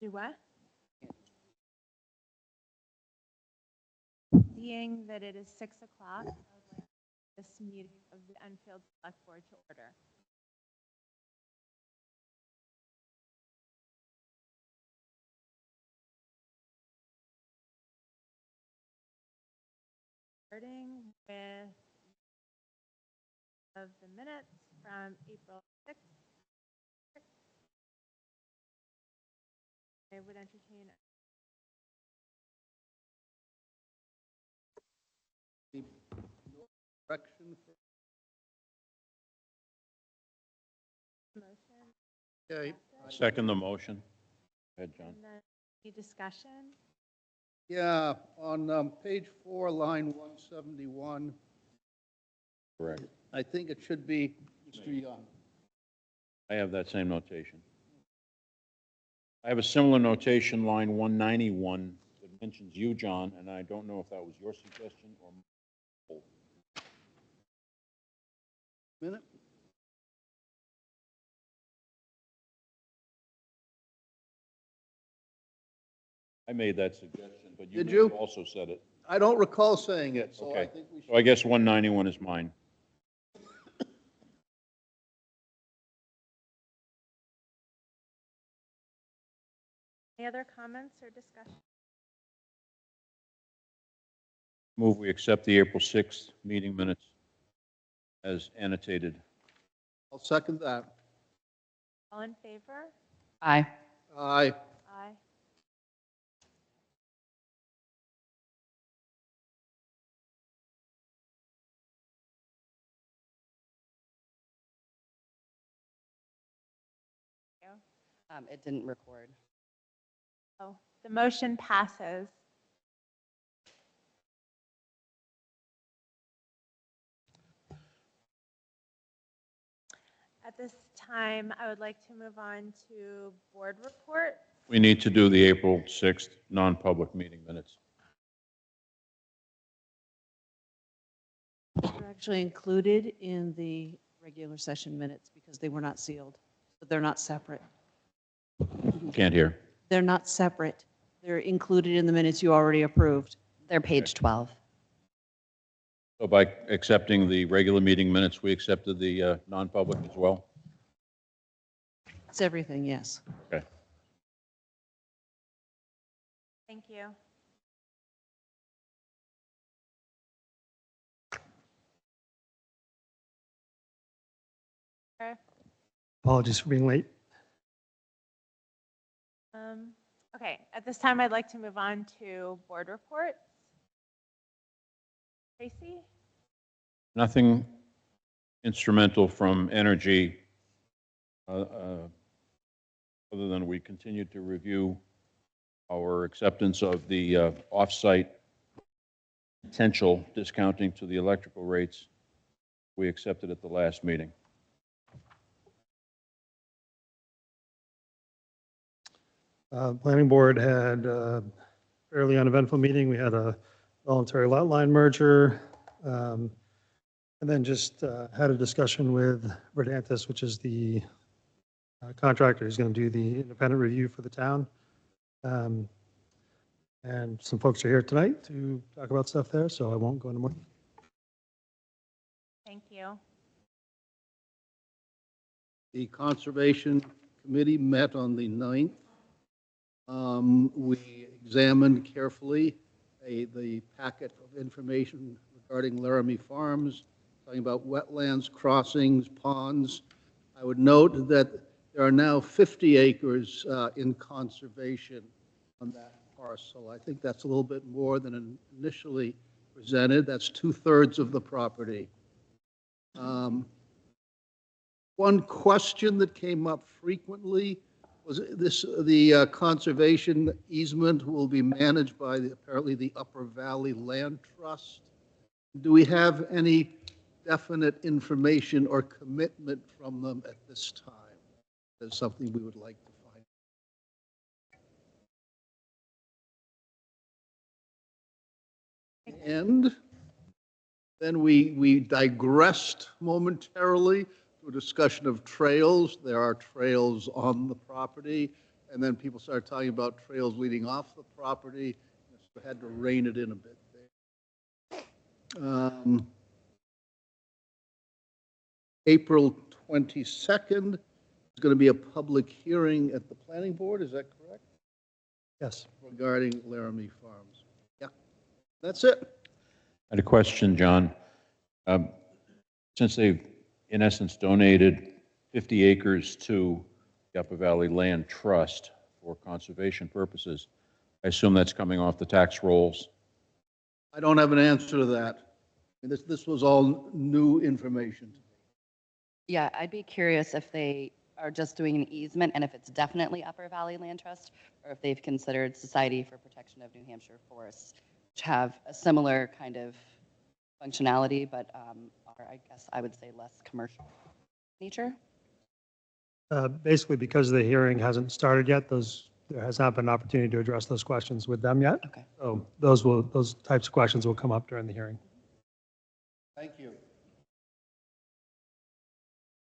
Do what? Seeing that it is 6 o'clock, I would like this meeting of the Enfield Select Board to order. Starting with of the minutes from April 6th. I would entertain Correction a motion. Okay. Second the motion. Go ahead, John. And then any discussion? Yeah, on page 4, line 171, Correct. I think it should be Mr. Young. I have that same notation. I have a similar notation, line 191, that mentions you, John, and I don't know if that was your suggestion or mine. Minute? I made that suggestion, but Did you? also said it. I don't recall saying it, so I Okay. think we So I should. guess 191 is mine. Any other comments or discussion? Move we accept the April 6th meeting minutes as annotated. I'll second that. All in favor? Aye. Aye. Aye. It didn't record. Oh, the motion passes. At this time, I would like to move on to board reports. We need to do the April 6th non-public meeting minutes. They're actually included in the regular session minutes because they were not sealed. But they're not separate. Can't hear. They're not separate. They're included in the minutes you already approved. They're page 12. So by accepting the regular meeting minutes, we accepted the non-public as well? It's everything, yes. Okay. Thank you. Apologies for being late. Okay, at this time, I'd like to move on to board reports. Tracy? Nothing instrumental from Energy, other than we continue to review our acceptance of the off-site potential discounting to the electrical rates we accepted at the last meeting. Planning board had a fairly uneventful meeting. We had a voluntary lot line merger. And then just had a discussion with Verdantis, which is the contractor who's going to do the independent review for the town. And some folks are here tonight to talk about stuff there, so I won't go into more. Thank you. The Conservation Committee met on the 9th. We examined carefully the packet of information regarding Laramie Farms, talking about wetlands, crossings, ponds. I would note that there are now 50 acres in conservation on that parcel. I think that's a little bit more than initially presented. That's 2/3 of the property. One question that came up frequently was the conservation easement will be managed by apparently the Upper Valley Land Trust. Do we have any definite information or commitment from them at this time? That's something we would like to find. And then we digressed momentarily to a discussion of trails. There are trails on the property, and then people started talking about trails leading off the property, so had to rein it in a bit there. April 22nd is going to be a public hearing at the planning board, is that correct? Yes. Regarding Laramie Farms. Yeah, that's it. I had a question, John. Since they've, in essence, donated 50 acres to the Upper Valley Land Trust for conservation purposes, I assume that's coming off the tax rolls? I don't have an answer to that. And this was all new information. Yeah, I'd be curious if they are just doing an easement and if it's definitely Upper Valley Land Trust, or if they've considered Society for Protection of New Hampshire Forests, which have a similar kind of functionality, but are, I guess I would say, less commercial nature. Basically, because the hearing hasn't started yet, there has not been an opportunity to address those questions with them yet. Okay. So those types of questions will come up during the hearing. Thank you.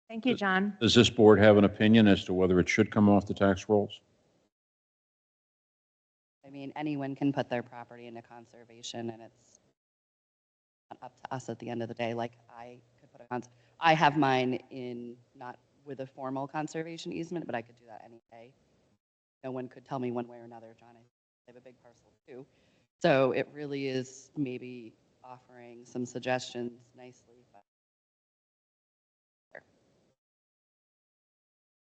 Thank you, John. Does this board have an opinion as to whether it should come off the tax rolls? I mean, anyone can put their property into conservation, and it's not up to us at the end of the day. Like, I could put I have mine in, not with a formal conservation easement, but I could do that any day. No one could tell me one way or another, John. I have a big parcel too. So it really is maybe offering some suggestions nicely. But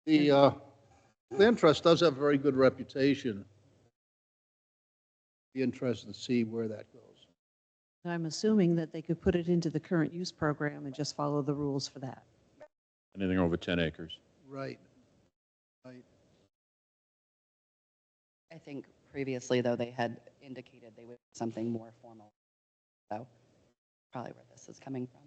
The Land Trust does have a very good reputation. Be interested to see where that goes. I'm assuming that they could put it into the current use program and just follow the rules for that. Anything over 10 acres? Right. Right. I think previously, though, they had indicated they would do something more formal. So probably where this is coming from.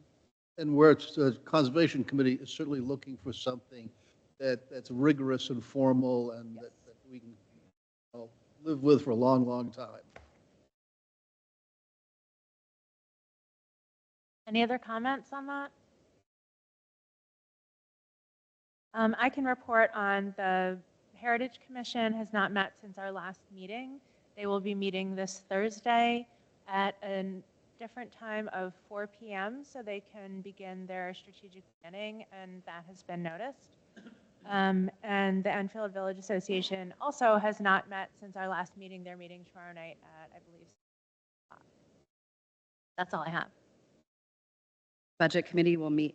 And where it's, the Conservation Committee is certainly looking for something that's rigorous and formal and that we can live with for a long, long time. Any other comments on that? I can report on the Heritage Commission has not met since our last meeting. They will be meeting this Thursday at a different time of 4 p.m. so they can begin their strategic planning, and that has been noticed. And the Enfield Village Association also has not met since our last meeting. They're meeting tomorrow night at, I believe, 6 o'clock. That's all I have. Budget Committee will meet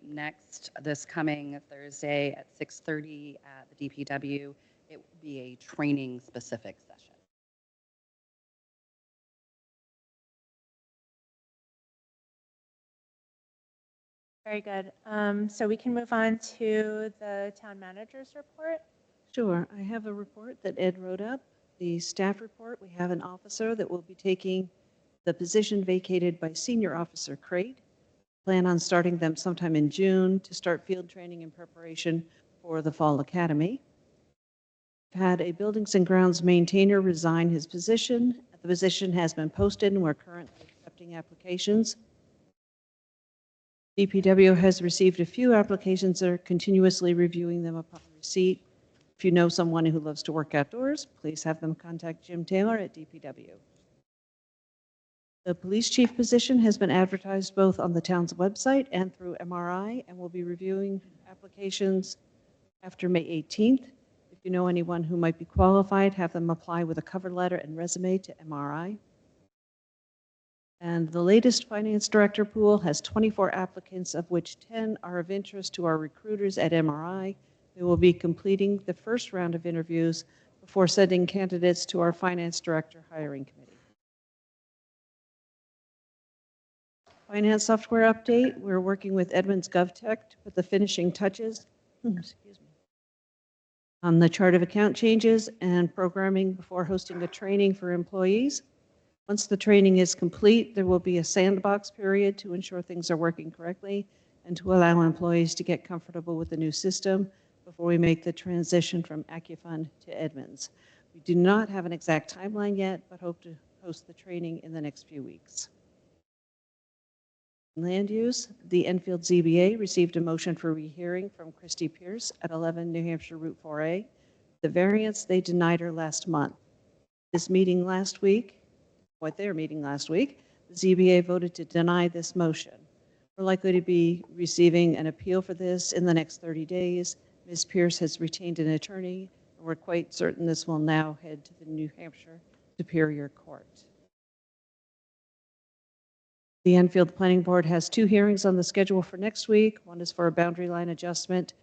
this coming Thursday at 6:30 at the DPW. It will be a training-specific session. Very good. So we can move on to the town manager's report. Sure, I have a report that Ed wrote up. The staff report, we have an officer that will be taking the position vacated by Senior Officer Crate. Plan on starting them sometime in June to start field training in preparation for the Fall Academy. We've had a Buildings and Grounds maintainer resign his position. The position has been posted and we're currently accepting applications. DPW has received a few applications that are continuously reviewing them upon receipt. If you know someone who loves to work outdoors, please have them contact Jim Taylor at DPW. The police chief position has been advertised both on the town's website and through MRI, and we'll be reviewing applications after May 18th. If you know anyone who might be qualified, have them apply with a cover letter and resume to MRI. And the latest finance director pool has 24 applicants, of which 10 are of interest to our recruiters at MRI. We will be completing the first round of interviews before sending candidates to our finance director hiring committee. Finance software update, we're working with Edmunds GovTech to put the finishing touches on the chart of account changes and programming before hosting a training for employees. Once the training is complete, there will be a sandbox period to ensure things are working correctly and to allow employees to get comfortable with the new system before we make the transition from AccuFund to Edmunds. We do not have an exact timeline yet, but hope to host the training in the next few weeks. Land use, the Enfield ZBA received a motion for rehearing from Christy Pierce at 11 New Hampshire Route 4A The variance, they denied her last month. This meeting last week, their meeting last week, the ZBA voted to deny this motion. We're likely to be receiving an appeal for this in the next 30 days. Ms. Pierce has retained an attorney, and we're quite certain this will now head to the New Hampshire Superior Court. The Enfield Planning Board has 2 hearings on the schedule for next week. One is for a boundary line adjustment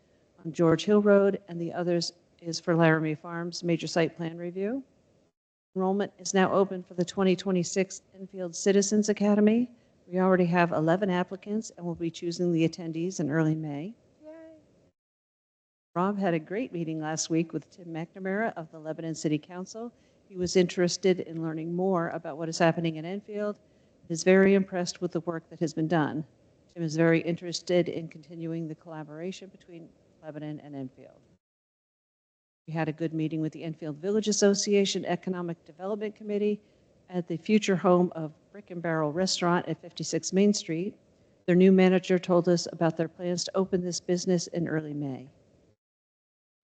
on George Hill Road, and the other is for Laramie Farms major site plan review. Enrollment is now open for the 2026 Enfield Citizens Academy. We already have 11 applicants, and we'll be choosing the attendees in early May. Yay. Rob had a great meeting last week with Tim McNamara of the Lebanon City Council. He was interested in learning more about what is happening in Enfield. He is very impressed with the work that has been done. Tim is very interested in continuing the collaboration between Lebanon and Enfield. We had a good meeting with the Enfield Village Association Economic Development Committee at the future home of Brick and Barrel Restaurant at 56 Main Street. Their new manager told us about their plans to open this business in early May.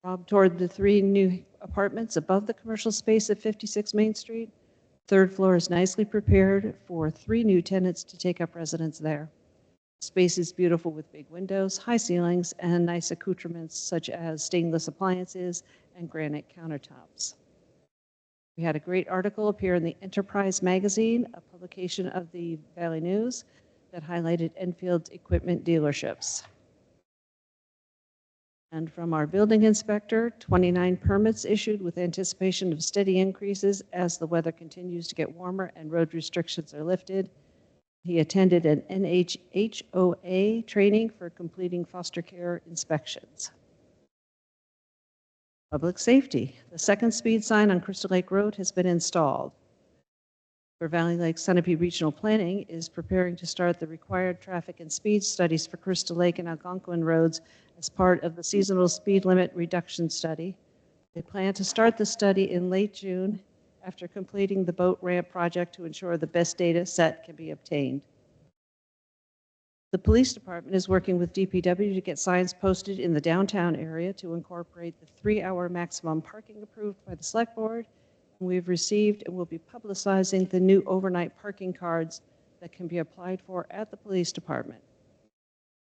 Rob toured the 3 new apartments above the commercial space at 56 Main Street. Third floor is nicely prepared for 3 new tenants to take up residence there. Space is beautiful with big windows, high ceilings, and nice accoutrements such as stainless appliances and granite countertops. We had a great article appear in the Enterprise magazine, a publication of the Valley News, that highlighted Enfield's equipment dealerships. And from our building inspector, 29 permits issued with anticipation of steady increases as the weather continues to get warmer and road restrictions are lifted. He attended an NHHOA training for completing foster care inspections. Public safety. The second speed sign on Crystal Lake Road has been installed. For Valley Lake Sunapee Regional Planning is preparing to start the required traffic and speed studies for Crystal Lake and Algonquin roads as part of the seasonal speed limit reduction study. They plan to start the study in late June after completing the boat ramp project to ensure the best data set can be obtained. The police department is working with DPW to get signs posted in the downtown area to incorporate the 3-hour maximum parking approved by the select board. And we've received and will be publicizing the new overnight parking cards that can be applied for at the police department.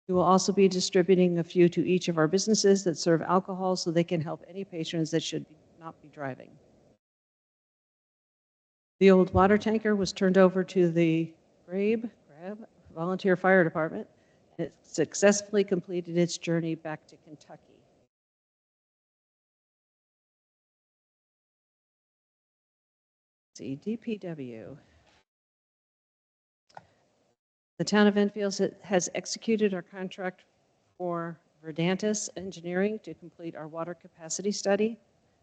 We will also be distributing a few to each of our businesses that serve alcohol so they can help any patrons that should not be driving. The old water tanker was turned over to the Grab Volunteer Fire Department, and it successfully completed its journey back to Kentucky. See, DPW. The town of Enfield has executed our contract for Verdantis Engineering to complete our water capacity study.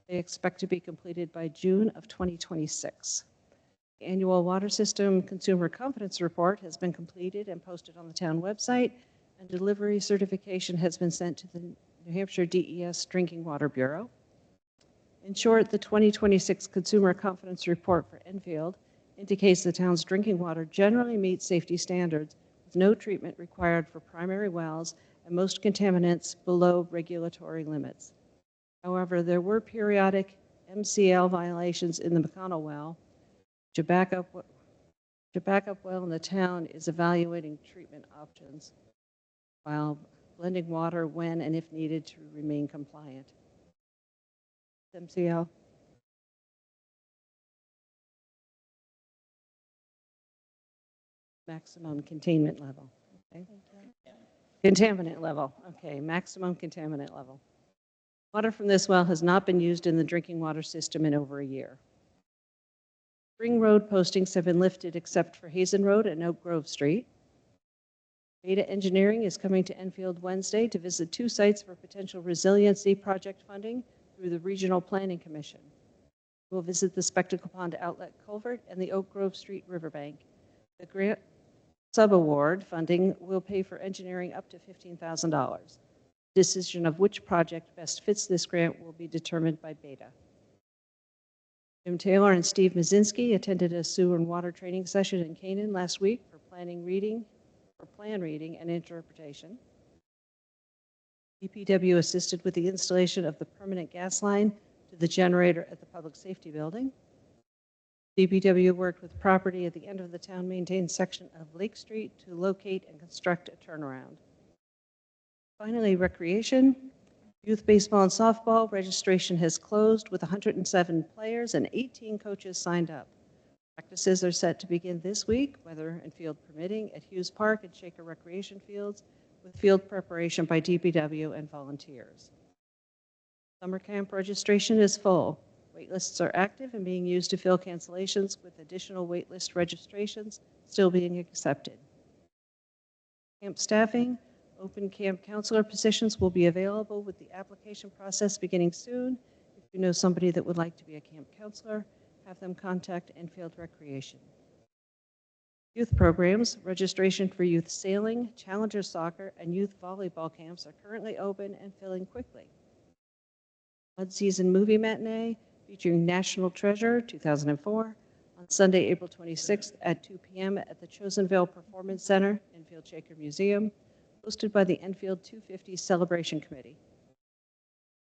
They expect to be completed by June of 2026. The annual water system consumer confidence report has been completed and posted on the town website, and delivery certification has been sent to the New Hampshire DES Drinking Water Bureau. In short, the 2026 consumer confidence report for Enfield indicates the town's drinking water generally meets safety standards with no treatment required for primary wells and most contaminants below regulatory limits. However, there were periodic MCL violations in the McConnell well. To back up well in the town is evaluating treatment options while blending water when and if needed to remain compliant. MCL. Maximum containment level. Okay. Contaminant level. Okay, maximum contaminant level. Water from this well has not been used in the drinking water system in over a year. Spring Road postings have been lifted except for Hazen Road and Oak Grove Street. Beta Engineering is coming to Enfield Wednesday to visit 2 sites for potential resiliency project funding through the Regional Planning Commission. We'll visit the Spectacle Pond Outlet Culvert and the Oak Grove Street Riverbank. The grant subaward funding will pay for engineering up to $15,000. Decision of which project best fits this grant will be determined by Beta. Jim Taylor and Steve Mazinski attended a sewer and water training session in Canaan last week for plan reading and interpretation. DPW assisted with the installation of the permanent gas line to the generator at the Public Safety Building. DPW worked with property at the end of the town maintained section of Lake Street to locate and construct a turnaround. Finally, recreation. Youth baseball and softball registration has closed with 107 players and 18 coaches signed up. Practices are set to begin this week, weather and field permitting, at Hughes Park and Shaker Recreation Fields, with field preparation by DPW and volunteers. Summer camp registration is full. Waitlists are active and being used to fill cancellations, with additional waitlist registrations still being accepted. Camp staffing. Open camp counselor positions will be available with the application process beginning soon. If you know somebody that would like to be a camp counselor, have them contact Enfield Recreation. Youth programs, registration for youth sailing, challenger soccer, and youth volleyball camps are currently open and filling quickly. Mud Season Movie Matinee featuring National Treasure 2004 on Sunday, April 26th at 2 p.m. at the Chosenville Performance Center, Enfield Shaker Museum, hosted by the Enfield 250 Celebration Committee.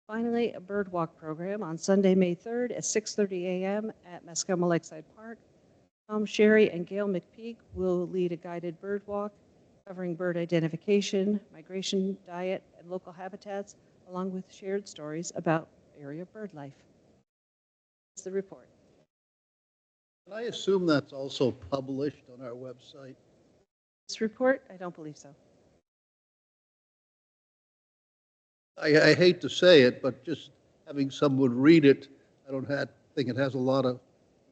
Finally, a bird walk program on Sunday, May 3rd at 6:30 a.m. at Mascoma Lakeside Park. Tom Sherry and Gail McPeak will lead a guided bird walk covering bird identification, migration, diet, and local habitats, along with shared stories about area bird life. That's the report. Can I assume that's also published on our website? This report? I don't believe so. I hate to say it, but just having someone read it, I don't think it has a lot of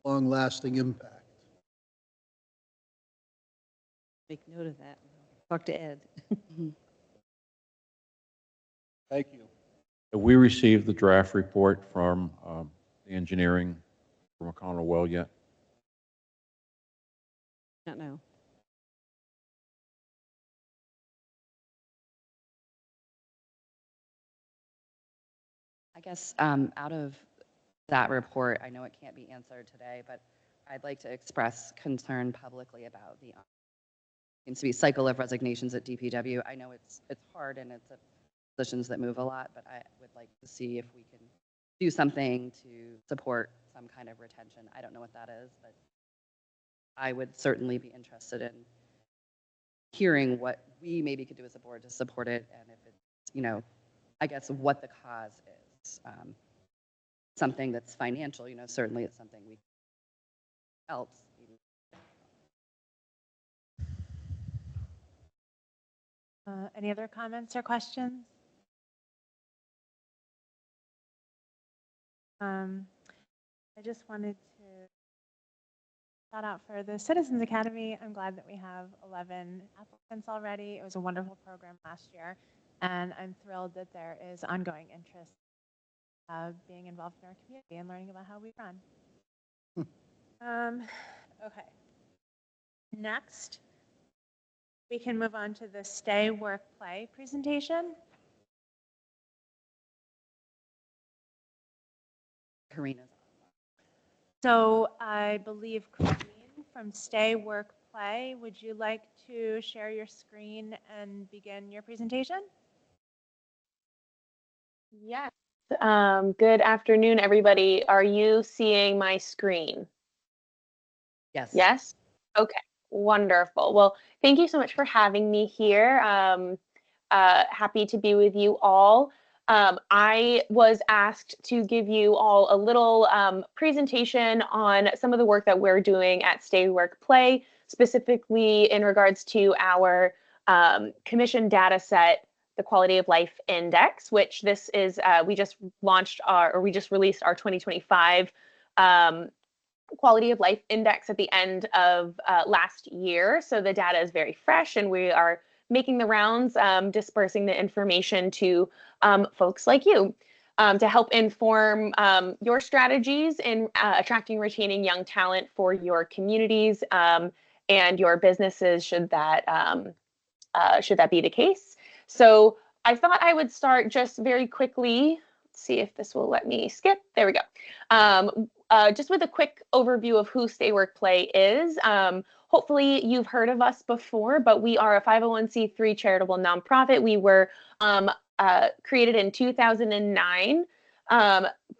long-lasting impact. Make note of that. Talk to Ed. Thank you. Have we received the draft report from the engineering from McConnell Well yet? Not know. I guess out of that report, I know it can't be answered today, but I'd like to express concern publicly about the seems to be cycle of resignations at DPW. I know it's hard and it's positions that move a lot, but I would like to see if we can do something to support some kind of retention. I don't know what that is, but I would certainly be interested in hearing what we maybe could do as a board to support it, and if it's, I guess what the cause is. Something that's financial, certainly it's something we else. Any other comments or questions? I just wanted to shout out for the Citizens Academy. I'm glad that we have 11 applicants already. It was a wonderful program last year, and I'm thrilled that there is ongoing interest being involved in our community and learning about how we run. Okay. Next, we can move on to the Stay, Work, Play presentation. Karina's. So I believe Colleen from Stay, Work, Play, would you like to share your screen and begin your presentation? Yes. Good afternoon, everybody. Are you seeing my screen? Yes. Yes? Okay, wonderful. Well, thank you so much for having me here. Happy to be with you all. I was asked to give you all a little presentation on some of the work that we're doing at Stay, Work, Play, specifically in regards to our commission data set, the Quality of Life Index, which this is, we just released our 2025 Quality of Life Index at the end of last year. So the data is very fresh and we are making the rounds, dispersing the information to folks like you to help inform your strategies in attracting, retaining young talent for your communities and your businesses, should that be the case. So I thought I would start just very quickly. Let's see if this will let me skip. There we go. Just with a quick overview of who Stay, Work, Play is. Hopefully you've heard of us before, but we are a 501c3 charitable nonprofit. We were created in 2009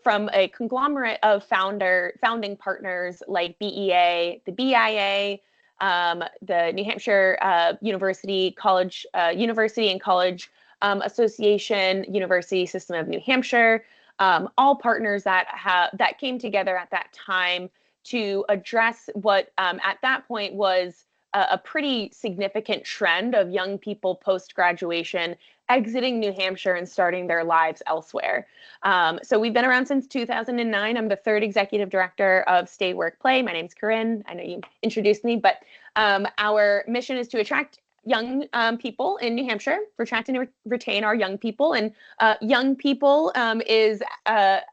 from a conglomerate of founding partners like BEA, the BIA, the New Hampshire University and College Association, University System of New Hampshire, all partners that came together at that time to address what at that point was a pretty significant trend of young people post-graduation exiting New Hampshire and starting their lives elsewhere. So we've been around since 2009. I'm the third executive director of Stay Work Play. My name's Corinne. I know you introduced me, but our mission is to attract young people in New Hampshire, attract and retain our young people. And young people is that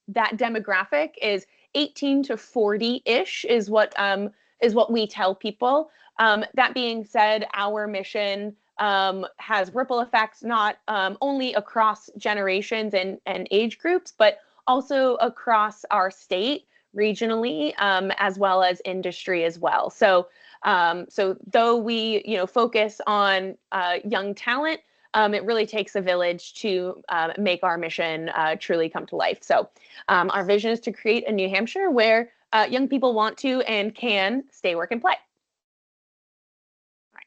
demographic is 18 to 40-ish is what we tell people. That being said, our mission has ripple effects not only across generations and age groups, but also across our state, regionally, as well as industry as well. So though we focus on young talent, it really takes a village to make our mission truly come to life. So our vision is to create a New Hampshire where young people want to and can stay, work, and play. All right,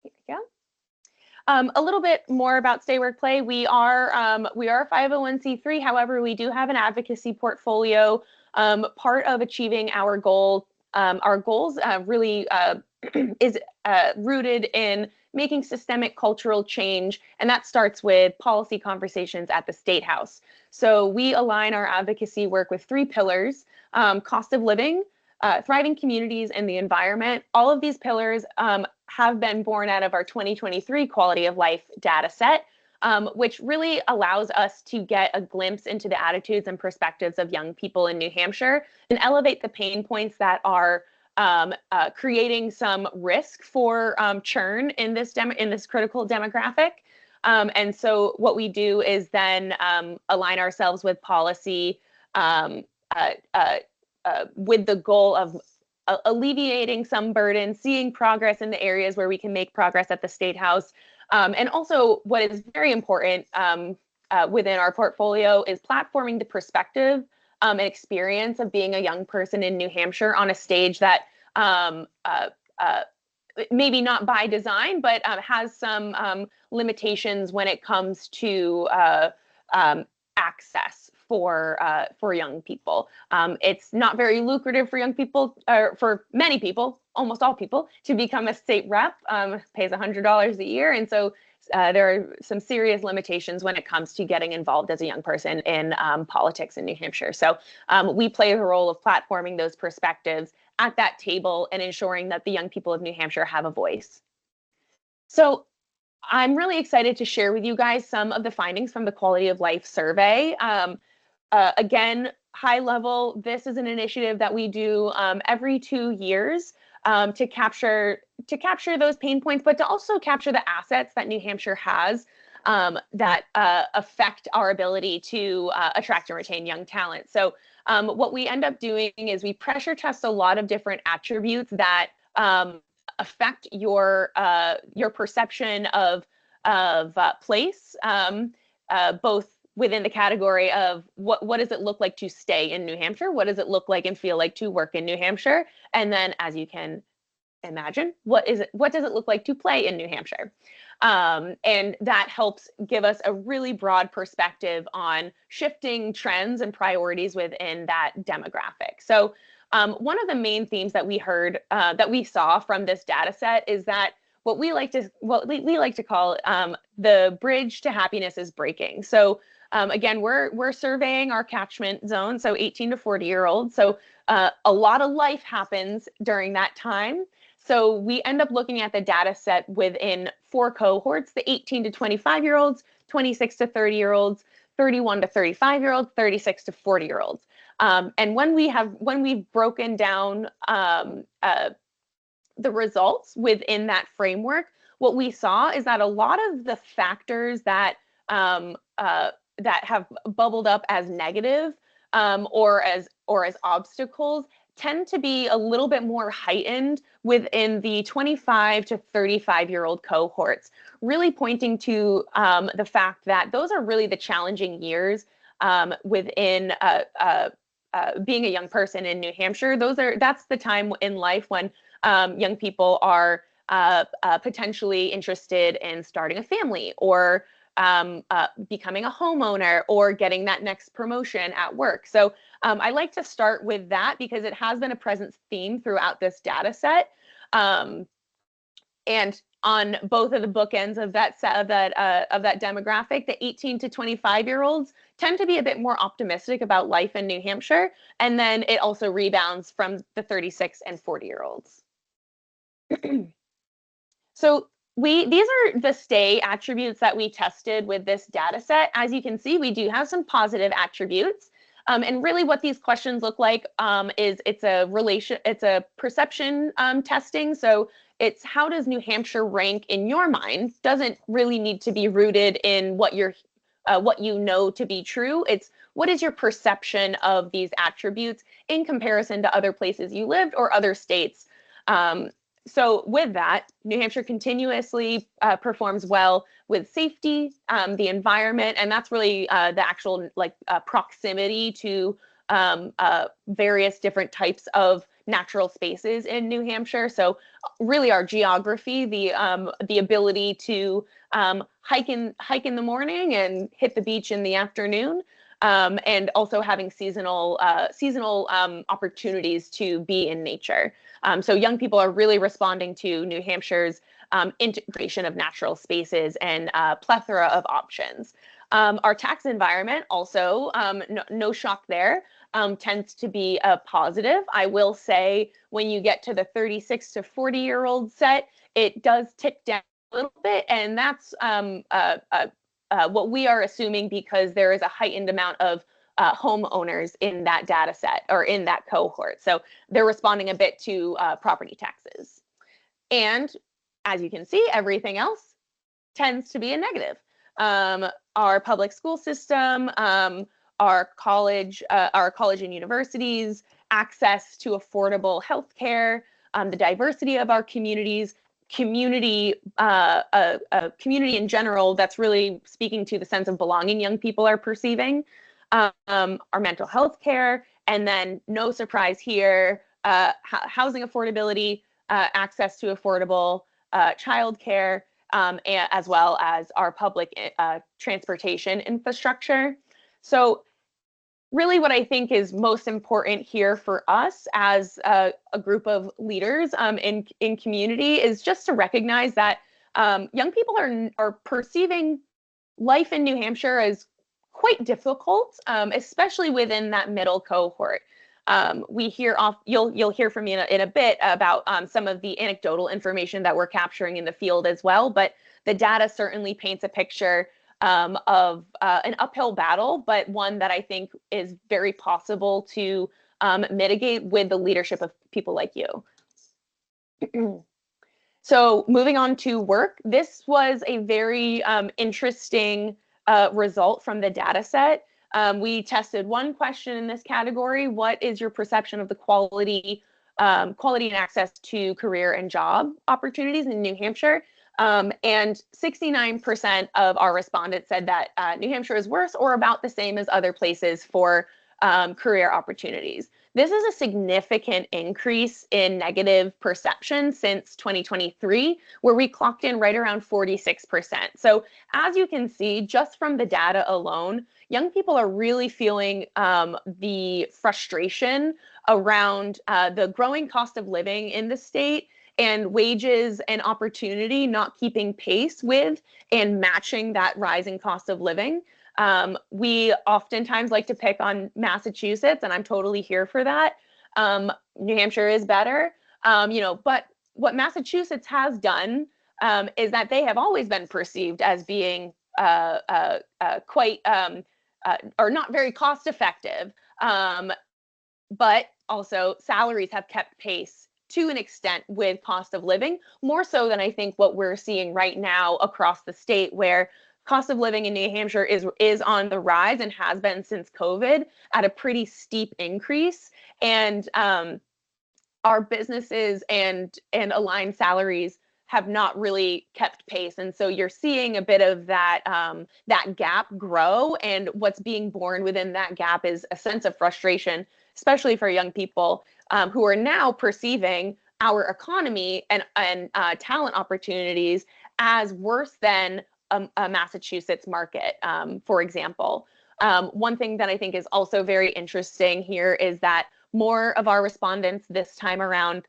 here we go. A little bit more about Stay Work Play. We are a 501c3. However, we do have an advocacy portfolio. Part of achieving our goals really is rooted in making systemic cultural change, and that starts with policy conversations at the State House. So we align our advocacy work with 3 pillars: cost of living, thriving communities, and the environment. All of these pillars have been born out of our 2023 quality of life data set, which really allows us to get a glimpse into the attitudes and perspectives of young people in New Hampshire and elevate the pain points that are creating some risk for churn in this critical demographic. And so what we do is then align ourselves with policy with the goal of alleviating some burden, seeing progress in the areas where we can make progress at the State House. And also what is very important within our portfolio is platforming the perspective and experience of being a young person in New Hampshire on a stage that maybe not by design, but has some limitations when it comes to access for young people. It's not very lucrative for young people, or for many people, almost all people, to become a state rep. Pays $100 a year, and so there are some serious limitations when it comes to getting involved as a young person in politics in New Hampshire. So we play the role of platforming those perspectives at that table and ensuring that the young people of New Hampshire have a voice. So I'm really excited to share with you guys some of the findings from the Quality of Life Survey. Again, high level, this is an initiative that we do every 2 years to capture those pain points, but to also capture the assets that New Hampshire has that affect our ability to attract and retain young talent. So what we end up doing is we pressure test a lot of different attributes that affect your perception of place, both within the category of what does it look like to stay in New Hampshire? What does it look like and feel like to work in New Hampshire? And then, as you can imagine, what does it look like to play in New Hampshire? And that helps give us a really broad perspective on shifting trends and priorities within that demographic. So one of the main themes that we heard, that we saw from this data set is that what we like to call the bridge to happiness is breaking. So again, we're surveying our catchment zone, so 18 to 40-year-olds. So a lot of life happens during that time. So we end up looking at the data set within 4 cohorts: the 18 to 25-year-olds, 26 to 30-year-olds, 31 to 35-year-olds, 36 to 40-year-olds. And when we've broken down the results within that framework, what we saw is that a lot of the factors that that have bubbled up as negative or as obstacles tend to be a little bit more heightened within the 25 to 35-year-old cohorts, really pointing to the fact that those are really the challenging years within being a young person in New Hampshire. That's the time in life when young people are potentially interested in starting a family, or becoming a homeowner, or getting that next promotion at work. So I like to start with that because it has been a present theme throughout this data set. And on both of the bookends of that demographic, the 18 to 25-year-olds tend to be a bit more optimistic about life in New Hampshire, and then it also rebounds from the 36 and 40-year-olds. So these are the stay attributes that we tested with this data set. As you can see, we do have some positive attributes. And really what these questions look like is it's a perception testing. So it's how does New Hampshire rank in your mind? Doesn't really need to be rooted in what you know to be true. It's what is your perception of these attributes in comparison to other places you lived or other states. So with that, New Hampshire continuously performs well with safety, the environment, and that's really the actual proximity to various different types of natural spaces in New Hampshire. So really our geography, the ability to hike in the morning and hit the beach in the afternoon, and also having seasonal opportunities to be in nature. So young people are really responding to New Hampshire's integration of natural spaces and plethora of options. Our tax environment also, no shock there, tends to be a positive. I will say when you get to the 36 to 40-year-old set, it does tick down a little bit, and that's what we are assuming because there is a heightened amount of homeowners in that data set or in that cohort. So they're responding a bit to property taxes. And as you can see, everything else tends to be a negative. Our public school system, our college and universities, access to affordable healthcare, the diversity of our communities, community in general, that's really speaking to the sense of belonging young people are perceiving, our mental health care, and then no surprise here, housing affordability, access to affordable childcare, as well as our public transportation infrastructure. So really what I think is most important here for us as a group of leaders in community is just to recognize that young people are perceiving life in New Hampshire as quite difficult, especially within that middle cohort. We hear you'll hear from me in a bit about some of the anecdotal information that we're capturing in the field as well, but the data certainly paints a picture of an uphill battle, but one that I think is very possible to mitigate with the leadership of people like you. So moving on to work, this was a very interesting result from the data set. We tested one question in this category: what is your perception of the quality and access to career and job opportunities in New Hampshire? And 69% of our respondents said that New Hampshire is worse or about the same as other places for career opportunities. This is a significant increase in negative perception since 2023, where we clocked in right around 46%. So as you can see, just from the data alone, young people are really feeling the frustration around the growing cost of living in the state and wages and opportunity not keeping pace with and matching that rising cost of living. We oftentimes like to pick on Massachusetts, and I'm totally here for that. New Hampshire is better, but what Massachusetts has done is that they have always been perceived as being quite or not very cost effective, but also salaries have kept pace to an extent with cost of living, more so than I think what we're seeing right now across the state, where cost of living in New Hampshire is on the rise and has been since COVID at a pretty steep increase. And our businesses and aligned salaries have not really kept pace. And so you're seeing a bit of that that gap grow, and what's being born within that gap is a sense of frustration, especially for young people who are now perceiving our economy and talent opportunities as worse than a Massachusetts market, for example. One thing that I think is also very interesting here is that more of our respondents this time around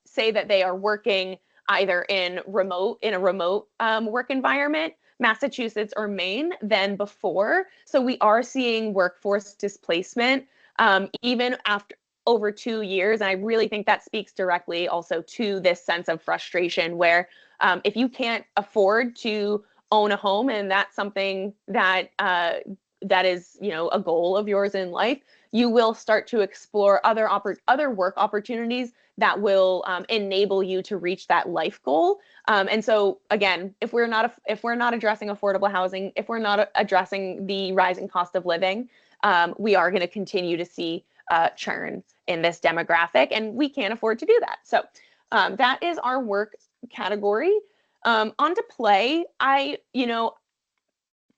say that they are working either in a remote work environment, Massachusetts or Maine, than before. So we are seeing workforce displacement even after over 2 years. And I really think that speaks directly also to this sense of frustration where if you can't afford to own a home, and that's something that that is, you know, a goal of yours in life, you will start to explore other work opportunities that will enable you to reach that life goal. And so again, if we're not addressing affordable housing, if we're not addressing the rising cost of living, we are going to continue to see churn in this demographic, and we can't afford to do that. So that is our work category. On to play.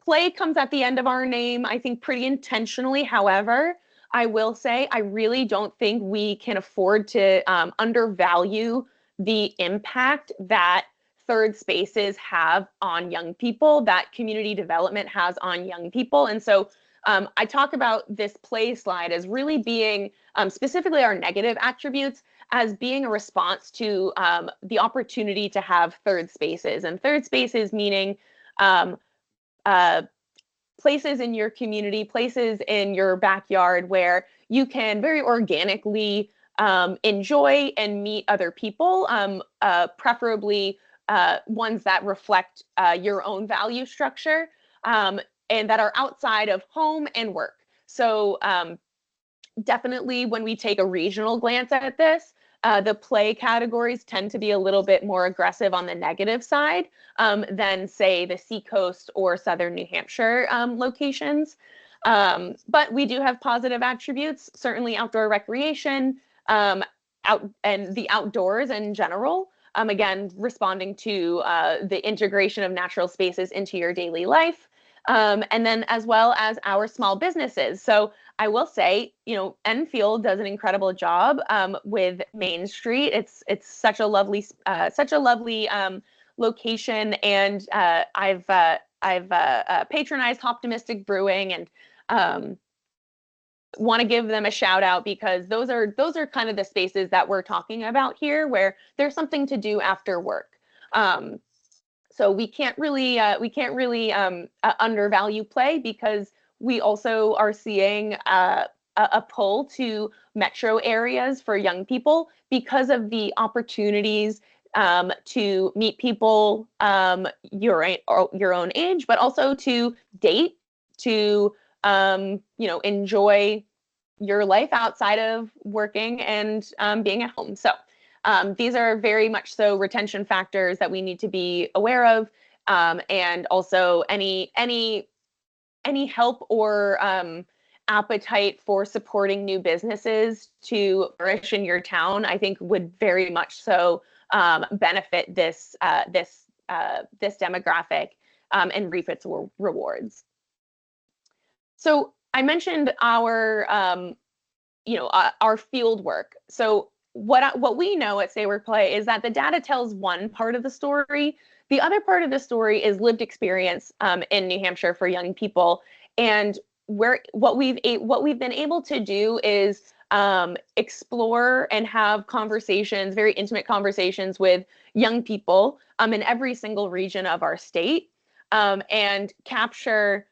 Play comes at the end of our name, I think, pretty intentionally. However, I will say I really don't think we can afford to undervalue the impact that third spaces have on young people, that community development has on young people. And so I talk about this play slide as really being specifically our negative attributes as being a response to the opportunity to have third spaces. And third spaces meaning places in your community, places in your backyard where you can very organically enjoy and meet other people, preferably ones that reflect your own value structure and that are outside of home and work. So definitely when we take a regional glance at this, the play categories tend to be a little bit more aggressive on the negative side than, say, the Seacoast or Southern New Hampshire locations. But we do have positive attributes, certainly outdoor recreation, and the outdoors in general. Again, responding to the integration of natural spaces into your daily life. And then as well as our small businesses. So I will say, you know, Enfield does an incredible job with Main Street. It's such a lovely location, and I've patronized Optimistic Brewing, and want to give them a shout out because those are kind of the spaces that we're talking about here, where there's something to do after work. So we can't really undervalue play because we also are seeing a pull to metro areas for young people because of the opportunities to meet people your own age, but also to date, to enjoy your life outside of working and being at home. So these are very much so retention factors that we need to be aware of, and also any help or appetite for supporting new businesses to flourish in your town, I think would very much so benefit this demographic and reap its rewards. So I mentioned our field work. So what we know at Say Work Play is that the data tells one part of the story. The other part of the story is lived experience in New Hampshire for young people. And what we've been able to do is explore and have conversations, very intimate conversations with young people in every single region of our state, and capture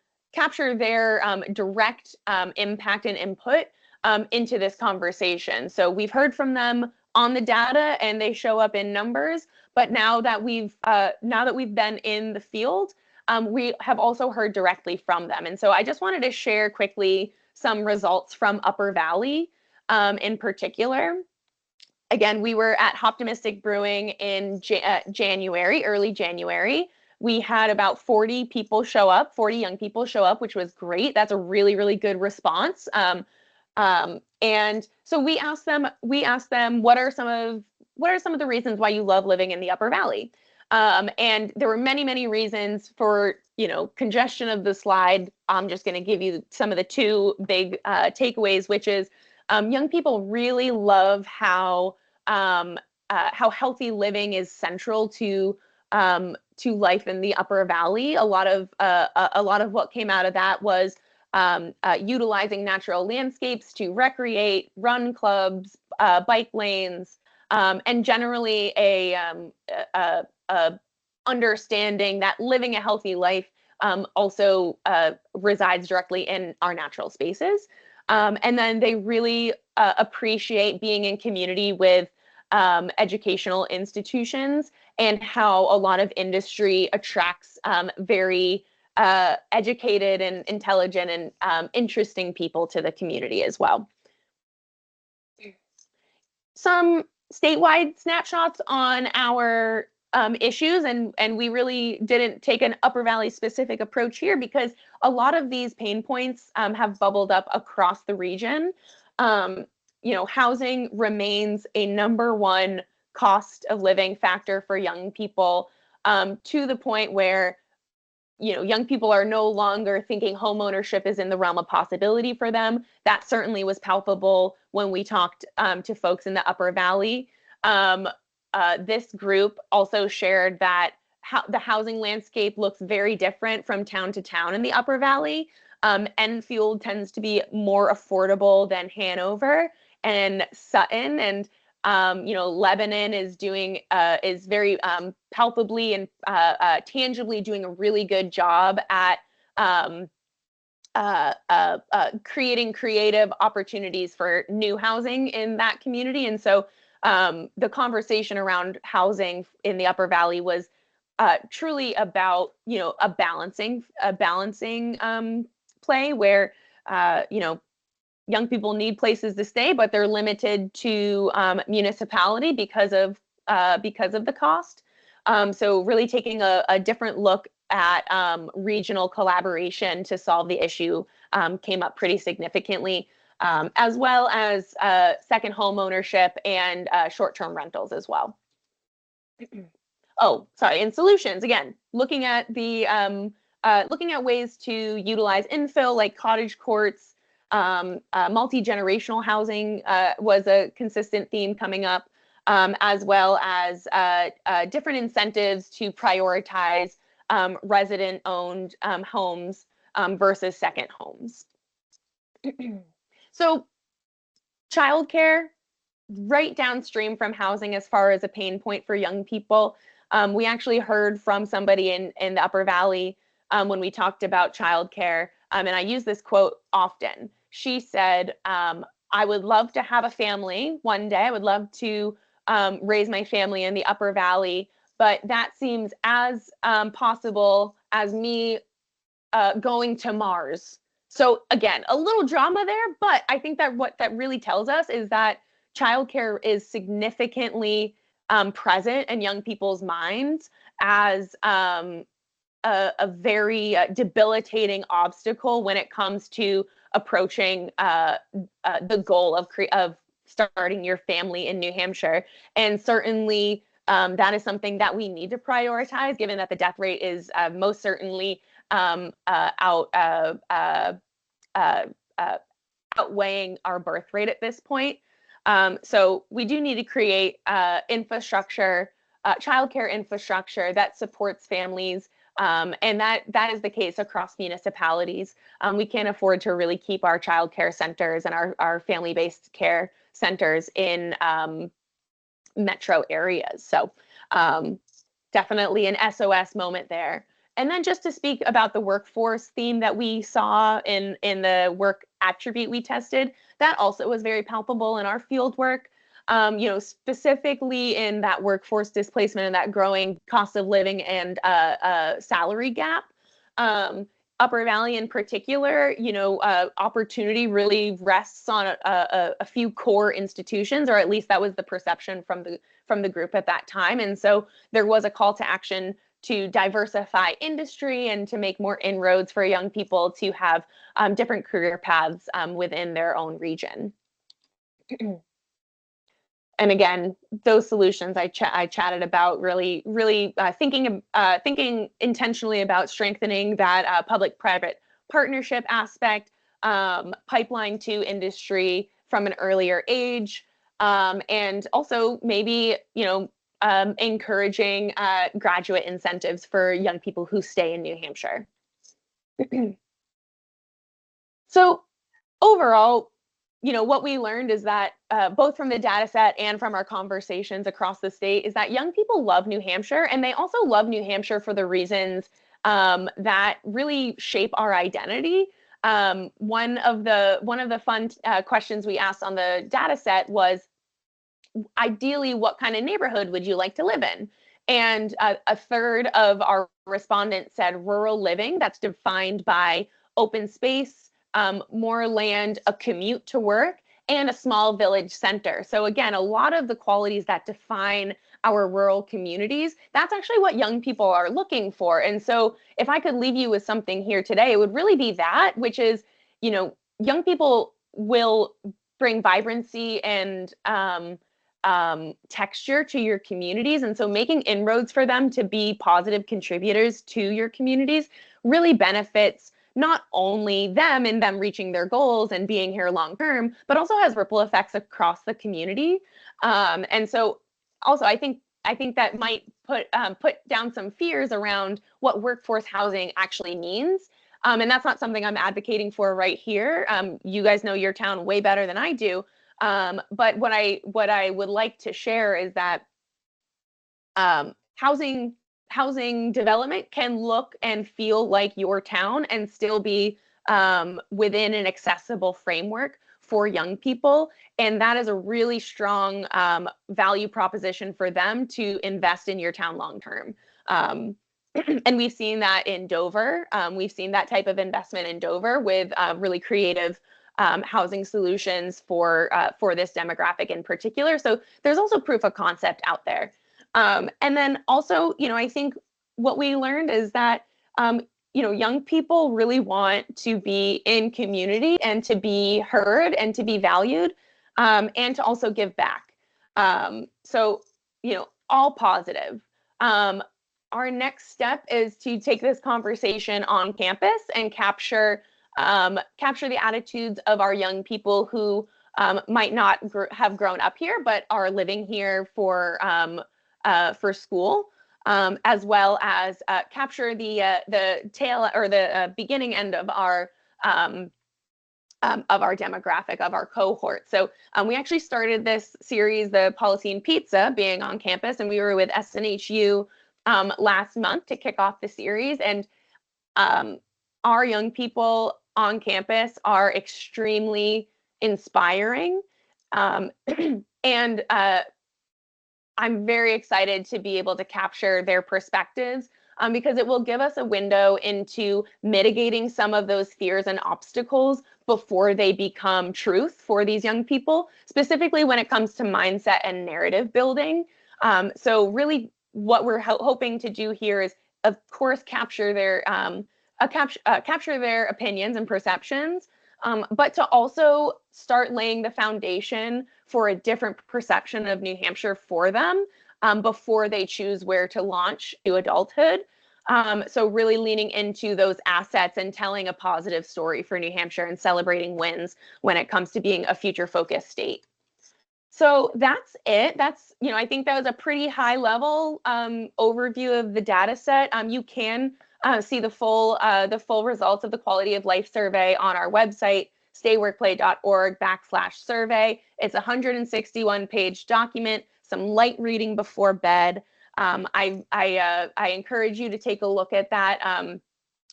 their direct impact and input into this conversation. So we've heard from them on the data and they show up in numbers, but now that we've been in the field, we have also heard directly from them. And so I just wanted to share quickly some results from Upper Valley in particular. Again, we were at Optimistic Brewing in early January. We had about 40 young people show up, which was great. That's a really, really good response. And so we asked them what are some of what are some of the reasons why you love living in the Upper Valley? And there were many, many reasons for, congestion of the slide. I'm just going to give you some of the two big takeaways, which is young people really love how healthy living is central to life in the Upper Valley. A lot of what came out of that was utilizing natural landscapes to recreate, run clubs, bike lanes, and generally a understanding that living a healthy life also resides directly in our natural spaces. And then they really appreciate being in community with educational institutions, and how a lot of industry attracts very educated and intelligent and interesting people to the community as well. Some statewide snapshots on our issues, and we really didn't take an Upper Valley specific approach here because a lot of these pain points have bubbled up across the region. Housing remains a #1 cost of living factor for young people, to the point where young people are no longer thinking homeownership is in the realm of possibility for them. That certainly was palpable when we talked to folks in the Upper Valley. This group also shared that the housing landscape looks very different from town to town in the Upper Valley. Enfield tends to be more affordable than Hanover and Sutton, and Lebanon is very palpably and tangibly doing a really good job at creating creative opportunities for new housing in that community. And so the conversation around housing in the Upper Valley was truly about a balancing play where young people need places to stay, but they're limited to municipality because of the cost. So really taking a different look at regional collaboration to solve the issue came up pretty significantly, as well as second home ownership and short-term rentals as well. Oh, sorry, and solutions, again, looking at ways to utilize infill like cottage courts. Multi-generational housing was a consistent theme coming up, as well as different incentives to prioritize resident-owned homes versus second homes. So childcare, right downstream from housing as far as a pain point for young people. We actually heard from somebody in the Upper Valley when we talked about childcare, and I use this quote often. She said, I would love to have a family one day. I would love to raise my family in the Upper Valley, but that seems as possible as me going to Mars. So again, a little drama there, but I think that what that really tells us is that childcare is significantly present in young people's minds as a very debilitating obstacle when it comes to approaching the goal of starting your family in New Hampshire. And certainly that is something that we need to prioritize, given that the death rate is most certainly outweighing our birth rate at this point. So we do need to create infrastructure, childcare infrastructure that supports families. And that is the case across municipalities. We can't afford to really keep our child care centers and our family-based care centers in metro areas. So definitely an SOS moment there. And then just to speak about the workforce theme that we saw in the work attribute we tested, that also was very palpable in our field work. Specifically in that workforce displacement and that growing cost of living and salary gap. Upper Valley in particular, opportunity really rests on a few core institutions, or at least that was the perception from the group at that time. And so there was a call to action to diversify industry and to make more inroads for young people to have different career paths within their own region. and again, those solutions I chatted about, really thinking intentionally about strengthening that public-private partnership aspect, pipeline to industry from an earlier age, and also maybe, encouraging graduate incentives for young people who stay in New Hampshire. So overall, what we learned is that both from the data set and from our conversations across the state is that young people love New Hampshire, and they also love New Hampshire for the reasons that really shape our identity. One of the fun questions we asked on the data set was, ideally, what kind of neighborhood would you like to live in? And a third of our respondents said rural living. That's defined by open space, more land, a commute to work, and a small village center. So again, a lot of the qualities that define our rural communities, that's actually what young people are looking for. And so if I could leave you with something here today, it would really be that, which is, young people will bring vibrancy and texture to your communities. And so making inroads for them to be positive contributors to your communities really benefits not only them and them reaching their goals and being here long term, but also has ripple effects across the community. And so also I think that might put down some fears around what workforce housing actually means. And that's not something I'm advocating for right here. You guys know your town way better than I do. But what I would like to share is that housing development can look and feel like your town and still be within an accessible framework for young people. And that is a really strong value proposition for them to invest in your town long term. And we've seen that in Dover. We've seen that type of investment in Dover with really creative housing solutions for this demographic in particular. So there's also proof of concept out there. And then also, I think what we learned is that, young people really want to be in community and to be heard and to be valued, and to also give back. So, all positive. Our next step is to take this conversation on campus and capture the attitudes of our young people who might not have grown up here, but are living here for school, as well as capture the tail or the beginning end of our demographic, of our cohort. So we actually started this series, the Polythene Pizza, being on campus, and we were with SNHU last month to kick off the series. And our young people on campus are extremely inspiring. And I'm very excited to be able to capture their perspectives, because it will give us a window into mitigating some of those fears and obstacles before they become truth for these young people, specifically when it comes to mindset and narrative building. So really what we're hoping to do here is, of course, capture their opinions and perceptions, but to also start laying the foundation for a different perception of New Hampshire for them before they choose where to launch to adulthood. So really leaning into those assets and telling a positive story for New Hampshire and celebrating wins when it comes to being a future-focused state. So that's it. I think that was a pretty high level overview of the data set. You can see the full results of the quality of life survey on our website, stayworkplay.org/survey. It's a 161-page document, some light reading before bed. I encourage you to take a look at that,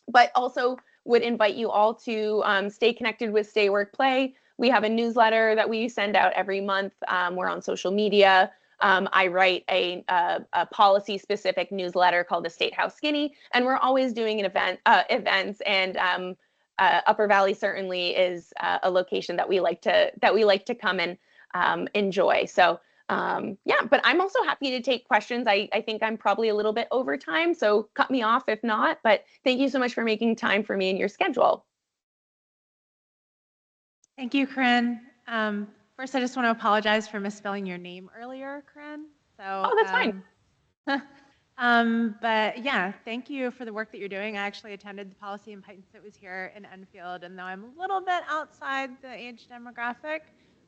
but also would invite you all to stay connected with Stay Work Play. We have a newsletter that we send out every month. We're on social media. I write a policy-specific newsletter called the State House Skinny, and we're always doing events. And Upper Valley certainly is a location that we like to come and enjoy. So yeah, but I'm also happy to take questions. I think I'm probably a little bit over time, so cut me off if not. But thank you so much for making time for me in your schedule. Thank you, Corinne. First, I just want to apologize for misspelling your name earlier, Corinne. So, Oh, that's fine. But yeah, thank you for the work that you're doing. I actually attended the policy and Python that was here in Enfield, and though I'm a little bit outside the age demographic,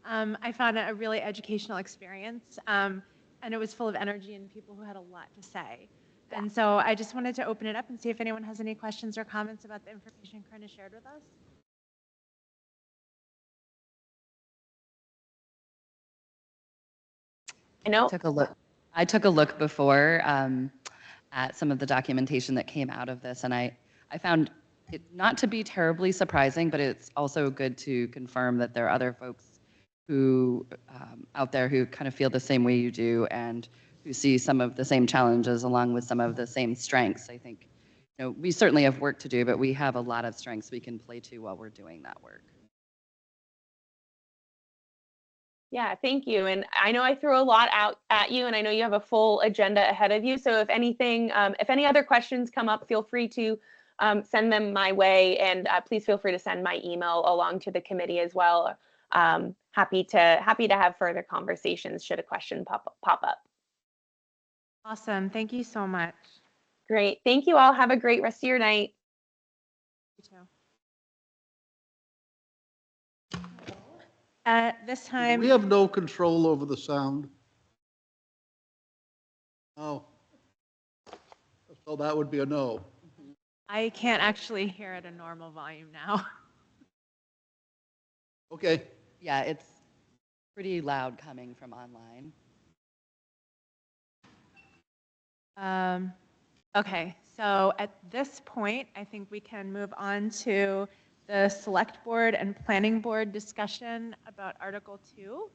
I found it a really educational experience, and it was full of energy and people who had a lot to say. And so I just wanted to open it up and see if anyone has any questions or comments about the information Corinne has shared with us. I know. I took a look before at some of the documentation that came out of this, and I found it not to be terribly surprising, but it's also good to confirm that there are other folks who out there who kind of feel the same way you do and who see some of the same challenges along with some of the same strengths. I think, we certainly have work to do, but we have a lot of strengths we can play to while we're doing that work. Yeah, thank you. And I know I threw a lot out at you, and I know you have a full agenda ahead of you. So if anything, if any other questions come up, feel free to send them my way, and please feel free to send my email along to the committee as well. Happy to have further conversations should a question pop up. Awesome. Thank you so much. Great. Thank you all. Have a great rest of your night. You too. At this time, We have no control over the sound. No. So that would be a no. I can't actually hear at a normal volume now. Okay. Yeah, it's pretty loud coming from online. Okay, so at this point, I think we can move on to the select board and planning board discussion about Article 2.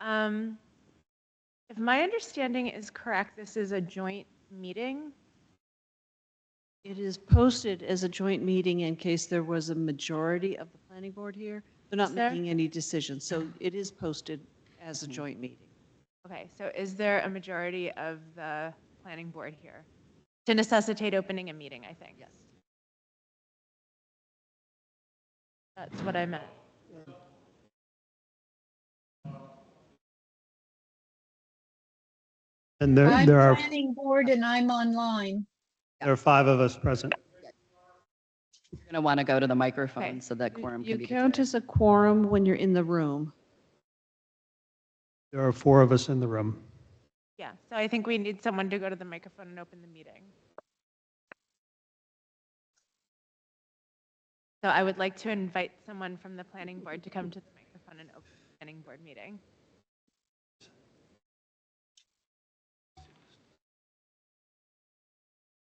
If my understanding is correct, this is a joint meeting. It is posted as a joint meeting in case there was a majority of the planning board here. They're not Is there? making any decisions, so it is posted as a joint meeting. Okay, so is there a majority of the planning board here to necessitate opening a meeting, I think? Yes. That's what I meant. And there I'm are planning board and I'm online. 5 of us present. You're going to want to go to the microphone Okay. so that quorum You can be count declared. as a quorum when you're in the room. There are 4 of us in the room. Yeah, so I think we need someone to go to the microphone and open the meeting. So I would like to invite someone from the planning board to come to the microphone and open the planning board meeting.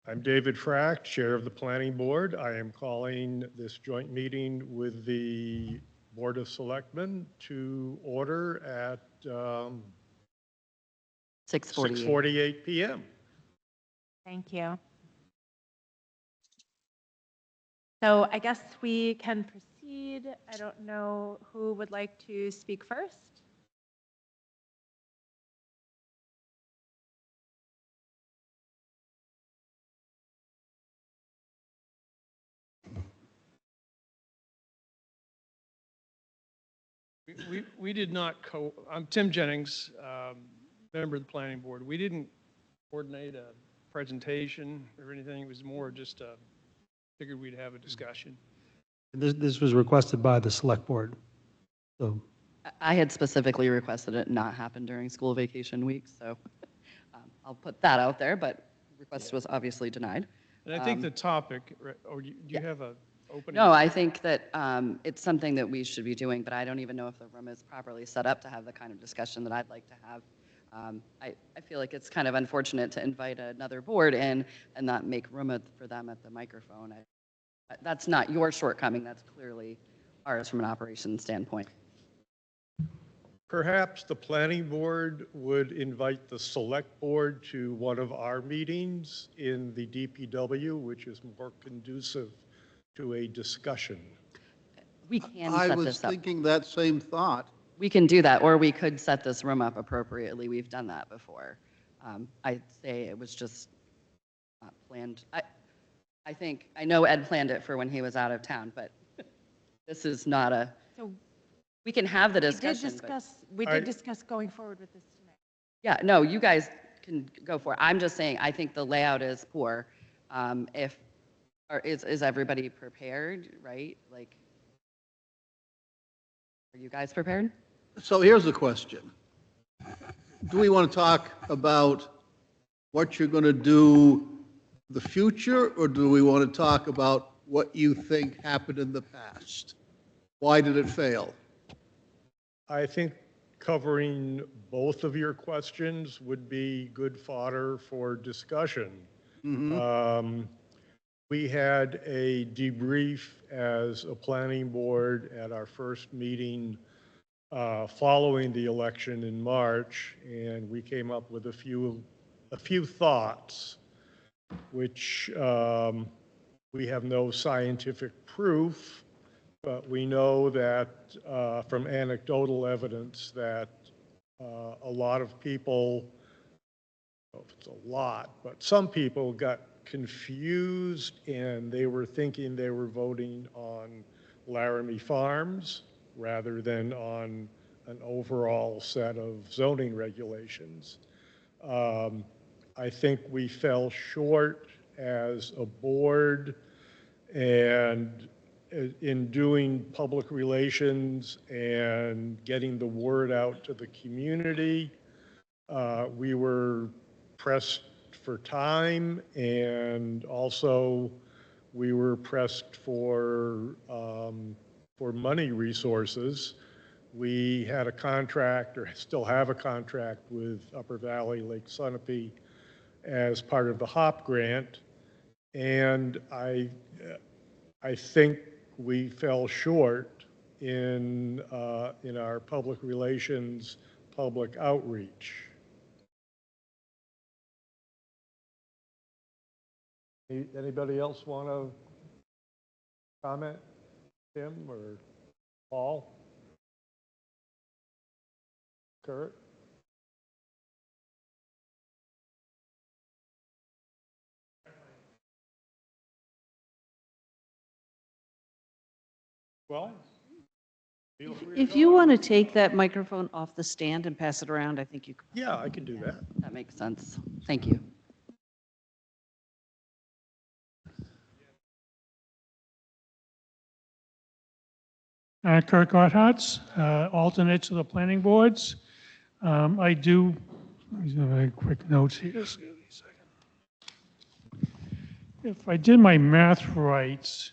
I'm David Frack, Chair of the Planning Board. I am calling this joint meeting with the Board of Selectmen to order at 6:48. 6:48 PM. Thank you. So I guess we can proceed. I don't know who would like to speak first. We did not I'm Tim Jennings, member of the Planning Board. We didn't coordinate a presentation or anything. It was more just figured we'd have a discussion. This was requested by the select board. So I had specifically requested it not happen during school vacation week, so I'll put that out there, but request was obviously denied. And I think the topic, or do you have a opening? No, I think that it's something that we should be doing, but I don't even know if the room is properly set up to have the kind of discussion that I'd like to have. I feel like it's kind of unfortunate to invite another board in and not make room for them at the microphone. That's not your shortcoming, that's clearly ours from an operations standpoint. Perhaps the planning board would invite the select board to one of our meetings in the DPW, which is more conducive to a discussion. We can I set was this up. thinking that same thought. We can do that, or we could set this room up appropriately. We've done that before. I'd say it was just not planned. I know Ed planned it for when he was out of town, but this is not a, So We can have the We did discussion, but, discuss, we All right. did discuss going forward with this tonight. yeah, no, you guys can go for it. I'm just saying, I think the layout is poor. If, or is everybody prepared, right? Like, are you guys prepared? So here's the question. Do we want to talk about what you're going to do in the future, or do we want to talk about what you think happened in the past? Why did it fail? I think covering both of your questions would be good fodder for discussion. We had a debrief as a planning board at our first meeting following the election in March, and we came up with a few thoughts, which we have no scientific proof, but we know that from anecdotal evidence that a lot of people, I don't know if it's a lot, but some people got confused and they were thinking they were voting on Laramie Farms rather than on an overall set of zoning regulations. I think we fell short as a board and in doing public relations and getting the word out to the community. We were pressed for time, and also we were pressed for money resources. We had a contract, or still have a contract, with Upper Valley Lake Sunapee as part of the HOP grant, and I think we fell short in our public relations, public outreach. Anybody else want to comment? Tim or Paul? Kurt? Well, feel free to If go you on. want to take that microphone off the stand and pass it around, I think you could. Yeah, I can do that. That makes sense. Thank you. Kirk Gotthardts, alternate to the planning boards. I do, very quick notes here. Just give me a second. If I did my math right,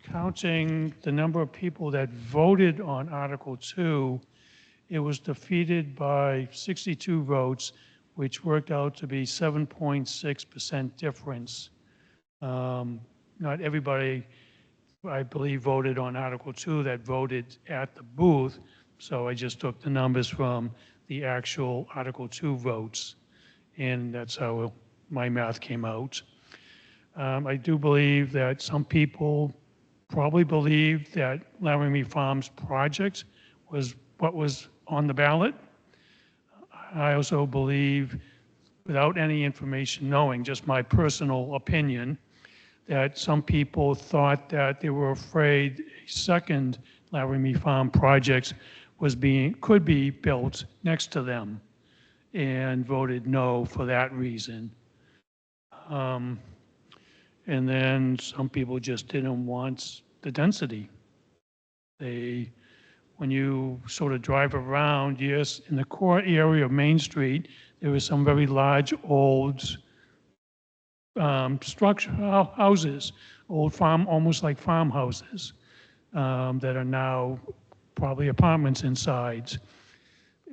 counting the number of people that voted on Article 2, it was defeated by 62 votes, which worked out to be 7.6% difference. Not everybody, I believe, voted on Article 2 that voted at the booth, so I just took the numbers from the actual Article 2 votes, and that's how my math came out. I do believe that some people probably believed that Laramie Farms project was what was on the ballot. I also believe, without any information knowing, just my personal opinion, that some people thought that they were afraid a second Laramie Farm project could be built next to them, and voted no for that reason. And then some people just didn't want the density. When you sort of drive around, yes, in the core area of Main Street, there were some very large old houses, old farm, almost like farmhouses, that are now probably apartments inside.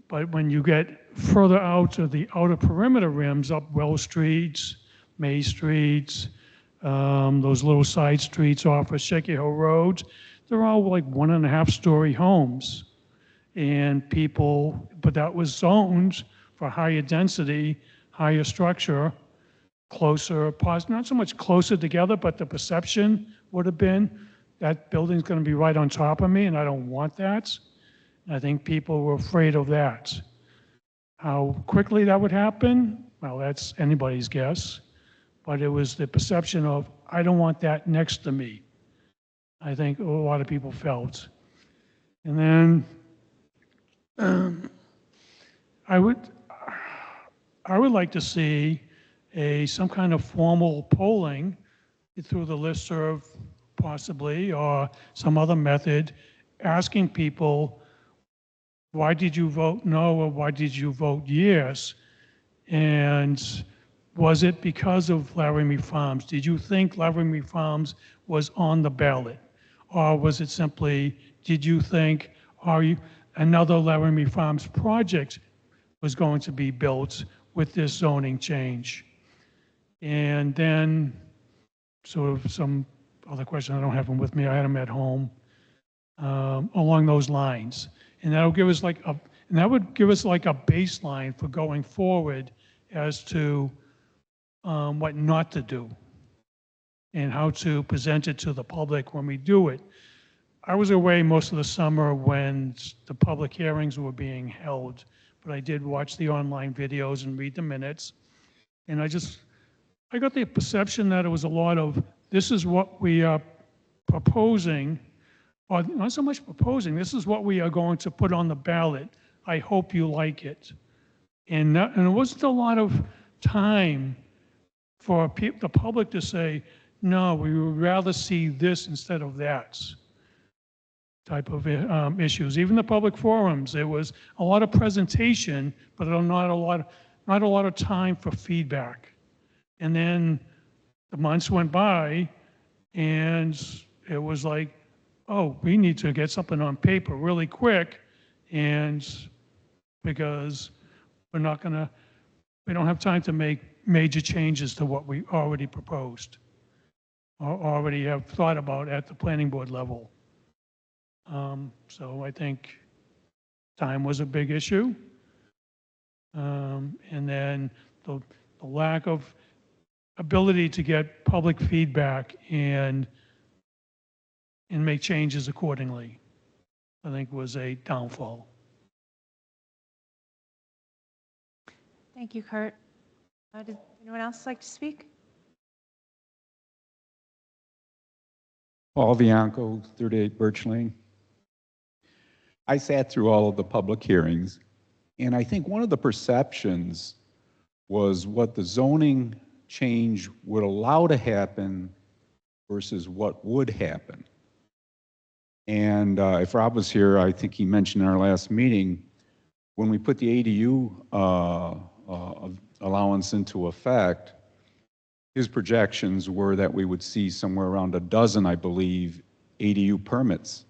But when you get further out of the outer perimeter rims, up Wells Streets, May Streets, those little side streets off of Shaky Hill Road, they're all like 1.5-story homes. And but that was zoned for higher density, higher structure, closer, not so much closer together, but the perception would have been that building's going to be right on top of me, and I don't want that. And I think people were afraid of that. How quickly that would happen, well, that's anybody's guess. But it was the perception of, I don't want that next to me. I think a lot of people felt. And then I would, I would like to see some kind of formal polling through the listserv possibly, or some other method, asking people, why did you vote no, or why did you vote yes? And was it because of Laramie Farms? Did you think Laramie Farms was on the ballot? Or was it simply, did you think another Laramie Farms project was going to be built with this zoning change? And then sort of some other question, I don't have them with me, I had them at home, along those lines. And that would give us like a baseline for going forward as to what not to do and how to present it to the public when we do it. I was away most of the summer when the public hearings were being held, but I did watch the online videos and read the minutes. And I got the perception that it was a lot of, this is what we are proposing, or not so much proposing, this is what we are going to put on the ballot. I hope you like it. And it wasn't a lot of time for the public to say, no, we would rather see this instead of that type of issues. Even the public forums, there was a lot of presentation, but not a lot of time for feedback. And then the months went by, and it was like, oh, we need to get something on paper really quick, and because we don't have time to make major changes to what we already proposed or already have thought about at the planning board level. So I think time was a big issue. And then the lack of ability to get public feedback and make changes accordingly, I think was a downfall. Thank you, Kurt. Does anyone else like to speak? Paul Bianco, 38 Birch Lane. I sat through all of the public hearings, and I think one of the perceptions was what the zoning change would allow to happen versus what would happen. And if Rob was here, I think he mentioned in our last meeting, when we put the ADU allowance into effect, his projections were that we would see somewhere around a dozen, I believe, ADU permits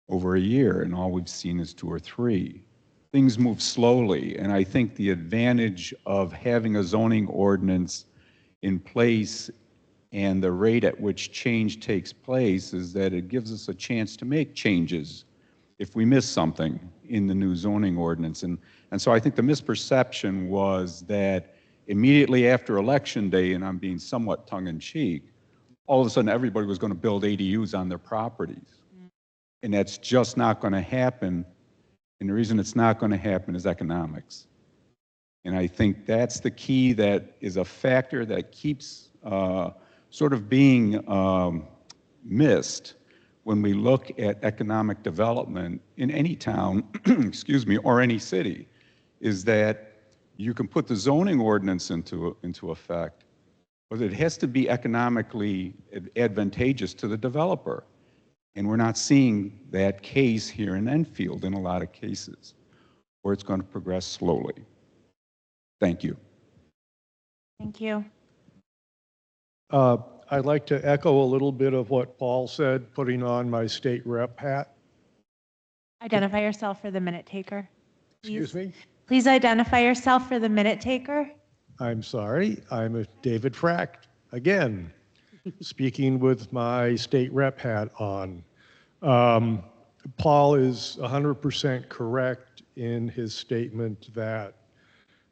over a year, and all we've seen is 2 or 3. Things move slowly, and I think the advantage of having a zoning ordinance in place and the rate at which change takes place is that it gives us a chance to make changes if we miss something in the new zoning ordinance. And so I think the misperception was that immediately after Election Day, and I'm being somewhat tongue-in-cheek, all of a sudden everybody was going to build ADUs on their properties. And that's just not going to happen. And the reason it's not going to happen is economics. And I think that's the key that is a factor that keeps sort of being missed when we look at economic development in any town, excuse me, or any city, is that you can put the zoning ordinance into effect, but it has to be economically advantageous to the developer. And we're not seeing that case here in Enfield in a lot of cases, where it's going to progress slowly. Thank you. Thank you. I'd like to echo a little bit of what Paul said, putting on my state rep hat. Identify yourself for the minute taker. Please. Excuse me? Please identify yourself for the minute taker. I'm sorry, I'm David Frack, again, speaking with my state rep hat on. Paul is 100% correct in his statement that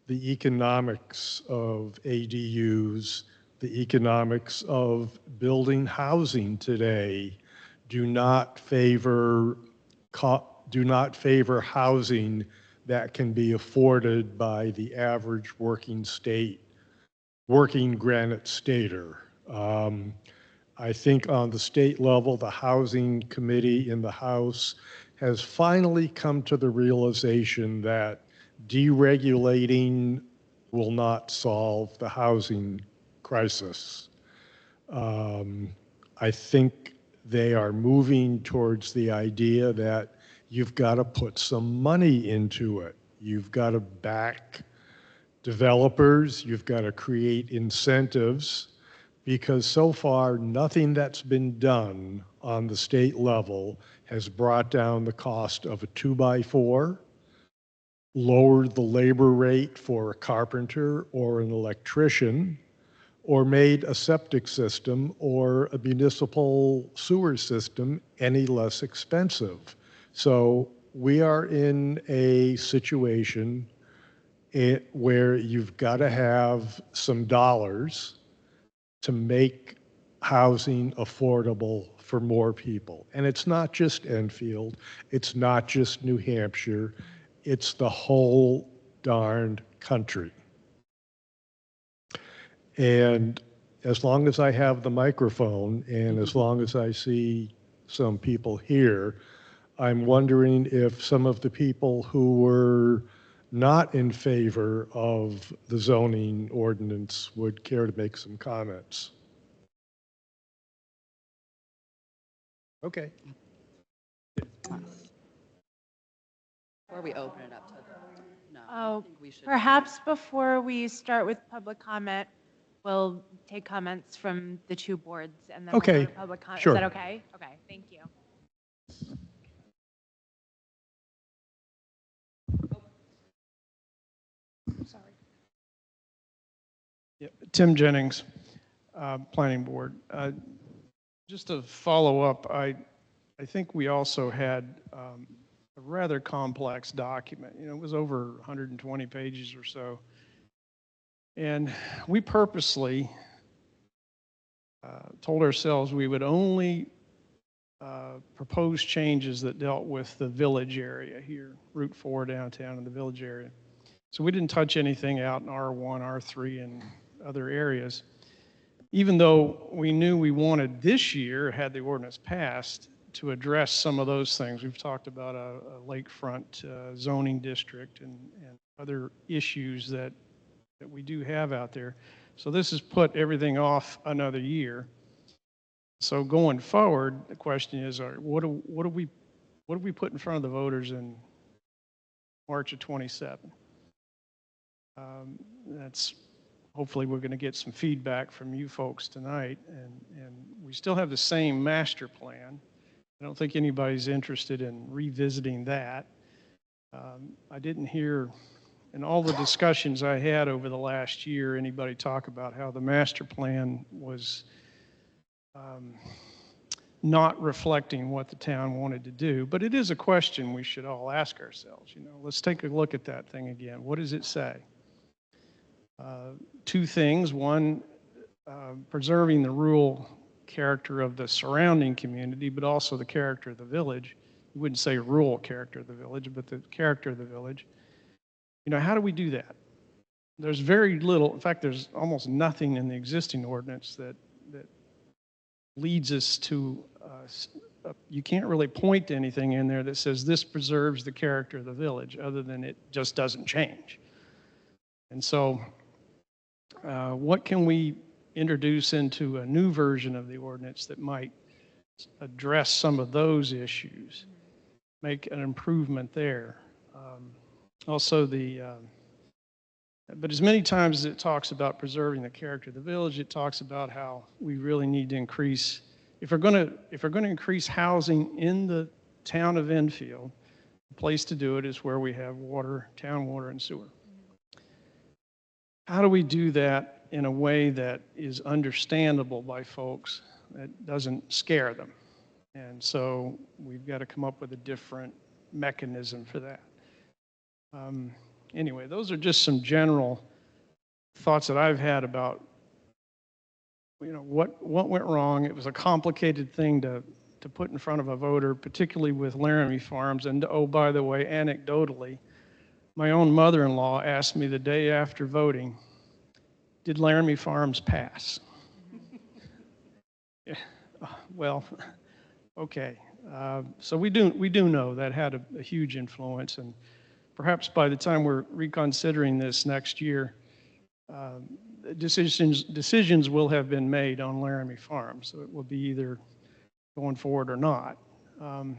the economics of ADUs, the economics of building housing today do not favor housing that can be afforded by the average working Granite Stater. I think on the state level, the Housing Committee in the House has finally come to the realization that deregulating will not solve the housing crisis. I think they are moving towards the idea that you've got to put some money into it. You've got to back developers, you've got to create incentives, because so far nothing that's been done on the state level has brought down the cost of a 2x4, lowered the labor rate for a carpenter or an electrician, or made a septic system or a municipal sewer system any less expensive. So we are in a situation where you've got to have some dollars to make housing affordable for more people. And it's not just Enfield, it's not just New Hampshire, it's the whole darned country. And as long as I have the microphone and as long as I see some people here, I'm wondering if some of the people who were not in favor of the zoning ordinance would care to make some comments. Okay. Before we open it up to, no, I Oh, think we should. perhaps before we start with public comment, we'll take comments from the two boards and then we'll go Okay, to public comment. sure. Is that okay? Okay, thank you. Sorry. Yeah, Tim Jennings, Planning Board. Just to follow up, I think we also had a rather complex document. You know, it was over 120 pages or so. And we purposely told ourselves we would only propose changes that dealt with the village area here, Route 4 downtown in the village area. So we didn't touch anything out in R1, R3, and other areas, even though we knew we wanted this year, had the ordinance passed, to address some of those things. We've talked about a lakefront zoning district and other issues that we do have out there. So this has put everything off another year. So going forward, the question is, what do we put in front of the voters in March of 27? That's hopefully we're going to get some feedback from you folks tonight, and we still have the same master plan. I don't think anybody's interested in revisiting that. I didn't hear in all the discussions I had over the last year anybody talk about how the master plan was not reflecting what the town wanted to do, but it is a question we should all ask ourselves. You know, let's take a look at that thing again. What does it say? Two things. One, preserving the rural character of the surrounding community, but also the character of the village. You wouldn't say rural character of the village, but the character of the village. You know, how do we do that? There's very little, in fact, there's almost nothing in the existing ordinance that leads us to, you can't really point to anything in there that says this preserves the character of the village, other than it just doesn't change. And so what can we introduce into a new version of the ordinance that might address some of those issues, make an improvement there? Also but as many times as it talks about preserving the character of the village, it talks about how we really need to increase, if we're going to increase housing in the town of Enfield, the place to do it is where we have water, town water and sewer. How do we do that in a way that is understandable by folks, that doesn't scare them? And so we've got to come up with a different mechanism for that. Anyway, those are just some general thoughts that I've had about, you know, what went wrong. It was a complicated thing to put in front of a voter, particularly with Laramie Farms. And oh, by the way, anecdotally, my own mother-in-law asked me the day after voting, did Laramie Farms pass? Yeah. Well, Okay, so we do know that had a huge influence, and perhaps by the time we're reconsidering this next year, decisions will have been made on Laramie Farm, so it will be either going forward or not. In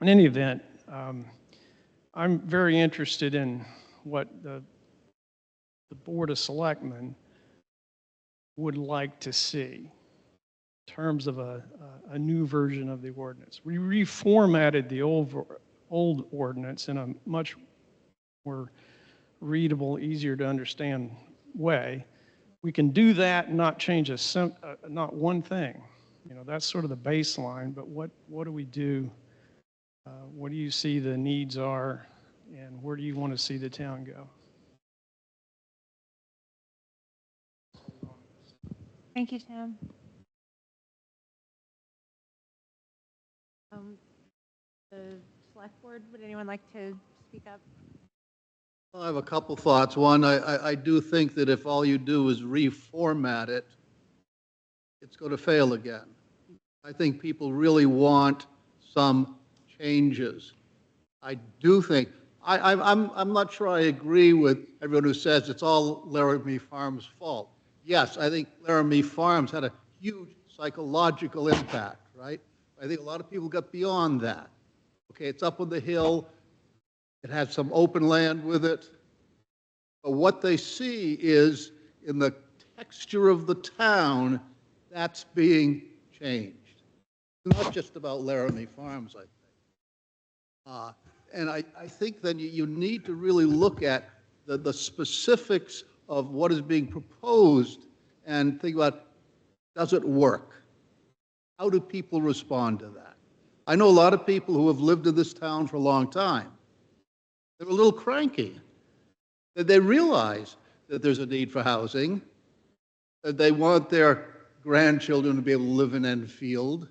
any event, I'm very interested in what the Board of Selectmen would like to see in terms of a new version of the ordinance. We reformatted the old ordinance in a much more readable, easier to understand way. We can do that and not change not one thing. You know, that's sort of the baseline, but what do we do? What do you see the needs are, and where do you want to see the town go? Thank you, Tim. The select board, would anyone like to speak up? Well, I have a couple thoughts. One, I do think that if all you do is reformat it, it's going to fail again. I think people really want some changes. I do think, I'm not sure I agree with everyone who says it's all Laramie Farms' fault. Yes, I think Laramie Farms had a huge psychological impact, right? I think a lot of people got beyond that. Okay, it's up on the hill. It has some open land with it. But what they see is in the texture of the town, that's being changed. It's not just about Laramie Farms, I think. And I think then you need to really look at the specifics of what is being proposed and think about, does it work? How do people respond to that? I know a lot of people who have lived in this town for a long time. They're a little cranky. That they realize that there's a need for housing, that they want their grandchildren to be able to live in Enfield.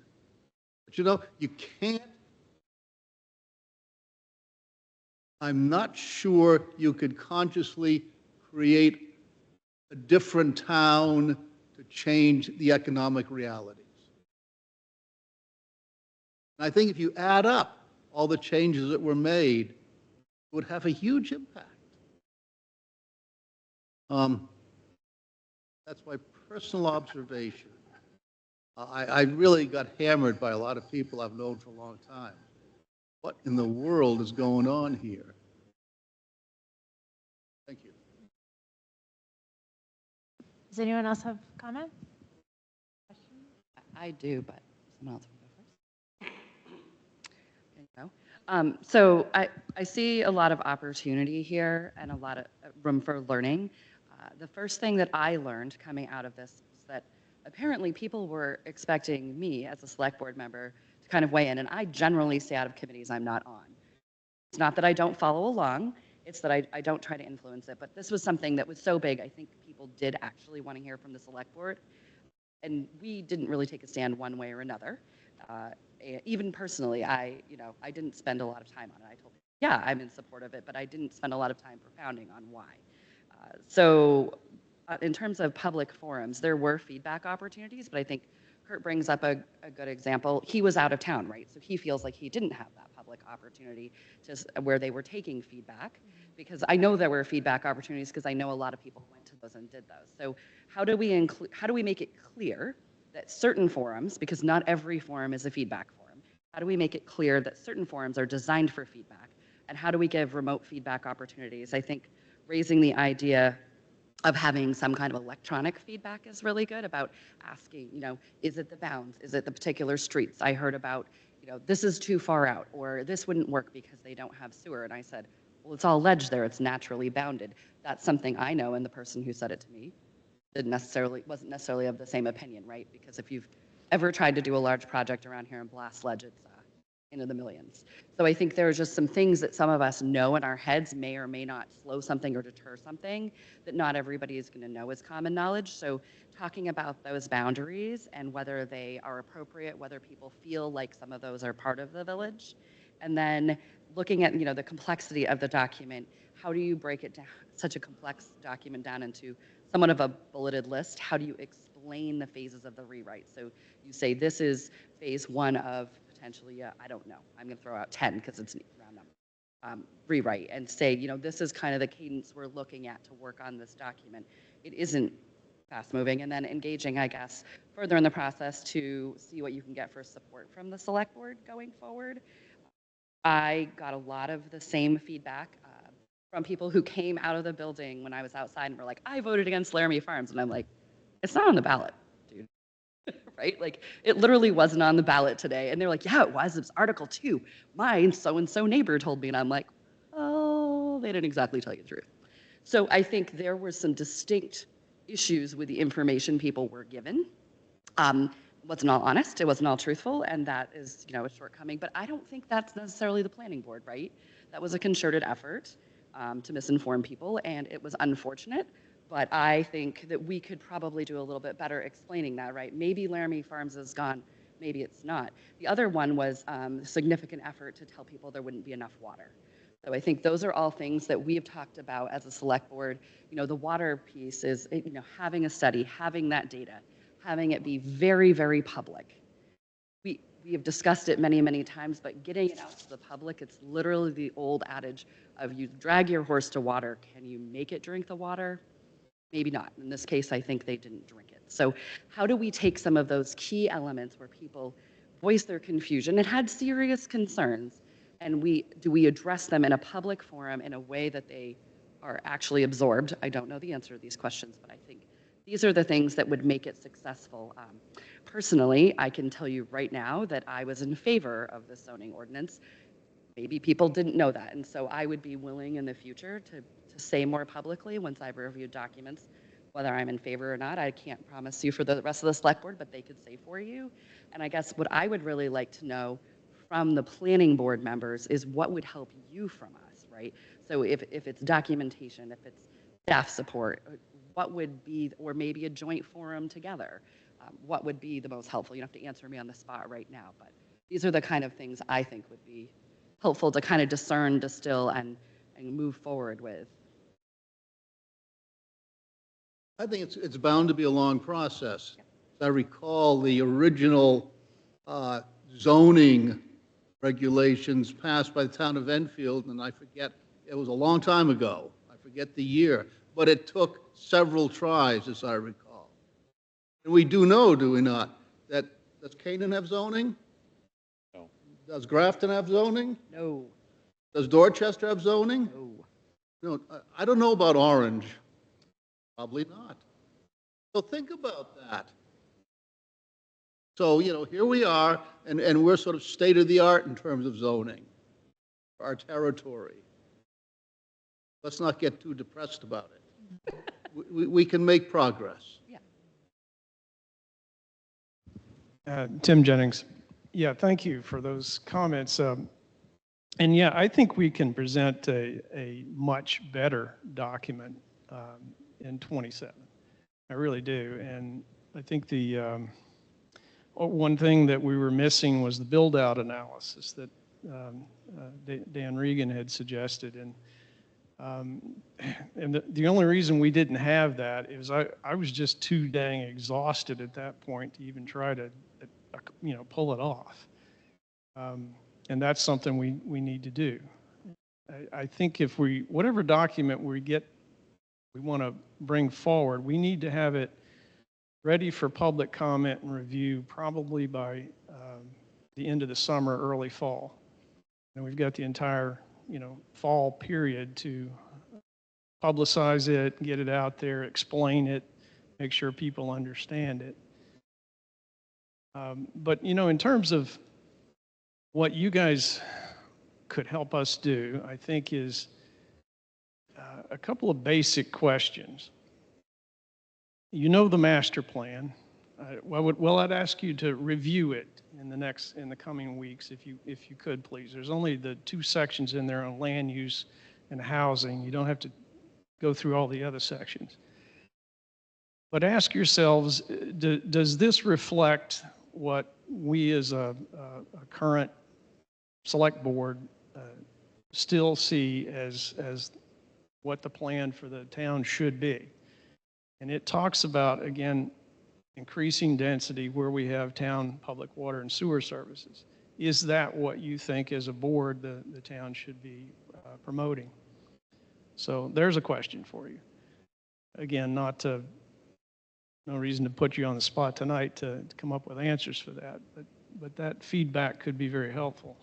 But you know, you can't, I'm not sure you could consciously create a different town to change the economic realities. And I think if you add up all the changes that were made, it would have a huge impact. That's my personal observation. I really got hammered by a lot of people I've known for a long time. What in the world is going on here? Thank you. Does anyone else have comments? Questions? I do, but someone else will go first. There you go. So I see a lot of opportunity here and a lot of room for learning. The first thing that I learned coming out of this was that apparently people were expecting me as a select board member to kind of weigh in, and I generally stay out of committees I'm not on. It's not that I don't follow along, it's that I don't try to influence it, but this was something that was so big, I think people did actually want to hear from the select board, and we didn't really take a stand one way or another. Even personally, I didn't spend a lot of time on it. I told people, yeah, I'm in support of it, but I didn't spend a lot of time propounding on why. So in terms of public forums, there were feedback opportunities, but I think Kurt brings up a good example. He was out of town, right? So he feels like he didn't have that public opportunity where they were taking feedback, because I know there were feedback opportunities because I know a lot of people went to those and did those. So how do we make it clear that certain forums, because not every forum is a feedback forum, how do we make it clear that certain forums are designed for feedback, and how do we give remote feedback opportunities? I think raising the idea of having some kind of electronic feedback is really good, about asking, is it the bounds? Is it the particular streets? I heard about, this is too far out, or this wouldn't work because they don't have sewer. And I said, well, it's all ledge there. It's naturally bounded. That's something I know, and the person who said it to me wasn't necessarily of the same opinion, right? Because if you've ever tried to do a large project around here and blast ledge, it's into the millions. So I think there are just some things that some of us know in our heads may or may not slow something or deter something that not everybody is going to know as common knowledge. So talking about those boundaries and whether they are appropriate, whether people feel like some of those are part of the village, and then looking at the complexity of the document. How do you break it down, such a complex document, down into somewhat of a bulleted list? How do you explain the phases of the rewrite? So you say this is phase 1 of potentially, I don't know, I'm going to throw out 10 because it's a round number, rewrite and say, you know, this is kind of the cadence we're looking at to work on this document. It isn't fast moving, and then engaging, I guess, further in the process to see what you can get for support from the select board going forward. I got a lot of the same feedback from people who came out of the building when I was outside and were like, I voted against Laramie Farms. And I'm like, it's not on the ballot, dude. Right? Like, it literally wasn't on the ballot today. And they're like, yeah, it was. It was Article 2. My so-and-so neighbor told me. And I'm like, oh, they didn't exactly tell you the truth. So I think there were some distinct issues with the information people were given. It wasn't all honest, it wasn't all truthful, and that is, you know, a shortcoming. But I don't think that's necessarily the planning board, right? That was a concerted effort to misinform people, and it was unfortunate. But I think that we could probably do a little bit better explaining that, right? Maybe Laramie Farms is gone, maybe it's not. The other one was significant effort to tell people there wouldn't be enough water. So I think those are all things that we have talked about as a select board. You know, the water piece is, you know, having a study, having that data, having it be very, very public. We have discussed it many, many times, but getting it out to the public, it's literally the old adage of you drag your horse to water. Can you make it drink the water? Maybe not. In this case, I think they didn't drink it. So how do we take some of those key elements where people voice their confusion and had serious concerns, and do we address them in a public forum in a way that they are actually absorbed? I don't know the answer to these questions, but I think these are the things that would make it successful. Personally, I can tell you right now that I was in favor of the zoning ordinance. Maybe people didn't know that, and so I would be willing in the future to say more publicly once I've reviewed documents whether I'm in favor or not. I can't promise you for the rest of the select board, but they could say for you. And I guess what I would really like to know from the planning board members is what would help you from us, right? So if it's documentation, if it's staff support, what would be, or maybe a joint forum together, what would be the most helpful? You don't have to answer me on the spot right now, but these are the kind of things I think would be helpful to kind of discern, distill, and move forward with. I think it's bound to be a long process. As I recall, the original zoning regulations passed by the town of Enfield, and I forget, it was a long time ago. I forget the year, but it took several tries, as I recall. And we do know, do we not, that does Canaan have zoning? No. Does Grafton have zoning? No. Does Dorchester have zoning? No. No, I don't know about Orange. Probably not. So think about that. So, you know, here we are, and we're sort of state of the art in terms of zoning for our territory. Let's not get too depressed about it. We can make progress. Yeah. Tim Jennings. Yeah, thank you for those comments. And yeah, I think we can present a much better document in 27. I really do. And I think the one thing that we were missing was the build-out analysis that Dan Regan had suggested. And the only reason we didn't have that is I was just too dang exhausted at that point to even try to, you know, pull it off. And that's something we need to do. I think if whatever document we want to bring forward, we need to have it ready for public comment and review probably by the end of the summer, early fall. And we've got the entire, you know, fall period to publicize it, get it out there, explain it, make sure people understand it. But, you know, in terms of what you guys could help us do, I think is a couple of basic questions. You know the master plan. Well, I'd ask you to review it in the coming weeks, if you could, please. There's only the 2 sections in there on land use and housing. You don't have to go through all the other sections. But ask yourselves, does this reflect what we as a current select board still see as what the plan for the town should be? And it talks about, again, increasing density where we have town public water and sewer services. is that what you think as a board the town should be promoting? So there's a question for you. Again, no reason to put you on the spot tonight to come up with answers for that, but that feedback could be very helpful.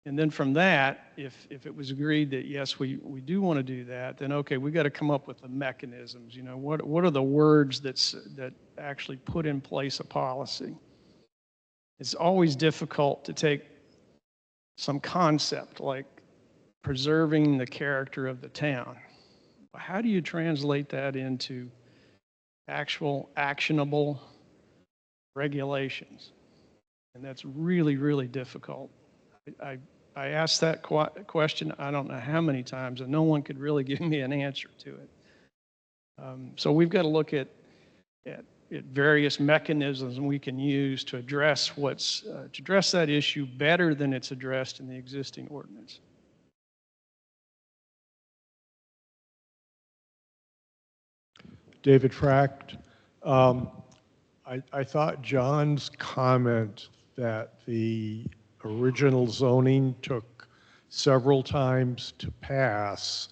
And then from that, if it was agreed that, yes, we do want to do that, then okay, we got to come up with the mechanisms. You know, what are the words that actually put in place a policy? It's always difficult to take some concept like preserving the character of the town. How do you translate that into actual actionable regulations? And that's really, really difficult. I asked that question I don't know how many times, and no one could really give me an answer to it. So we've got to look at various mechanisms we can use to address that issue better than it's addressed in the existing ordinance. David Fracht. I thought John's comment that the original zoning took several times to pass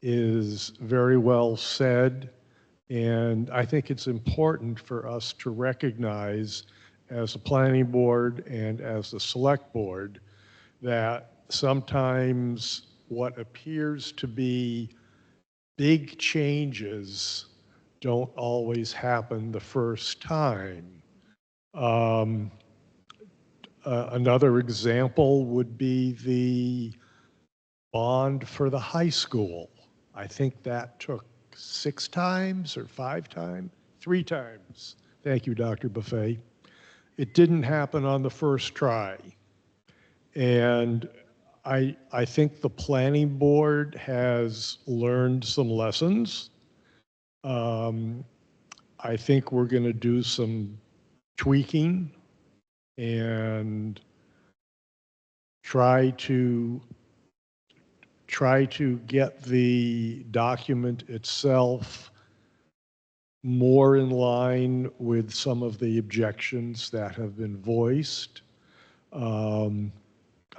is very well said, and I think it's important for us to recognize as a planning board and as a select board that sometimes what appears to be big changes don't always happen the first time. Another example would be the bond for the high school. I think that took 6 times or 5 times, 3 times. Thank you, Dr. Buffet. It didn't happen on the first try. And I think the planning board has learned some lessons. I think we're going to do some tweaking and try to get the document itself more in line with some of the objections that have been voiced. I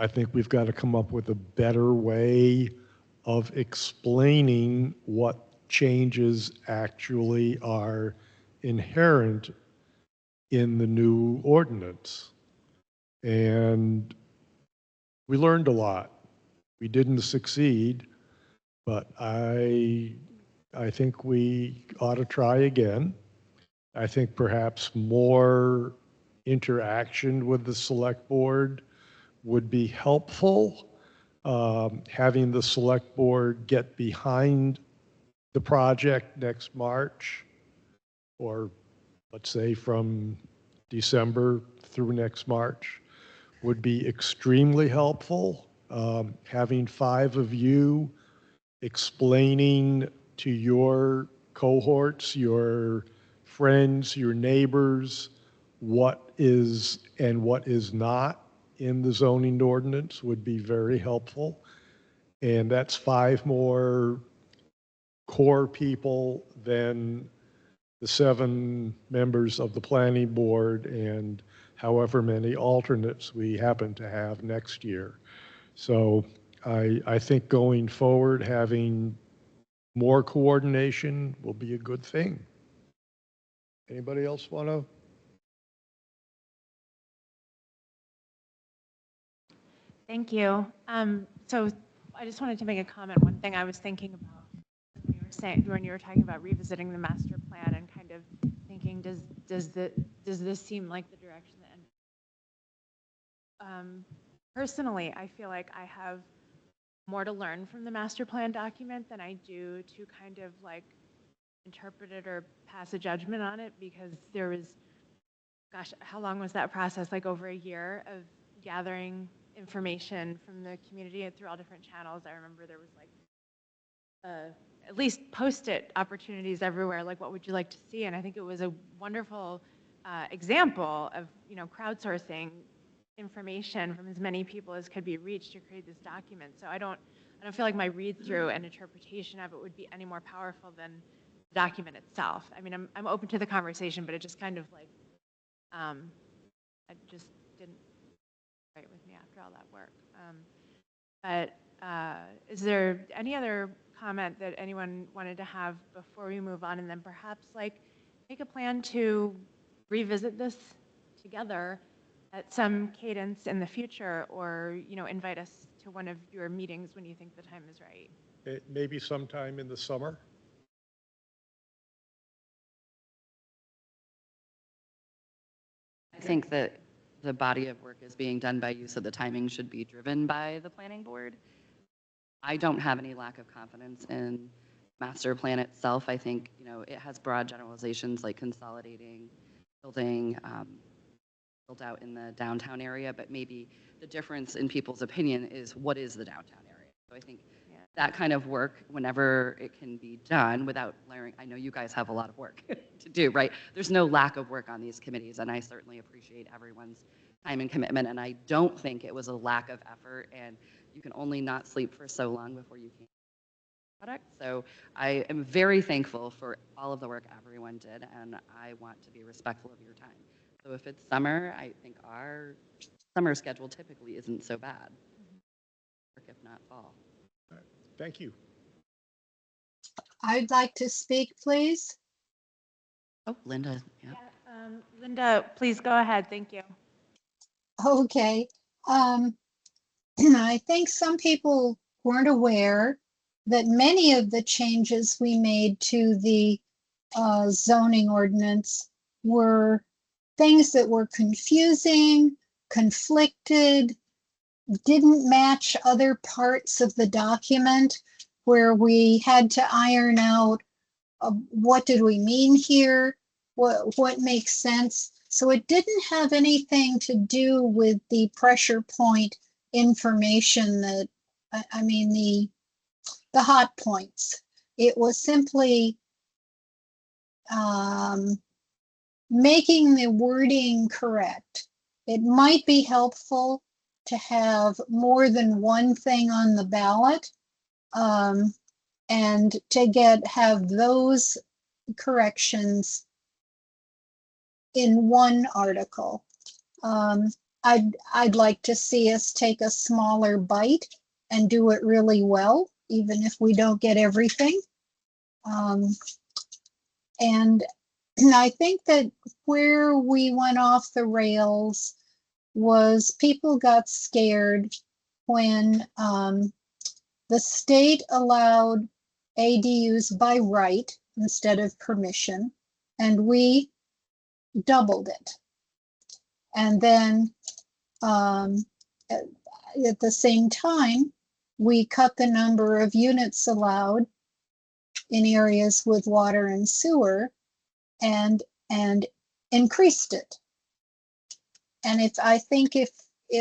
think we've got to come up with a better way of explaining what changes actually are inherent in the new ordinance. And we learned a lot. We didn't succeed, but I think we ought to try again. I think perhaps more interaction with the select board would be helpful. Having the select board get behind the project next March, or let's say from December through next March, would be extremely helpful. Having 5 of you explaining to your cohorts, your friends, your neighbors, what is and what is not in the zoning ordinance would be very helpful. And that's 5 more core people than the 7 members of the planning board and however many alternates we happen to have next year. So I think going forward, having more coordination will be a good thing. Anybody else want to? Thank you. So I just wanted to make a comment. One thing I was thinking about when you were talking about revisiting the master plan and kind of thinking, does this seem like the direction that? Personally, I feel like I have more to learn from the master plan document than I do to kind of like interpret it or pass a judgment on it, because there was, gosh, how long was that process? Like over a year of gathering information from the community through all different channels. I remember there was like at least post-it opportunities everywhere, like what would you like to see? And I think it was a wonderful example of, you know, crowdsourcing information from as many people as could be reached to create this document. So I don't feel like my read-through and interpretation of it would be any more powerful than the document itself. I mean, I'm open to the conversation, but it just kind of like, I just didn't after all that work. But is there any other comment that anyone wanted to have before we move on? And then perhaps like make a plan to revisit this together at some cadence in the future, or, you know, invite us to one of your meetings when you think the time is right. Maybe sometime in the summer? I think that the body of work is being done by you, so the timing should be driven by the planning board. I don't have any lack of confidence in master plan itself. I think, you know, it has broad generalizations like consolidating, building, built out in the downtown area, but maybe the difference in people's opinion is what is the downtown area. So I think that kind of work, whenever it can be done without layering, I know you guys have a lot of work to do, right? There's no lack of work on these committees, and I certainly appreciate everyone's time and commitment, and I don't think it was a lack of effort, and you can only not sleep for so long before you can product. So I am very thankful for all of the work everyone did, and I want to be respectful of your time. So if it's summer, I think our summer schedule typically isn't so bad, if not fall. Thank you. I'd like to speak, please. Oh, Linda, yeah. Linda, please go ahead. Thank you. Okay. I think some people weren't aware that many of the changes we made to the zoning ordinance were things that were confusing, conflicted, didn't match other parts of the document, where we had to iron out what did we mean here, what makes sense. So it didn't have anything to do with the pressure point information that, I mean, the hot points. It was simply making the wording correct. It might be helpful to have more than one thing on the ballot, and to have those corrections in one article. I'd like to see us take a smaller bite and do it really well, even if we don't get everything. And I think that where we went off the rails was people got scared when the state allowed ADUs by right instead of permission, and we doubled it. And then at the same time, we cut the number of units allowed in areas with water and sewer and increased it. And I think if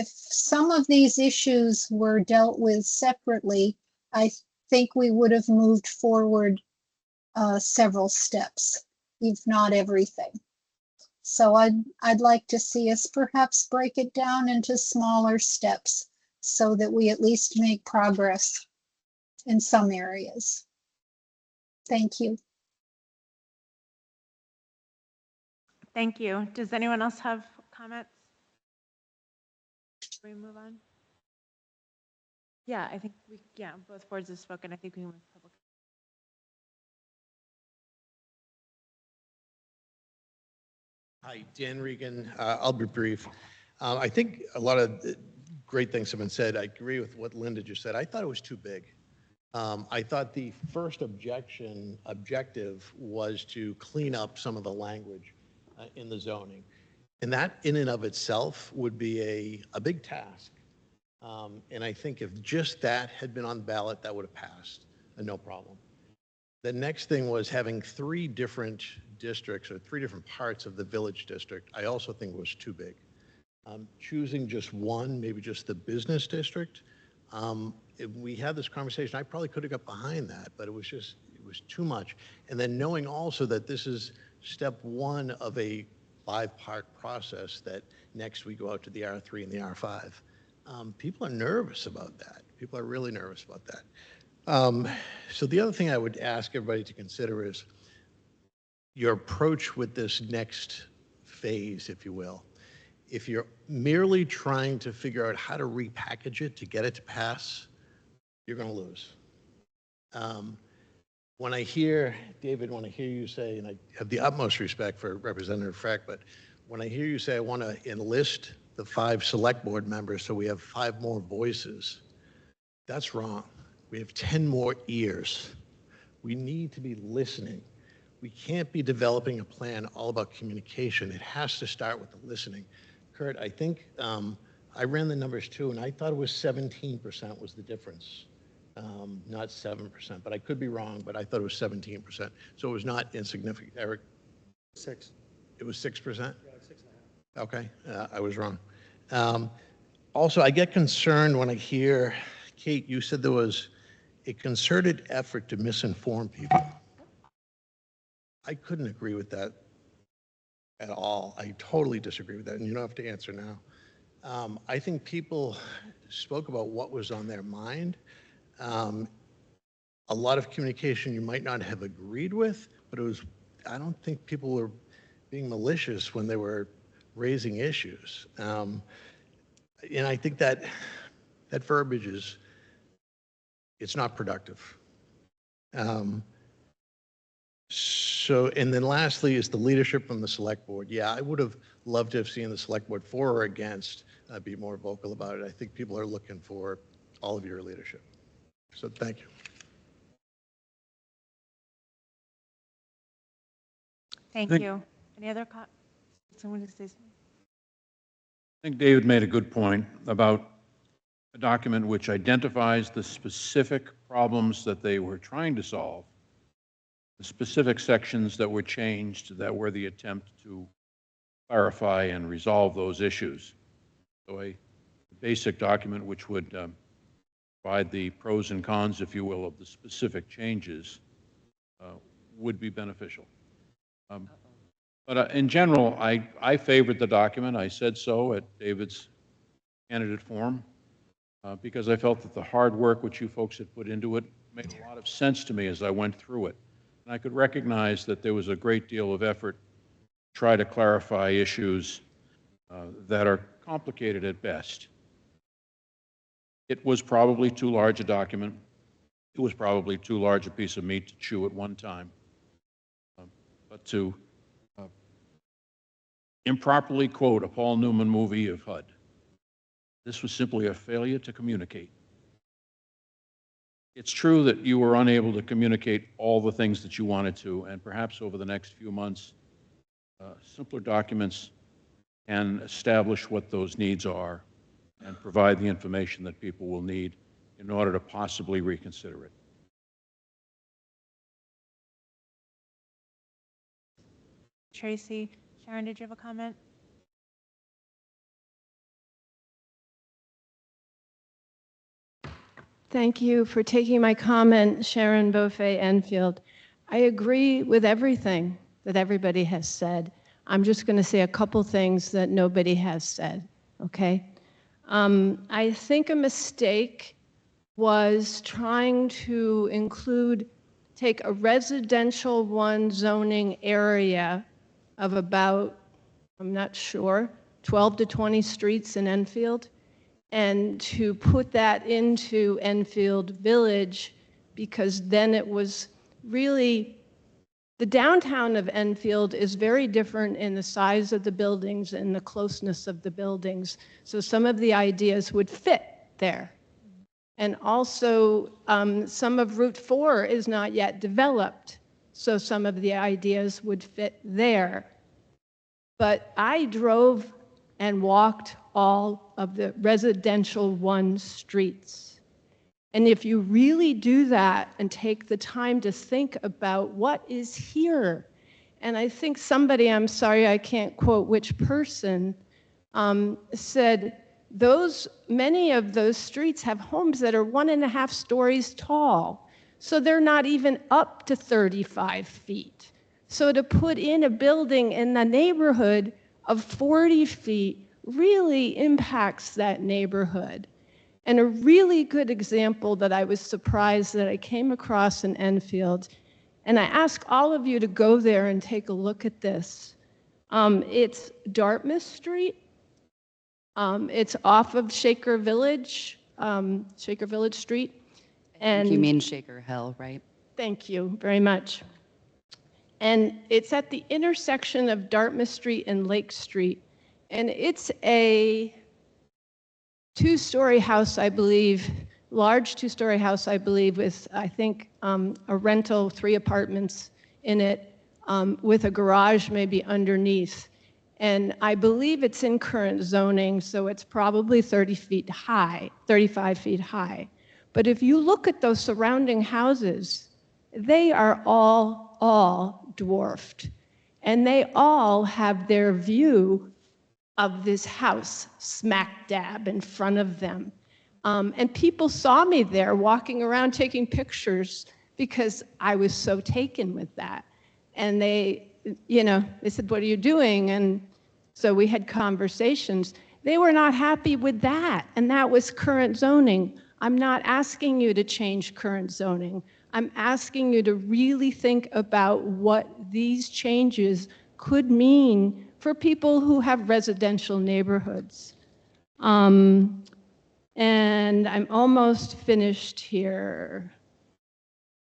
some of these issues were dealt with separately, I think we would have moved forward several steps, if not everything. So I'd like to see us perhaps break it down into smaller steps so that we at least make progress in some areas. Thank you. Thank you. Does anyone else have comments? Should we move on? Yeah, I think both boards have spoken. I think we can move public. Hi, Dan Regan. I'll be brief. I think a lot of great things have been said. I agree with what Linda just said. I thought it was too big. I thought the first objective was to clean up some of the language in the zoning. And that in and of itself would be a big task. And I think if just that had been on the ballot, that would have passed, no problem. The next thing was having 3 different districts or 3 different parts of the village district. I also think was too big. Choosing just one, maybe just the business district. If we had this conversation, I probably could have got behind that, but it was too much. And then knowing also that this is step 1 of a 5-part process, that next we go out to the R3 and the R5. People are nervous about that. People are really nervous about that. So the other thing I would ask everybody to consider is your approach with this next phase, if you will. if you're merely trying to figure out how to repackage it to get it to pass, you're going to lose. When I hear, David, when I hear you say, and I have the utmost respect for Representative Freck, but when I hear you say I want to enlist the 5 select board members so we have 5 more voices, that's wrong. We have 10 more ears. We need to be listening. We can't be developing a plan all about communication. It has to start with the listening. Kurt, I think I ran the numbers too, and I thought it was 17% was the difference. Not 7%, but I could be wrong, but I thought it was 17%. So it was not insignificant. Eric? 6. It was 6%? Yeah, 6.5. Okay, I was wrong. Also, I get concerned when I hear, Kate, you said there was a concerted effort to misinform people. I couldn't agree with that at all. I totally disagree with that, and you don't have to answer now. I think people spoke about what was on their mind. A lot of communication you might not have agreed with, but it was, I don't think people were being malicious when they were raising issues. And I think that verbiage is, it's not productive. So, and then lastly is the leadership from the select board. Yeah, I would have loved to have seen the select board for or against be more vocal about it. I think people are looking for all of your leadership. So thank you. Thank Thank- you. Any other someone to say something? I think David made a good point about a document which identifies the specific problems that they were trying to solve, the specific sections that were changed that were the attempt to clarify and resolve those issues. So a basic document which would provide the pros and cons, if you will, of the specific changes would be beneficial. But in general, I favored the document. I said so at David's candidate forum because I felt that the hard work which you folks had put into it made a lot of sense to me as I went through it. And I could recognize that there was a great deal of effort to try to clarify issues that are complicated at best. It was probably too large a document. It was probably too large a piece of meat to chew at one time. But to improperly quote a Paul Newman movie of HUD, this was simply a failure to communicate. It's true that you were unable to communicate all the things that you wanted to, and perhaps over the next few months, simpler documents can establish what those needs are and provide the information that people will need in order to possibly reconsider it. Tracy, Sharon, did you have a comment? Thank you for taking my comment, Sharon Beaufay Enfield. I agree with everything that everybody has said. I'm just going to say a couple things that nobody has said, okay? I think a mistake was trying to take a residential 1 zoning area of about, I'm not sure, 12 to 20 streets in Enfield, and to put that into Enfield Village, because then it was really, the downtown of Enfield is very different in the size of the buildings and the closeness of the buildings. So some of the ideas would fit there. And also, some of Route 4 is not yet developed. So some of the ideas would fit there. But I drove and walked all of the residential 1 streets. And if you really do that and take the time to think about what is here, and I think somebody, I'm sorry, I can't quote which person, said many of those streets have homes that are 1.5 stories tall. So they're not even up to 35 feet. So to put in a building in the neighborhood of 40 feet really impacts that neighborhood. And a really good example that I was surprised that I came across in Enfield, and I ask all of you to go there and take a look at this. It's Dartmouth Street, It's off of Shaker Village Street. I think you mean Shaker Hill, right? Thank you very much. And it's at the intersection of Dartmouth Street and Lake Street. And it's a two-story house, I believe, large two-story house, I believe, with, I think, a rental, 3 apartments in it, with a garage maybe underneath. And I believe it's in current zoning, so it's probably 30 feet high, 35 feet high. But if you look at those surrounding houses, they are all dwarfed. And they all have their view of this house smack dab in front of them. And people saw me there walking around taking pictures because I was so taken with that. And they said, "What are you doing?" And so we had conversations. They were not happy with that, and that was current zoning. I'm not asking you to change current zoning. I'm asking you to really think about what these changes could mean for people who have residential neighborhoods. And I'm almost finished here.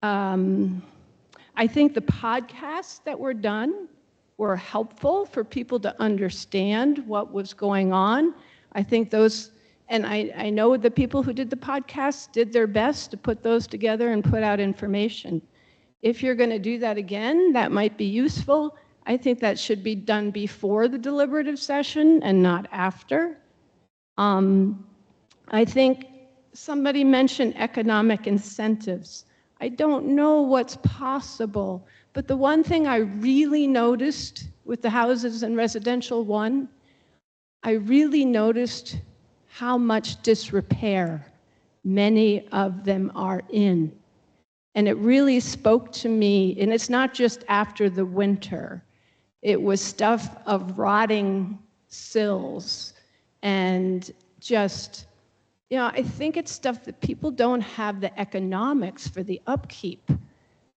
I think the podcasts that were done were helpful for people to understand what was going on. I think those, and I know the people who did the podcasts did their best to put those together and put out information. If you're going to do that again, that might be useful. I think that should be done before the deliberative session and not after. I think somebody mentioned economic incentives. I don't know what's possible, but the one thing I really noticed with the houses in residential 1, I really noticed how much disrepair many of them are in. And it really spoke to me, and it's not just after the winter. It was stuff of rotting sills and just, I think it's stuff that people don't have the economics for the upkeep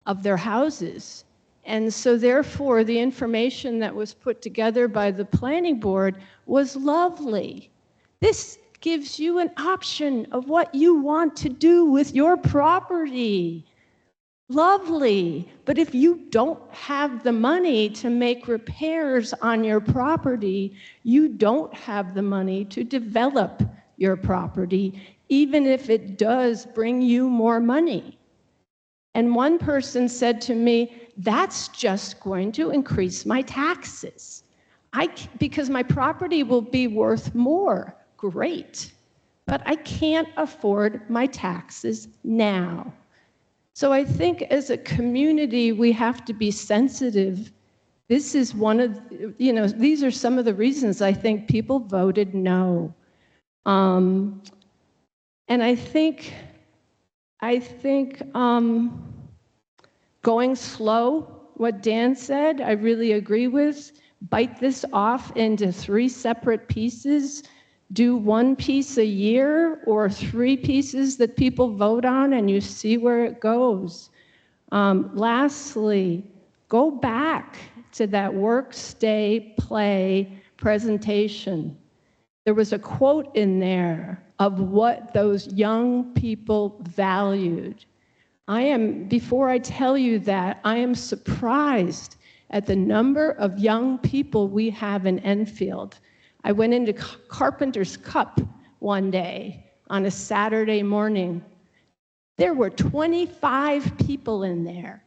of their houses. And so therefore, the information that was put together by the planning board was lovely. This gives you an option of what you want to do with your property. Lovely. But if you don't have the money to make repairs on your property, you don't have the money to develop your property, even if it does bring you more money. And one person said to me, "That's just going to increase my taxes. Because my property will be worth more." Great. But I can't afford my taxes now. So I think as a community, we have to be sensitive. This is one of, these are some of the reasons I think people voted no. And I think going slow, what Dan said, I really agree with. Bite this off into 3 separate pieces. Do 1 piece a year or 3 pieces that people vote on, and you see where it goes. Lastly, go back to that work, stay, play presentation. There was a quote in there of what those young people valued. Before I tell you that, I am surprised at the number of young people we have in Enfield. I went into Carpenter's Cup one day on a Saturday morning. There were 25 people in there.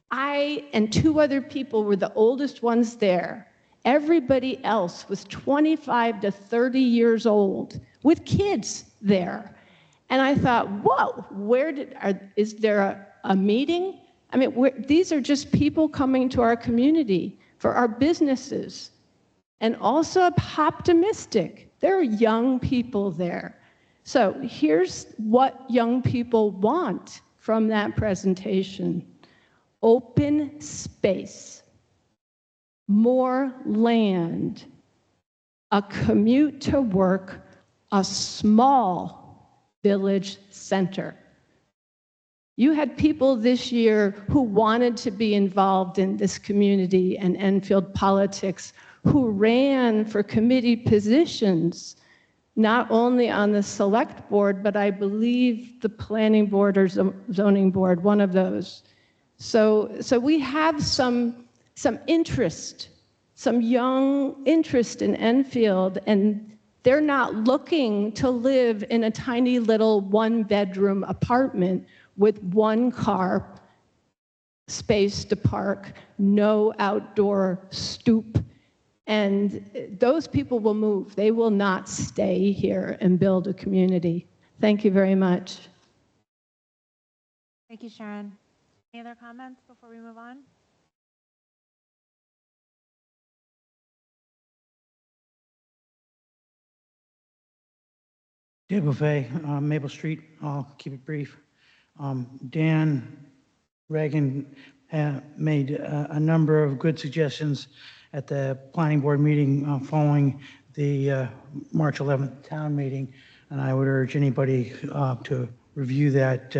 I and 2 other people were the oldest ones there. Everybody else was 25 to 30 years old with kids there. And I thought, whoa, is there a meeting? I mean, these are just people coming to our community for our businesses. And also optimistic. There are young people there. So here's what young people want from that presentation. Open space, more land, a commute to work, a small village center. You had people this year who wanted to be involved in this community and Enfield politics, who ran for committee positions, not only on the select board, but I believe the planning board or zoning board, one of those. So we have some interest, some young interest in Enfield, and they're not looking to live in a tiny little one-bedroom apartment with one car space to park, no outdoor stoop. And those people will move. They will not stay here and build a community. Thank you very much. Thank you, Sharon. Any other comments before we move on? Dave Buffet, Maple Street. I'll keep it brief. Dan Reagan made a number of good suggestions at the planning board meeting following the March 11th town meeting, and I would urge anybody to review that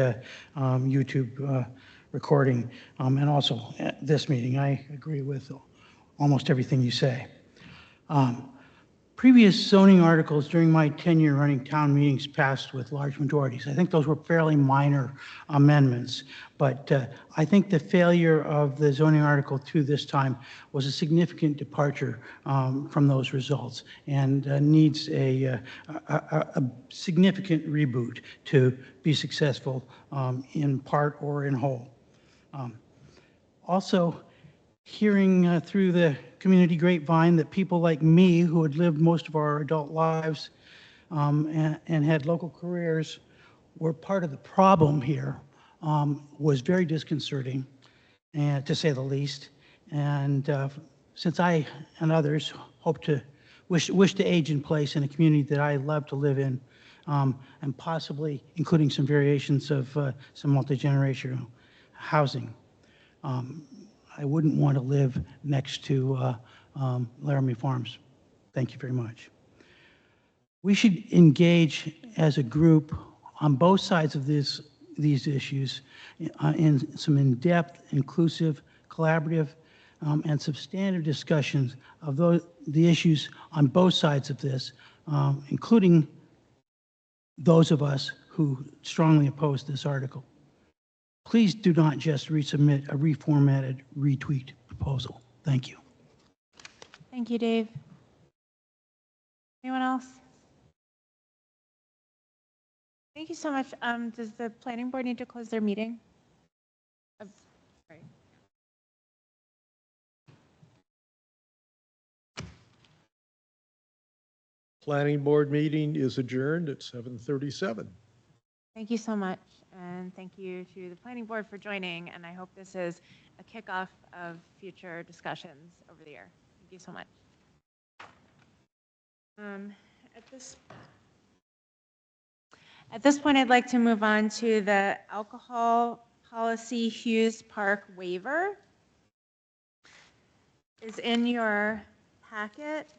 YouTube recording, and also at this meeting. I agree with almost everything you say. Previous zoning articles during my tenure running town meetings passed with large majorities. I think those were fairly minor amendments, but I think the failure of the zoning article 2 this time was a significant departure from those results, and needs a significant reboot to be successful in part or in whole. Also, hearing through the community grapevine that people like me, who had lived most of our adult lives and had local careers, were part of the problem here, was very disconcerting, and to say the least. And since I and others hope to wish to age in place in a community that I love to live in, and possibly including some variations of some multi-generational housing, I wouldn't want to live next to Laramie Farms. Thank you very much. We should engage as a group on both sides of these issues in some in-depth, inclusive, collaborative, and substantive discussions of the issues on both sides of this, including those of us who strongly oppose this article. Please do not just resubmit a reformatted retweet proposal. Thank you. Thank you, Dave. Anyone else? Thank you so much. Does the planning board need to close their meeting? Sorry. Planning board meeting is adjourned at 7:37. Thank you so much. And thank you to the planning board for joining. And I hope this is a kickoff of future discussions over the year. Thank you so much. At this point, I'd like to move on to the alcohol policy Hughes Park waiver. Is in your packet.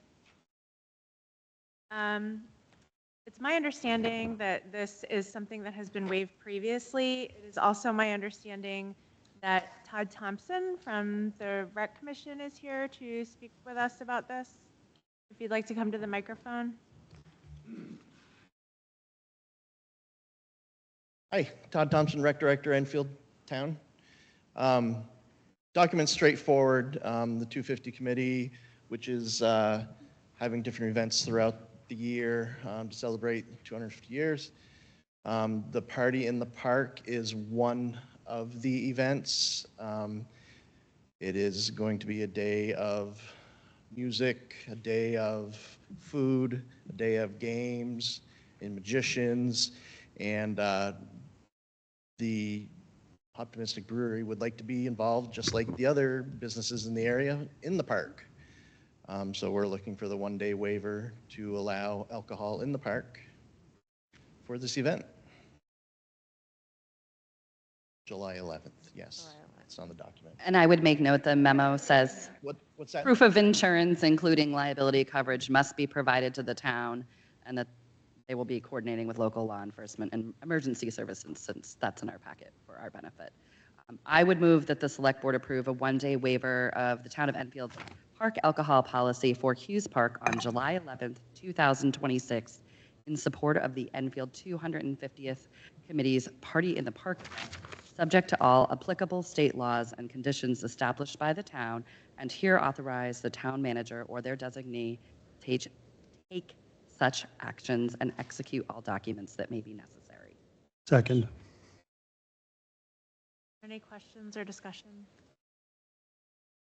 It's my understanding that this is something that has been waived previously. It is also my understanding that Todd Thompson from the Rec Commission is here to speak with us about this. If you'd like to come to the microphone. Hi, Todd Thompson, Rec Director, Enfield Town. Document's straightforward. The 250 committee, which is having different events throughout the year to celebrate 250 years. The Party in the Park is one of the events. It is going to be a day of music, a day of food, a day of games and magicians, and the Optimistic Brewery would like to be involved, just like the other businesses in the area, in the park. So we're looking for the one-day waiver to allow alcohol in the park for this event. July 11th, yes. It's on the document. And I would make note the memo says What's that? proof of insurance, including liability coverage, must be provided to the town, and that they will be coordinating with local law enforcement and emergency services, since that's in our packet for our benefit. I would move that the select board approve a one-day waiver of the town of Enfield's park alcohol policy for Hughes Park on July 11th, 2026, in support of the Enfield 250th Committee's Party in the Park event, subject to all applicable state laws and conditions established by the town, and here authorize the town manager or their designee to take such actions and execute all documents that may be necessary. Second. Any questions or discussion?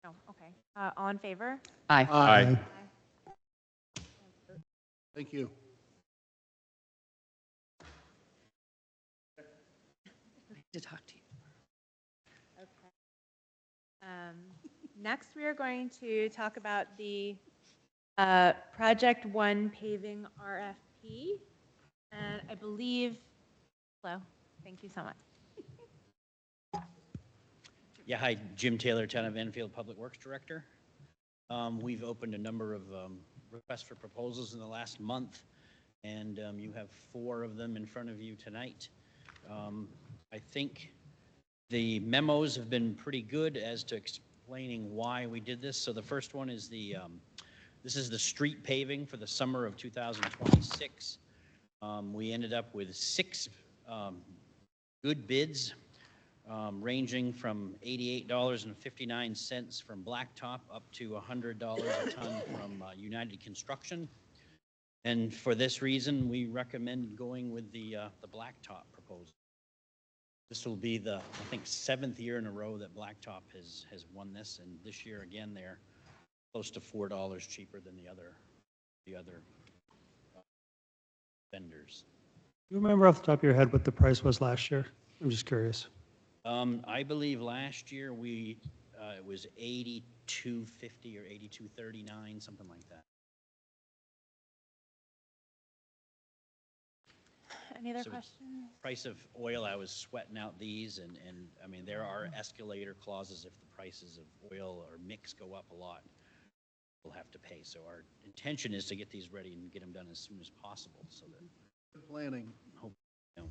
No, okay. All in favor? Aye. Aye. Thank you. To talk to you. Next, we are going to talk about the Project 1 paving RFP. And I believe, hello, thank you so much. Yeah, hi, Jim Taylor, Town of Enfield Public Works Director. We've opened a number of requests for proposals in the last month, and you have 4 of them in front of you tonight. I think the memos have been pretty good as to explaining why we did this. So the first one is this is the street paving for the summer of 2026. We ended up with 6 good bids, ranging from $88.59 from Blacktop up to $100 a ton from United Construction. And for this reason, we recommend going with the Blacktop proposal. This will be the, I think, 7th year in a row that Blacktop has won this, and this year again they're close to $4 cheaper than the other vendors. Do you remember off the top of your head what the price was last year? I'm just curious. I believe last year it was $82.50 or $82.39, something like that. Any other So questions? Price of oil, I was sweating out these, and I mean, there are escalator clauses if the prices of oil or mix go up a lot, we'll have to pay. So our intention is to get these ready and get them done as soon as possible, so that. Good planning. Hope, you know.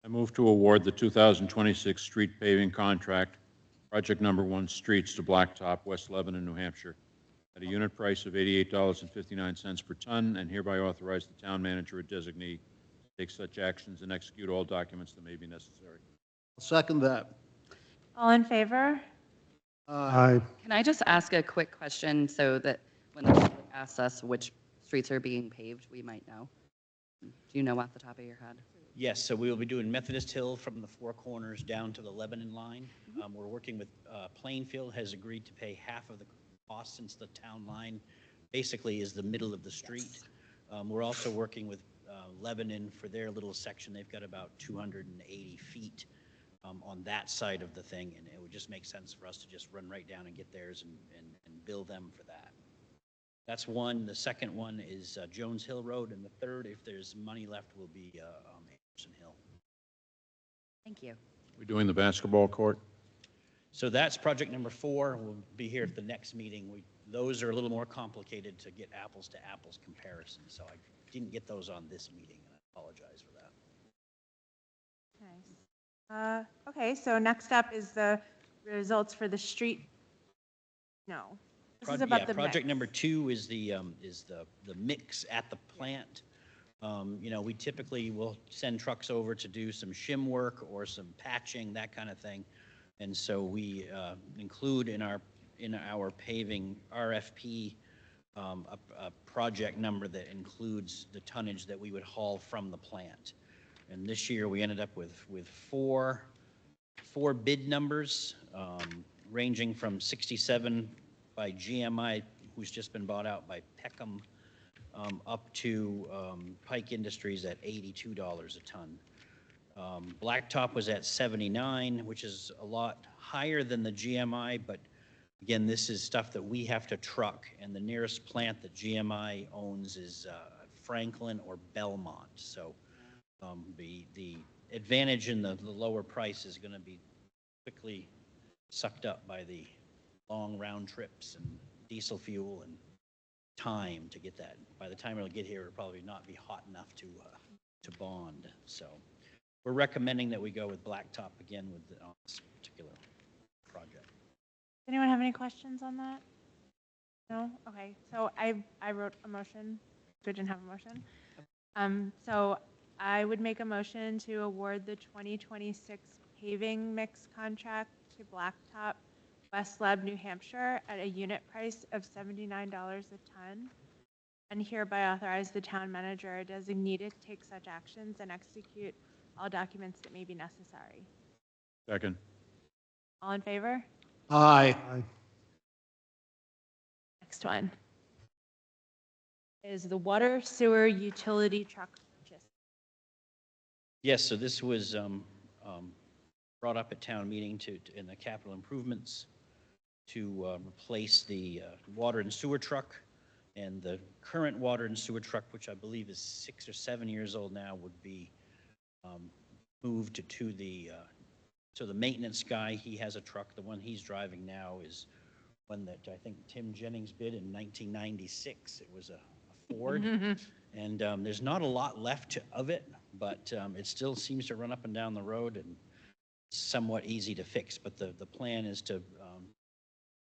I move to award the 2026 street paving contract, project number 1, streets to Blacktop, West Lebanon, New Hampshire, at a unit price of $88.59 per ton, and hereby authorize the town manager or designee to take such actions and execute all documents that may be necessary. I'll second that. All in favor? Aye. Can I just ask a quick question so that when the public asks us which streets are being paved, we might know? Do you know off the top of your head? Yes, so we will be doing Methodist Hill from the Four Corners down to the Lebanon line. We're working with Plainfield has agreed to pay half of the cost since the town line basically is the middle of the street. We're also working with Lebanon for their little section. They've got about 280 feet on that side of the thing, and it would just make sense for us to just run right down and get theirs and bill them for that. That's one. The second one is Jones Hill Road, and the third, if there's money left, will be Anderson Hill. Thank you. We're doing the basketball court. So that's project number 4. We'll be here at the next meeting. Those are a little more complicated to get apples to apples comparison, so I didn't get those on this meeting, and I apologize for that. Nice. Okay, so next up is the results for the street. No. This is about the project mix. number 2 is the mix at the plant. You know, we typically will send trucks over to do some shim work or some patching, that kind of thing. And so we include in our paving RFP a project number that includes the tonnage that we would haul from the plant. And this year we ended up with four bid numbers, ranging from 67 by GMI, who's just been bought out by Peckham, up to Pike Industries at $82 a ton. Blacktop was at 79, which is a lot higher than the GMI, but again, this is stuff that we have to truck, and the nearest plant that GMI owns is Franklin or Belmont. So the advantage in the lower price is going to be quickly sucked up by the long round trips and diesel fuel and time to get that. By the time it'll get here, it'll probably not be hot enough to bond. So we're recommending that we go with Blacktop again with on this particular project. Does anyone have any questions on that? No? Okay, so I wrote a motion. So I didn't have a motion. So I would make a motion to award the 2026 paving mix contract to Blacktop West Lab, New Hampshire at a unit price of $79 a ton, and hereby authorize the town manager or designee to take such actions and execute all documents that may be necessary. Second. All in favor? Aye. Next one is the water sewer utility truck purchase. Yes, so this was brought up at town meeting in the capital improvements to replace the water and sewer truck. And the current water and sewer truck, which I believe is 6 or 7 years old now, would be moved to the maintenance guy. He has a truck. The one he's driving now is one that I think Tim Jennings bid in 1996. It was a Ford. And there's not a lot left of it, but it still seems to run up and down the road and somewhat easy to fix. But the plan is to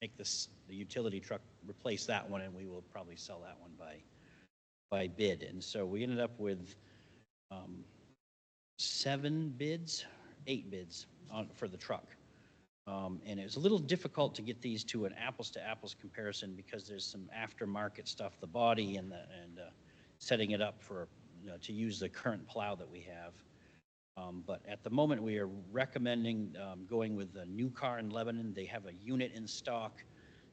make the utility truck replace that one, and we will probably sell that one by bid. And so we ended up with 8 bids for the truck. And it was a little difficult to get these to an apples-to-apples comparison because there's some aftermarket stuff, the body and setting it up for to use the current plow that we have. But at the moment, we are recommending going with the new car in Lebanon. They have a unit in stock.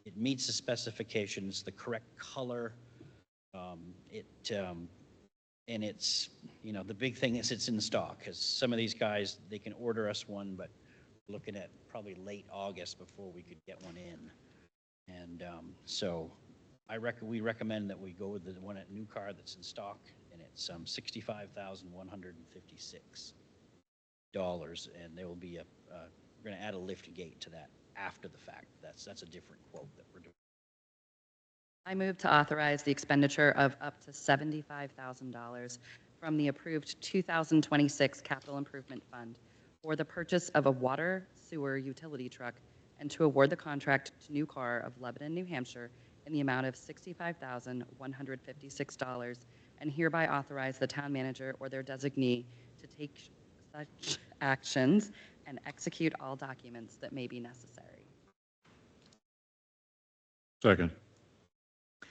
It meets the specifications, the correct color. And it's, the big thing is it's in stock, because some of these guys, they can order us one, but we're looking at probably late August before we could get one in. And so we recommend that we go with the one at New Car that's in stock, and it's $65,156. And there will be we're going to add a lift gate to that after the fact. That's a different quote that we're doing. I move to authorize the expenditure of up to $75,000 from the approved 2026 Capital Improvement Fund for the purchase of a water sewer utility truck and to award the contract to New Car of Lebanon, New Hampshire in the amount of $65,156, and hereby authorize the town manager or their designee to take such actions and execute all documents that may be necessary. Second.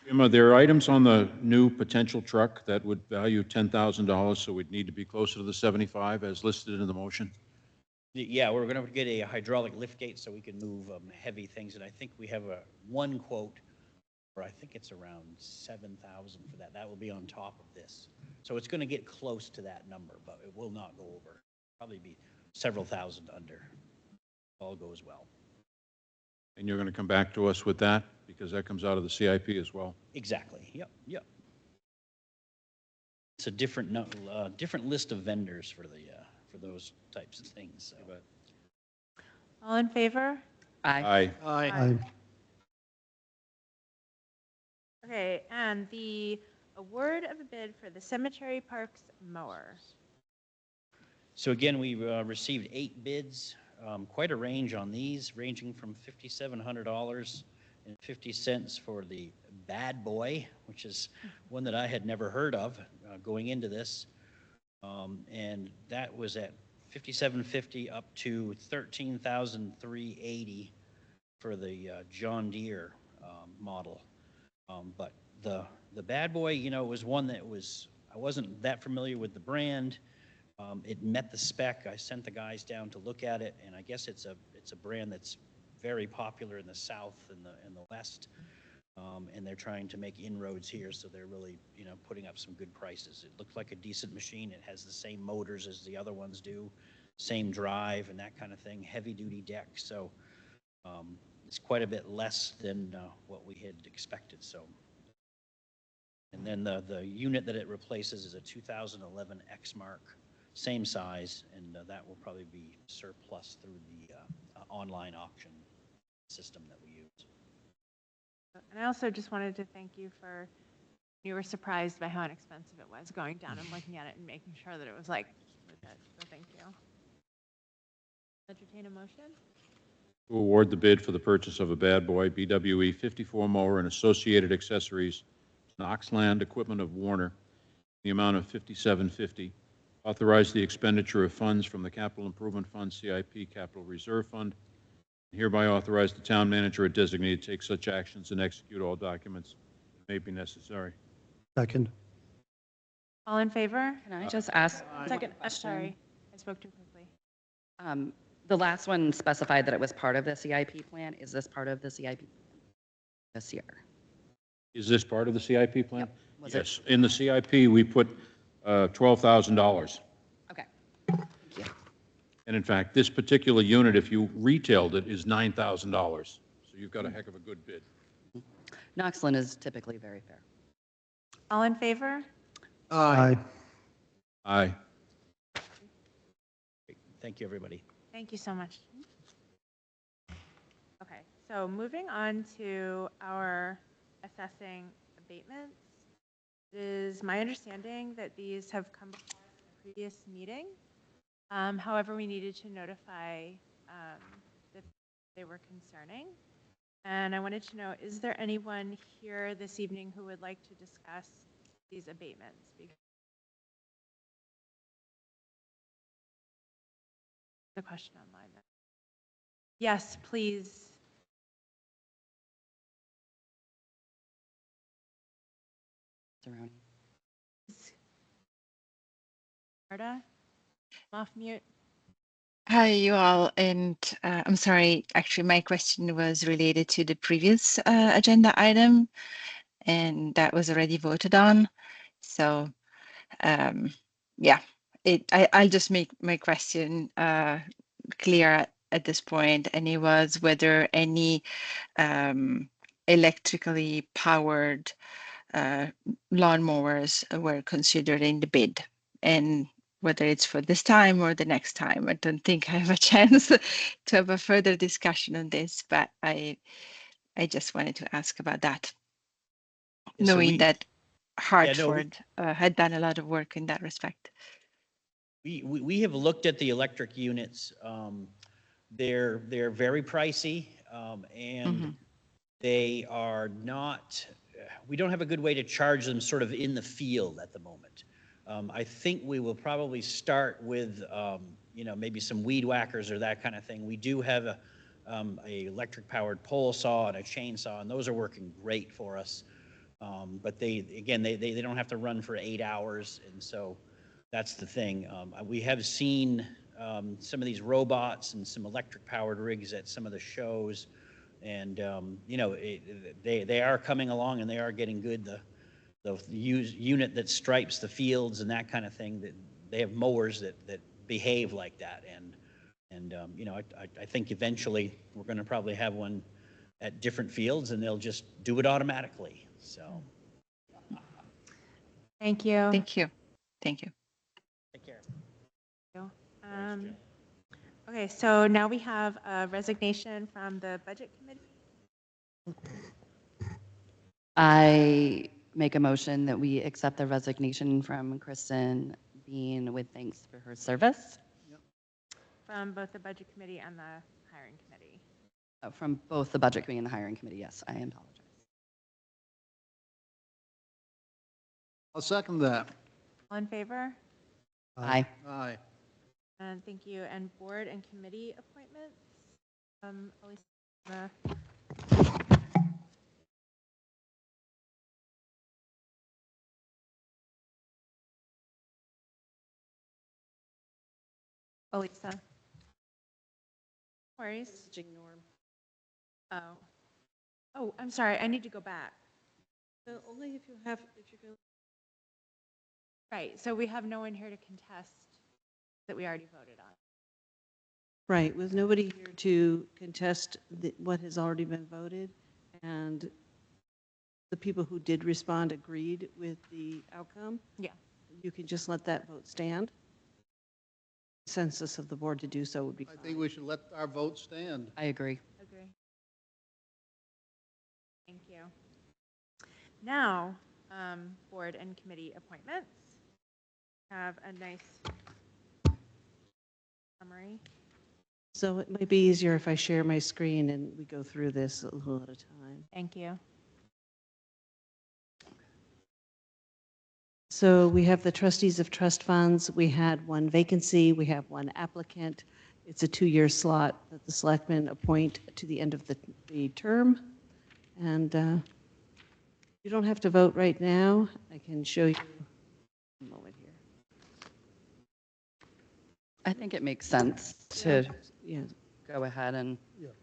Emma, there are items on the new potential truck that would value $10,000, so we'd need to be closer to the 75 as listed in the motion. Yeah, we're going to get a hydraulic lift gate so we can move heavy things, and I think we have one quote, or I think it's around $7,000 for that. That will be on top of this. So it's going to get close to that number, but it will not go over. Probably be several thousand under. If all goes well. And you're going to come back to us with that, because that comes out of the CIP as well. Exactly. Yep. It's a different list of vendors for those types of things. So. All in favor? Aye. Aye. Okay, and the award of a bid for the cemetery parks mower. So again, we received 8 bids, quite a range on these, ranging from $5,700.50 for the Bad Boy, which is one that I had never heard of going into this, and that was at $5,750 up to $13,380 for the John Deere model. But the Bad Boy, was one that I wasn't that familiar with the brand. It met the spec. I sent the guys down to look at it, and I guess it's a brand that's very popular in the South and the West, and they're trying to make inroads here, so they're really putting up some good prices. It looked like a decent machine. It has the same motors as the other ones do, same drive and that kind of thing, heavy-duty deck, so it's quite a bit less than what we had expected. So, and then the unit that it replaces is a 2011 Exmark. Same size, and that will probably be surplus through the online auction system that we use. And I also just wanted to thank you for, you were surprised by how inexpensive it was going down and looking at it and making sure that it was like legit, so thank you. Entertain a motion? To award the bid for the purchase of a Bad Boy BWE 54 mower and associated accessories, Knoxland Equipment of Warner, the amount of $57.50. Authorize the expenditure of funds from the Capital Improvement Fund, CIP Capital Reserve Fund. Hereby authorize the town manager or designee to take such actions and execute all documents that may be necessary. Second. All in favor? Can I just ask? Second, question? sorry, I spoke too quickly. The last one specified that it was part of the CIP plan. Is this part of the CIP this year? Is this part of the CIP plan? Yep. Was it? Yes. In the CIP, we put $12,000. Okay. Thank you. And in fact, this particular unit, if you retailed it, is $9,000. So you've got a heck of a good bid. Knoxland is typically very fair. All in favor? Aye. Aye. Thank you, everybody. Thank you so much. Okay, so moving on to our assessing abatements. It is my understanding that these have come before us in a previous meeting. However, we needed to notify that they were concerning. And I wanted to know, is there anyone here this evening who would like to discuss these abatements? The question online. Yes, please. Zeroni. Marta, I'm off mute. Hi, you all, and I'm sorry, actually, my question was related to the previous agenda item, and that was already voted on. So, yeah, I'll just make my question clear at this point, and it was whether any electrically powered lawnmowers were considered in the bid, and whether it's for this time or the next time. I don't think I have a chance to have a further discussion on this, but I just wanted to ask about that, Yeah, so knowing that Yeah, no, Hartford had done a lot of work in that respect. We have looked at the electric units. They're very pricey, and they are not, we don't have a good way to charge them sort of in the field at the moment. I think we will probably start with, you know, maybe some weed whackers or that kind of thing. We do have a electric powered pole saw and a chainsaw, and those are working great for us. But they don't have to run for 8 hours, and so that's the thing. We have seen some of these robots and some electric powered rigs at some of the shows, and you know, they are coming along and they are getting good. The unit that stripes the fields and that kind of thing, that they have mowers that behave like that, and you know, I think eventually we're going to probably have one at different fields, and they'll just do it automatically. So, Thank you. Thank you. Thank you. take care. Okay, so now we have a resignation from the Budget Committee. I make a motion that we accept the resignation from Kristen Bean with thanks for her service. From both the Budget Committee and the Hiring Committee. From both the Budget Committee and the Hiring Committee, yes, I apologize. I'll second that. All in favor? Aye. Aye. And thank you. And board and committee appointments? Elisa, Elisa. No worries. Oh. Oh, I'm sorry. I need to go back. Only if you have, if you're going. Right. So we have no one here to contest that we already voted on. Right, with nobody here to contest what has already been voted, and the people who did respond agreed with the outcome. Yeah. You can just let that vote stand. Consensus of the board to do so would be fine. I think we should let our vote stand. I agree. Agree. Thank you. Now, board and committee appointments. Have a nice summary. So it might be easier if I share my screen and we go through this a little at a time. Thank you. So we have the trustees of trust funds. We had one vacancy. We have one applicant. It's a 2-year slot that the selectmen appoint to the end of the term. And you don't have to vote right now. I can show you a moment here. I think it makes sense to Yeah. go ahead and,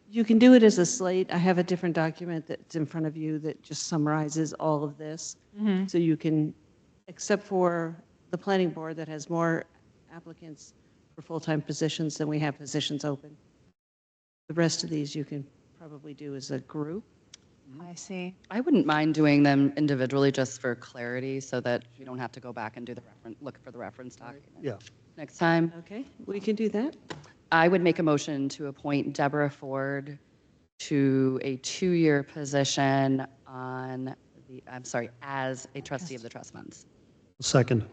You can do it as a slate. I have a different document that's in front of you that just summarizes all of this. Mhm. So you can, except for the planning board that has more applicants for full-time positions than we have positions open. The rest of these you can probably do as a group. I see. I wouldn't mind doing them individually just for clarity so that you don't have to go back and do the look for the reference document Yeah. next time. Okay, we can do that. I would make a motion to appoint Deborah Ford to a 2-year position on as a trustee of the trust funds. Second.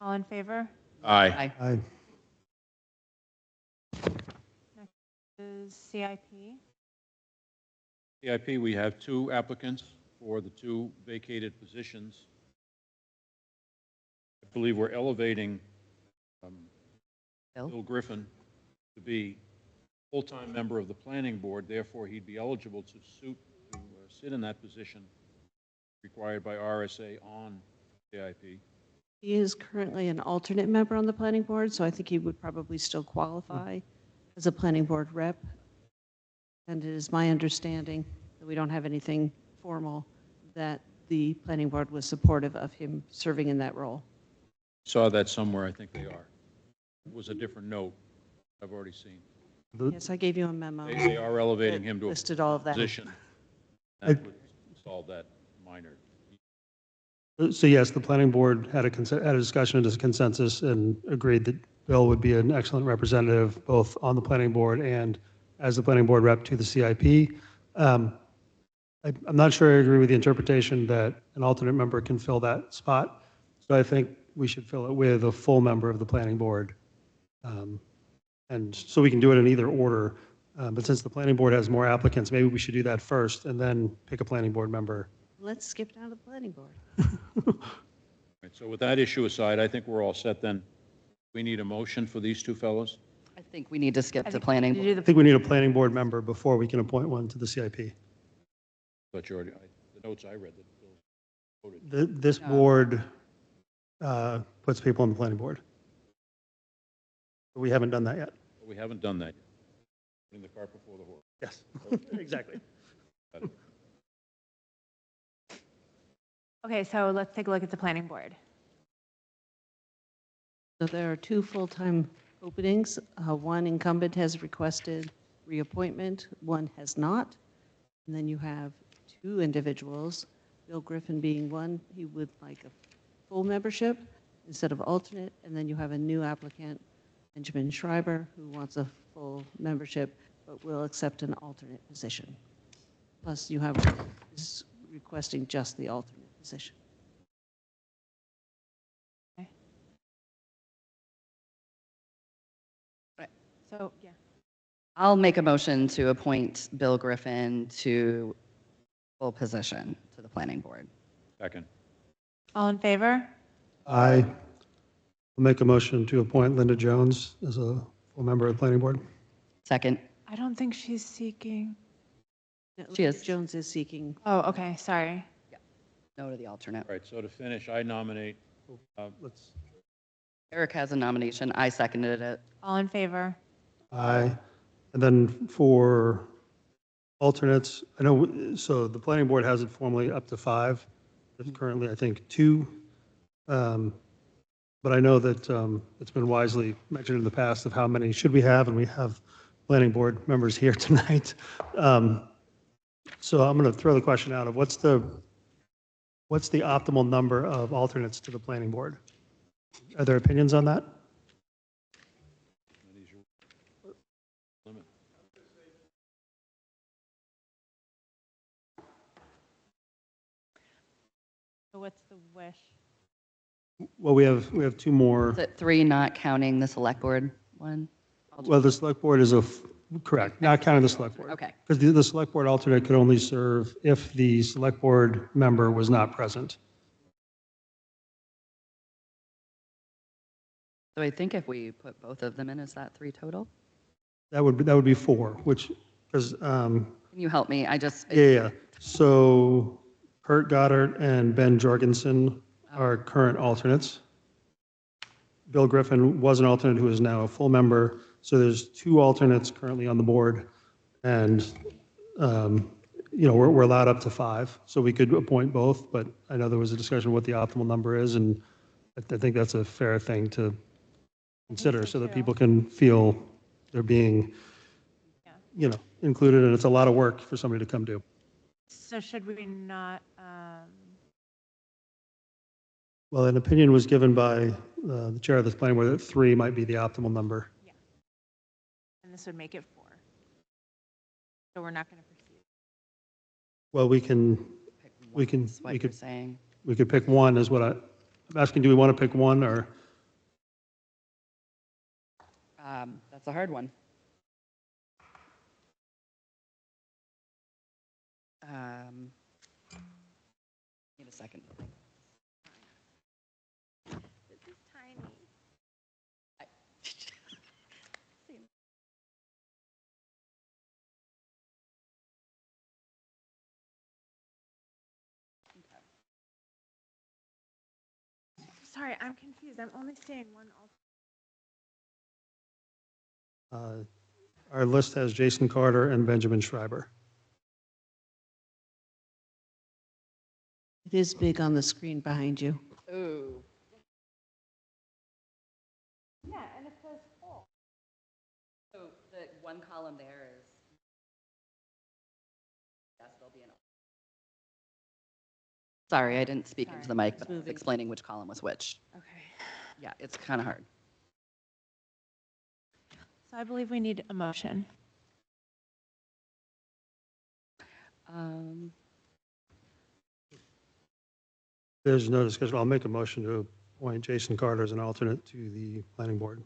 All in favor? Aye. Aye. Next is CIP. CIP, we have 2 applicants for the 2 vacated positions. I believe we're elevating Bill Griffin to be full-time member of the planning board, therefore he'd be eligible to sit in that position required by RSA on CIP. He is currently an alternate member on the planning board, so I think he would probably still qualify as a planning board rep. And it is my understanding that we don't have anything formal that the planning board was supportive of him serving in that role. Saw that somewhere, I think they are. It was a different note I've already seen. Yes, I gave you a memo. They are elevating that him to a listed all of that. position. That would solve that minor. So yes, the planning board had a discussion and a consensus and agreed that Bill would be an excellent representative both on the planning board and as the planning board rep to the CIP. I'm not sure I agree with the interpretation that an alternate member can fill that spot. So I think we should fill it with a full member of the planning board. And so we can do it in either order. But since the planning board has more applicants, maybe we should do that first and then pick a planning board member. Let's skip down to the planning board. Right, so with that issue aside, I think we're all set then. We need a motion for these 2 fellows? I think we need to skip to planning. I think we need a planning board member before we can appoint one to the CIP. But you already, the notes I read that Bill voted. This board puts people on the planning board. But we haven't done that yet. But we haven't done that yet. Putting the cart before the horse. Yes, exactly. Okay, so let's take a look at the planning board. So there are 2 full-time openings. One incumbent has requested reappointment, one has not. And then you have 2 individuals, Bill Griffin being one, he would like a full membership instead of alternate. And then you have a new applicant, Benjamin Schreiber, who wants a full membership but will accept an alternate position. Plus you have is requesting just the alternate position. So, yeah. I'll make a motion to appoint Bill Griffin to full position to the planning board. Second. All in favor? I will make a motion to appoint Linda Jones as a full member of the planning board. Second. I don't think she's seeking. She is. Jones is seeking. Oh, okay, sorry. No to the alternate. All right, so to finish, I nominate, Eric has a nomination. I seconded it. All in favor? Aye. And then for alternates, I know, so the planning board has it formally up to 5. There's currently, I think, 2. But I know that it's been wisely mentioned in the past of how many should we have, and we have planning board members here tonight. So I'm going to throw the question out of what's the optimal number of alternates to the planning board? Are there opinions on that? So what's the wish? Well, we have 2 more. Is it 3 not counting the select board one? Well, the select board is correct, not counting the select board. Okay. Because the select board alternate could only serve if the select board member was not present. So I think if we put both of them in, is that 3 total? That would be 4, which, because, Can you help me? yeah. So Kurt Goddard and Ben Jorgensen are current alternates. Bill Griffin was an alternate who is now a full member. So there's 2 alternates currently on the board. And, we're allowed up to 5. So we could appoint both, but I know there was a discussion of what the optimal number is. And I think that's a fair thing to consider so that people can feel they're being, included. And it's a lot of work for somebody to come do. So should we not, Well, an opinion was given by the chair of the planning board that 3 might be the optimal number. and this would make it 4. So we're not going to proceed. Well, we could pick 1 is what I'm asking. Do we want to pick 1 or? That's a hard one. Need a second. This is tiny. Sorry, I'm confused. I'm only seeing one alternate. Our list has Jason Carter and Benjamin Schreiber. It is big on the screen behind you. Ooh. Yeah, and it says full. So the one column there is, yes, there'll be an. Sorry, I didn't speak into the mic, but I was explaining which column was which. Okay. Yeah, it's kind of hard. So I believe we need a motion. There's no discussion. I'll make a motion to appoint Jason Carter as an alternate to the planning board.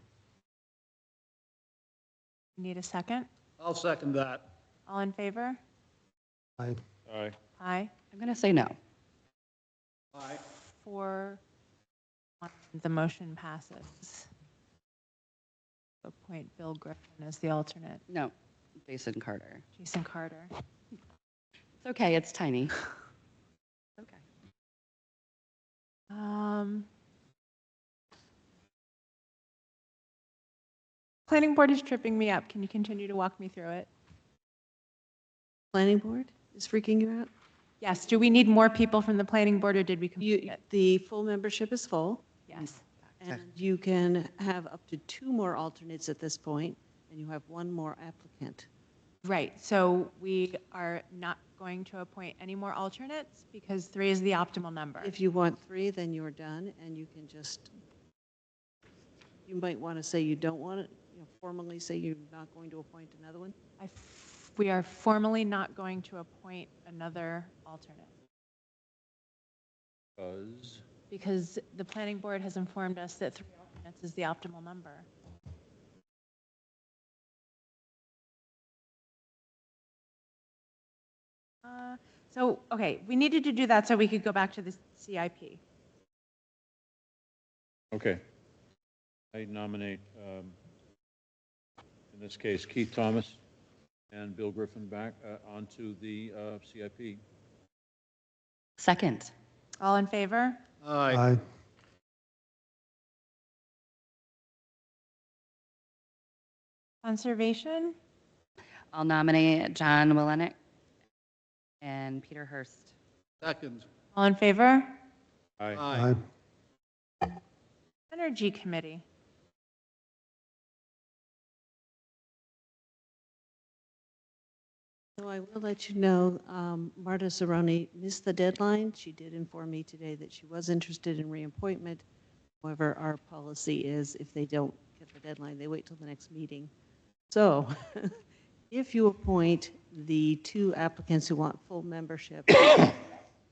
Need a second? I'll second that. All in favor? Aye. Aye. Aye. I'm going to say no. Aye. 4, the motion passes. Appoint Bill Griffin as the alternate. No, Jason Carter. Jason Carter. It's okay, it's tiny. Okay. Planning board is tripping me up. Can you continue to walk me through it? Planning board is freaking you out? Yes. Do we need more people from the planning board, or did we complete it? The full membership is full. Yes. And you can have up to 2 more alternates at this point, and you have 1 more applicant. Right. So we are not going to appoint any more alternates because 3 is the optimal number. If you want 3, then you're done, and you can just, you might want to say you don't want it, formally say you're not going to appoint another one. We are formally not going to appoint another alternate because the planning board has informed us that 3 alternates is the optimal number. Okay, we needed to do that so we could go back to the CIP. Okay. I nominate, in this case, Keith Thomas and Bill Griffin back onto the CIP. Second. All in favor? Aye. Aye. Conservation? I'll nominate John Willenick and Peter Hurst. Second. All in favor? Aye. Aye. Energy Committee? So I will let you know, Marta Zeroni missed the deadline. She did inform me today that she was interested in reappointment. However, our policy is if they don't get the deadline, they wait till the next meeting. So if you appoint the 2 applicants who want full membership,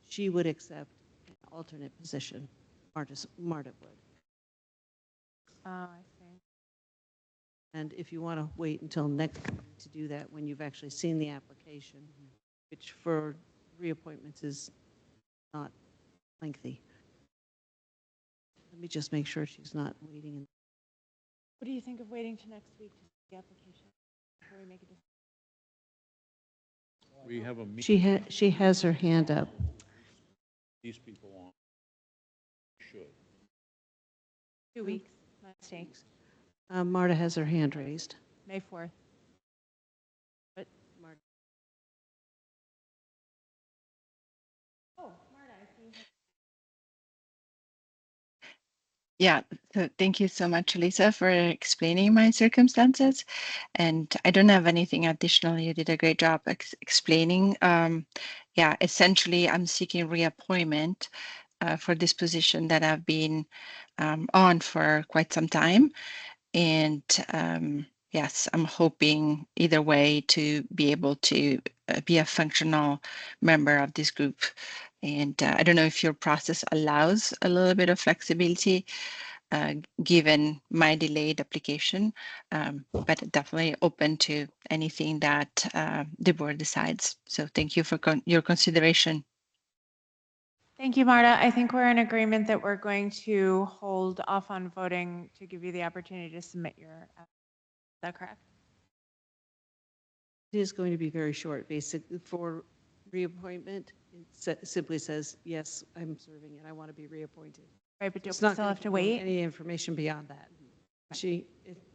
she would accept an alternate position. Marta would. Oh, I see. And if you want to wait until next meeting to do that, when you've actually seen the application, which for reappointments is not lengthy. Let me just make sure she's not waiting. What do you think of waiting to next week to see the application before we make a decision? We have a meeting, She has her hand up. these people on, should. 2 weeks, my mistakes. Marta has her hand raised. May 4th. But Marta. Oh, Marta, I see you have. Yeah, so thank you so much, Lisa, for explaining my circumstances. And I don't have anything additional. You did a great job explaining. Yeah, essentially, I'm seeking reappointment for this position that I've been on for quite some time. And yes, I'm hoping either way to be able to be a functional member of this group. And I don't know if your process allows a little bit of flexibility given my delayed application, but definitely open to anything that the board decides. So thank you for your consideration. Thank you, Marta. I think we're in agreement that we're going to hold off on voting to give you the opportunity to submit your, is that correct? It is going to be very short. Basically, for reappointment, it simply says, yes, I'm serving and I want to be reappointed. Right, but do we It's not still gonna have to give you wait? any information beyond that.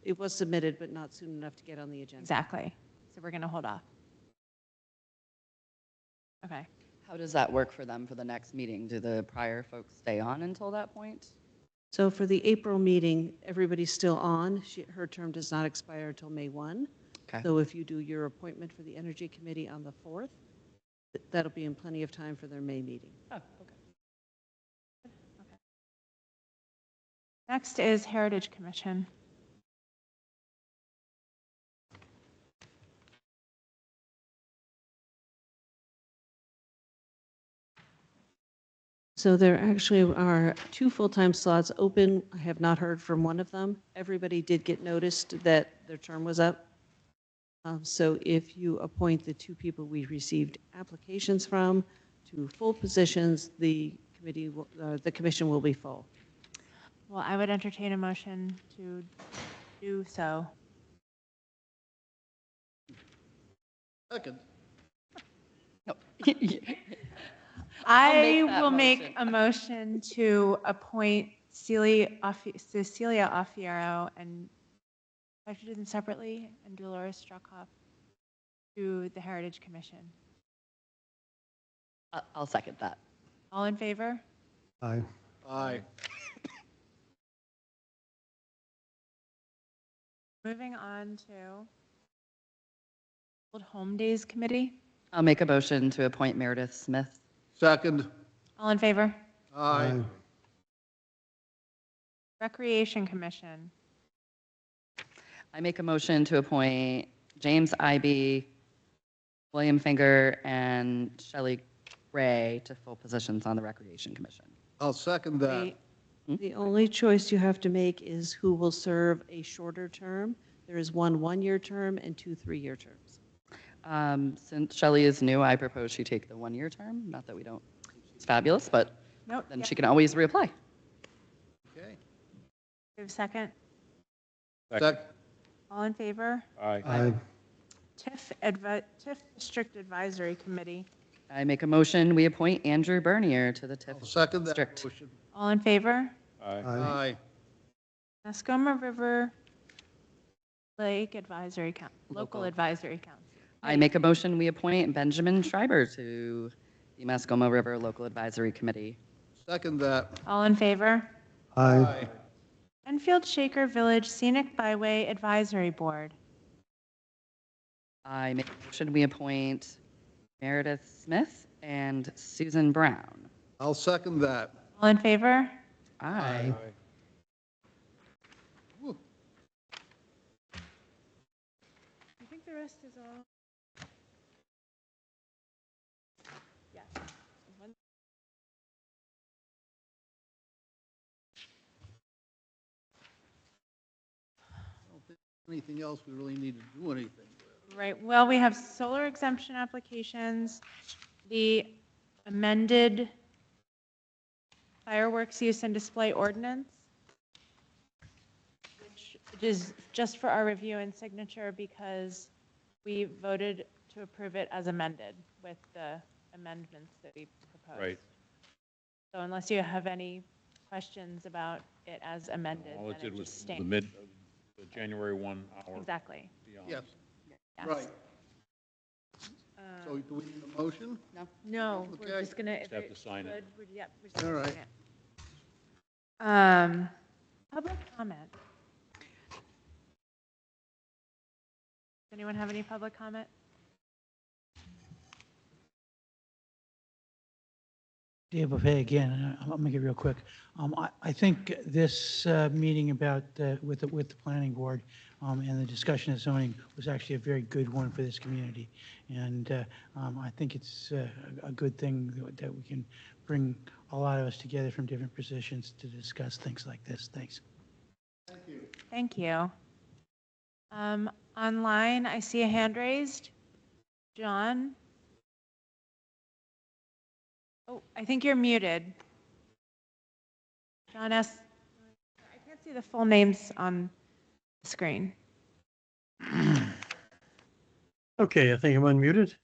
It was submitted, but not soon enough to get on the agenda. Exactly. So we're going to hold off. Okay. How does that work for them for the next meeting? Do the prior folks stay on until that point? So for the April meeting, everybody's still on. Her term does not expire until May 1. Okay. So if you do your appointment for the Energy Committee on the 4th, that'll be in plenty of time for their May meeting. Oh, okay. Next is Heritage Commission. So there actually are 2 full-time slots open. I have not heard from one of them. Everybody did get noticed that their term was up. So if you appoint the 2 people we received applications from to full positions, the commission will be full. Well, I would entertain a motion to do so. Second. I make that will make motion. a motion to appoint Cecilia Offiero and, I have to do them separately, and Dolores Struckhoff to the Heritage Commission. I'll second that. All in favor? Aye. Aye. Moving on to Old Home Days Committee. I'll make a motion to appoint Meredith Smith. Second. All in favor? Aye. Recreation Commission. I make a motion to appoint James Ivy, William Finger, and Shelley Gray to full positions on the Recreation Commission. I'll second that. The only choice you have to make is who will serve a shorter term. There is 1 one-year term and 2 three-year terms. Since Shelley is new, I propose she take the 1-year term. Not that we don't, it's fabulous, but Nope. then Yep. she can always reapply. Okay. We have a second. Second. All in favor? Aye. TIF District Advisory Committee. I make a motion, we appoint Andrew Bernier to the TIF I'll second that District. motion. All in favor? Aye. Aye. Mascoma River Lake Advisory Council, Local Advisory Council. I make a motion, we appoint Benjamin Schreiber to the Mascoma River Local Advisory Committee. Second that. All in favor? Aye. Enfield Shaker Village Scenic Byway Advisory Board. I make a motion, we appoint Meredith Smith and Susan Brown. I'll second that. All in favor? Aye. Whew. I think the rest is all. Yes. I don't think anything else we really need to do anything with. Right, well, we have solar exemption applications, the amended fireworks use and display ordinance, which It is just for our review and signature because we voted to approve it as amended with the amendments that we proposed. Right. So unless you have any questions about it as amended, All it then did it was just the stands. the January 1 hour. Exactly. beyond. Yes, Yes. right. So do we need a motion? No, we're Okay. just gonna. Just have to sign it. Yep. We're just All gonna right. sign it. Public comment. Does anyone have any public comment? Dave Buffet again, I'll make it real quick. I think this meeting about, with the planning board and the discussion of zoning was actually a very good one for this community. And I think it's a good thing that we can bring a lot of us together from different positions to discuss things like this. Thanks. Thank you. Online, I see a hand raised. John? Oh, I think you're muted. John S. I can't see the full names on the screen. Okay, I think I'm unmuted.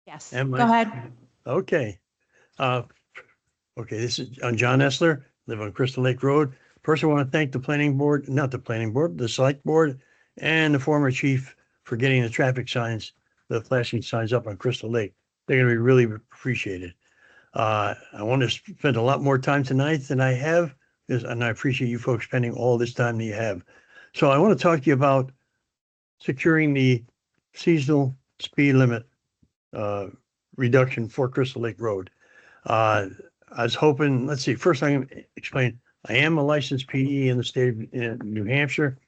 Yes, Am go I? ahead. Okay. Okay, this is, I'm John Essler, live on Crystal Lake Road. First, I want to thank the planning board, not the planning board, the select board, and the former chief for getting the traffic signs, the flashing signs up on Crystal Lake. They're going to be really appreciated. I want to spend a lot more time tonight than I have, and I appreciate you folks spending all this time that you have. So I want to talk to you about securing the seasonal speed limit reduction for Crystal Lake Road. I was hoping, let's see, first I'm going to explain, I am a licensed PE in the state of New Hampshire.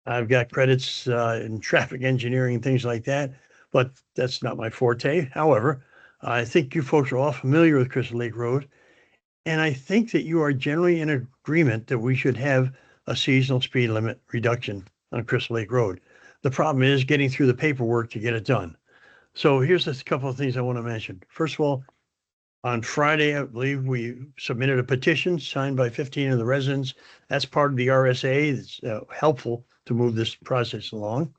I've got credits in traffic engineering and things like that, but that's not my forte. However, I think you folks are all familiar with Crystal Lake Road, and I think that you are generally in agreement that we should have a seasonal speed limit reduction on Crystal Lake Road. The problem is getting through the paperwork to get it done. So here's a couple of things I want to mention. First of all, on Friday, I believe we submitted a petition signed by 15 of the residents. That's part of the RSA. It's helpful to move this process along.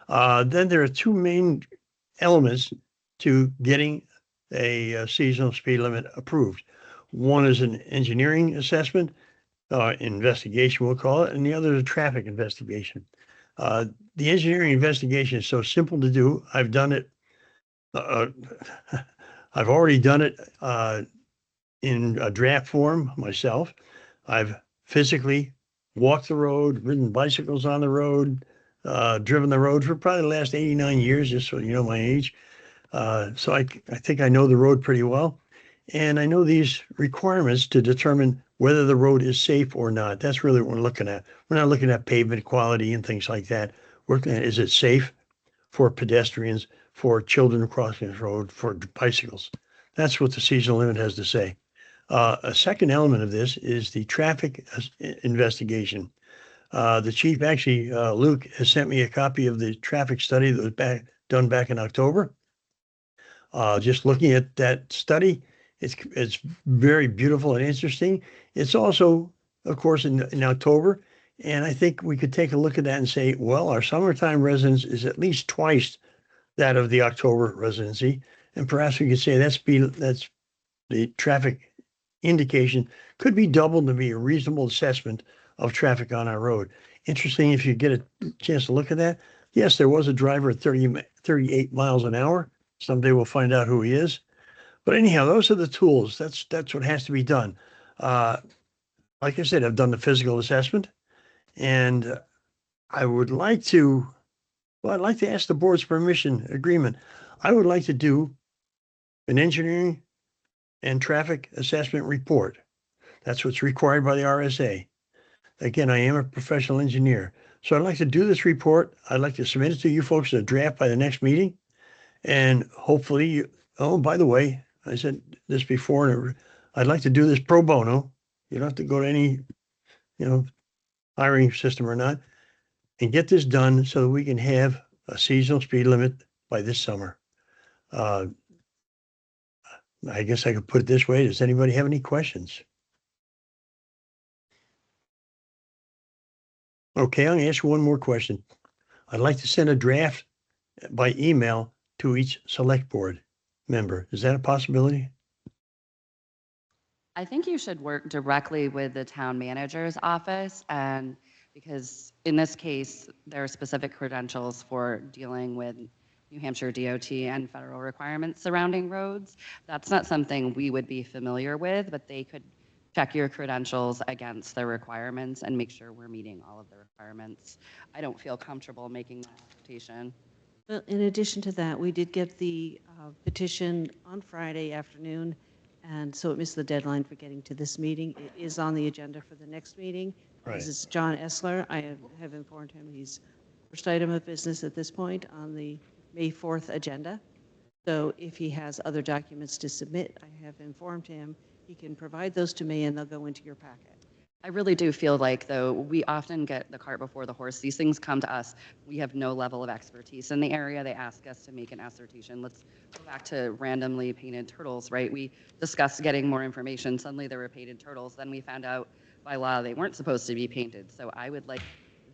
Then there are two main elements to getting a seasonal speed limit approved. One is an engineering assessment, investigation we'll call it, and the other is a traffic investigation. The engineering investigation is so simple to do. I've done it. I've already done it in a draft form myself. I've physically walked the road, ridden bicycles on the road, driven the road for probably the last 89 years, just so you know my age. So I think I know the road pretty well. And I know these requirements to determine whether the road is safe or not. That's really what we're looking at. We're not looking at pavement quality and things like that. We're looking at, is it safe for pedestrians, for children crossing the road, for bicycles? That's what the seasonal limit has to say. A second element of this is the traffic investigation. The chief, actually, Luke, has sent me a copy of the traffic study that was done back in October. Just looking at that study, it's very beautiful and interesting. It's also, of course, in October, and I think we could take a look at that and say, well, our summertime residence is at least twice that of the October residency, and perhaps we could say that's the traffic indication could be doubled to be a reasonable assessment of traffic on our road. Interesting, if you get a chance to look at that. Yes, there was a driver at 38 miles an hour. Someday we'll find out who he is. But anyhow, those are the tools. That's what has to be done. Like I said, I've done the physical assessment, and I would like to, well, I'd like to ask the board's permission agreement. I would like to do an engineering and traffic assessment report. That's what's required by the RSA. Again, I am a professional engineer. So I'd like to do this report. I'd like to submit it to you folks in a draft by the next meeting. And hopefully, oh, by the way, I said this before, and I'd like to do this pro bono. You don't have to go to any, hiring system or not, and get this done so that we can have a seasonal speed limit by this summer. I guess I could put it this way. Does anybody have any questions? Okay, I'm gonna ask you one more question. I'd like to send a draft by email to each select board member. Is that a possibility? I think you should work directly with the town manager's office, and because in this case, there are specific credentials for dealing with New Hampshire DOT and federal requirements surrounding roads. That's not something we would be familiar with, but they could check your credentials against the requirements and make sure we're meeting all of the requirements. I don't feel comfortable making that application. Well, in addition to that, we did get the petition on Friday afternoon, and so it missed the deadline for getting to this meeting. It is on the agenda for the next meeting. Right. This is John Essler. I have informed him he's first item of business at this point on the May 4th agenda. So if he has other documents to submit, I have informed him he can provide those to me and they'll go into your packet. I really do feel like, though, we often get the cart before the horse. These things come to us. We have no level of expertise in the area. They ask us to make an assertion. Let's go back to randomly painted turtles, right? We discussed getting more information. Suddenly there were painted turtles. Then we found out by law they weren't supposed to be painted. So I would like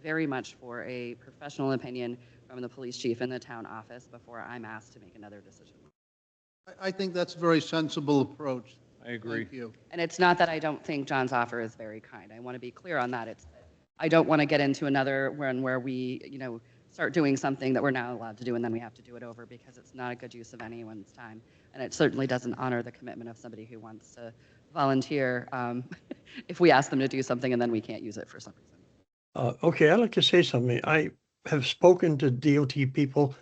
very much for a professional opinion from the police chief in the town office before I'm asked to make another decision. I think that's a very sensible approach. I agree. Thank you. And it's not that I don't think John's offer is very kind. I want to be clear on that. I don't want to get into another one where we, start doing something that we're not allowed to do and then we have to do it over because it's not a good use of anyone's time. And it certainly doesn't honor the commitment of somebody who wants to volunteer if we ask them to do something and then we can't use it for some reason. Okay, I'd like to say something. I have spoken to DOT people.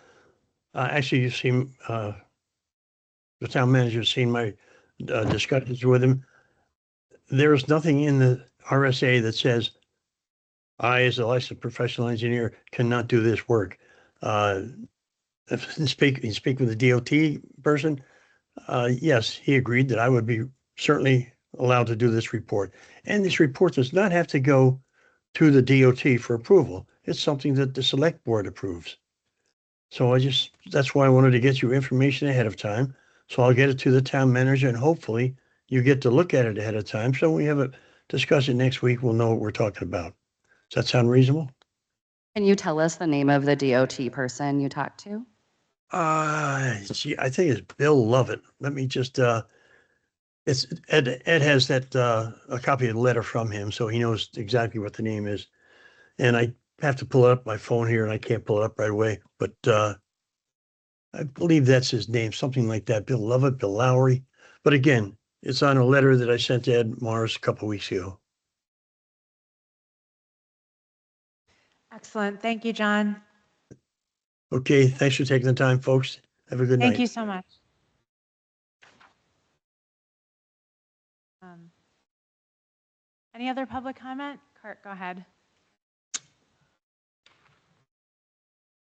Actually, you've seen, the town manager's seen my discussions with him. There is nothing in the RSA that says I, as a licensed professional engineer, cannot do this work. If you speak with the DOT person, yes, he agreed that I would be certainly allowed to do this report. And this report does not have to go to the DOT for approval. It's something that the select board approves. So that's why I wanted to get you information ahead of time. So I'll get it to the town manager and hopefully you get to look at it ahead of time. So when we have a discussion next week, we'll know what we're talking about. Does that sound reasonable? Can you tell us the name of the DOT person you talked to? I think it's Bill Lovett. Let me just, it's Ed has that, a copy of the letter from him, so he knows exactly what the name is. And I have to pull it up my phone here and I can't pull it up right away, but, I believe that's his name, something like that. Bill Lovett, Bill Lowry. But again, it's on a letter that I sent to Ed Morris a couple of weeks ago. Excellent. Thank you, John. Okay, thanks for taking the time, folks. Have a good night. Thank you so much. Any other public comment? Kurt, go ahead.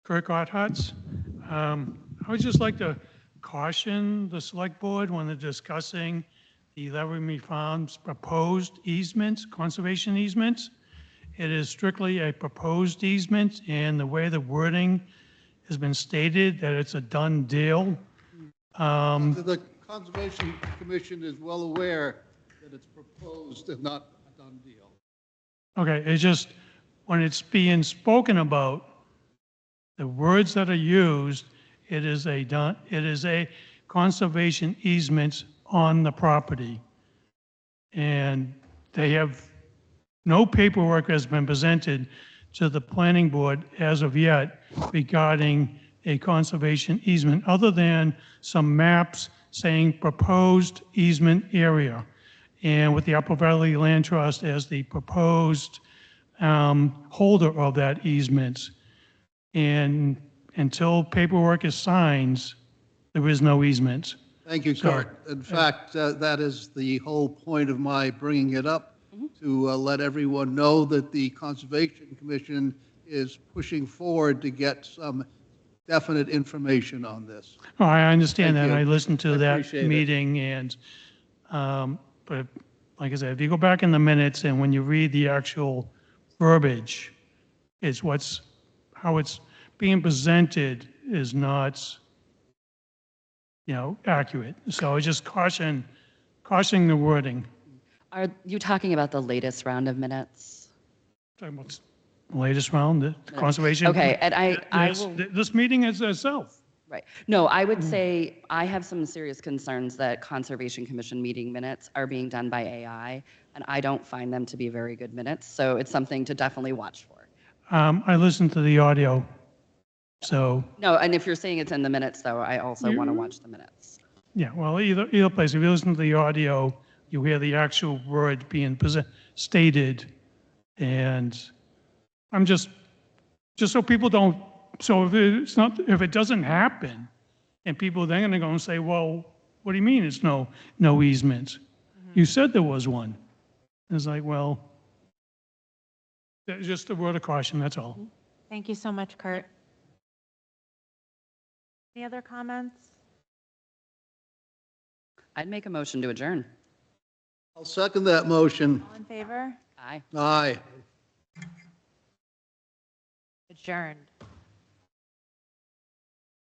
Kirk Otthotz. I would just like to caution the select board when they're discussing the Laramie Farms proposed easements, conservation easements. It is strictly a proposed easement, and the way the wording has been stated, that it's a done deal. The Conservation Commission is well aware that it's proposed and not a done deal. Okay, it's just, when it's being spoken about, the words that are used, it is a conservation easement on the property. And they have, no paperwork has been presented to the planning board as of yet regarding a conservation easement, other than some maps saying proposed easement area, and with the Upper Valley Land Trust as the proposed holder of that easement. And until paperwork is signed, there is no easement. Thank you, Kurt. In fact, that is the whole point of my bringing it up, to let everyone know that the Conservation Commission is pushing forward to get some definite information on this. Oh, I understand Thank that. you. I listened to I that appreciate it. meeting, and but like I said, if you go back in the minutes and when you read the actual verbiage, it's how it's being presented is not, accurate. So I just cautioning the wording. Are you talking about the latest round of minutes? Talking about latest round, the conservation. Okay, and I This- will. This meeting is itself. Right. No, I would say I have some serious concerns that Conservation Commission meeting minutes are being done by AI, and I don't find them to be very good minutes. So it's something to definitely watch for. I listened to the audio, so, No, and if you're saying it's in the minutes, though, I also want to watch the minutes. yeah, well, either place, if you listen to the audio, you hear the actual word being stated, and I'm just so people don't, so if it doesn't happen, and people then are going to say, well, what do you mean it's no easement? You said there was one. It's like, well, that's just a word of caution, that's all. Thank you so much, Kurt. Any other comments? I'd make a motion to adjourn. I'll second that motion. All in favor? Aye. Aye. Adjourned.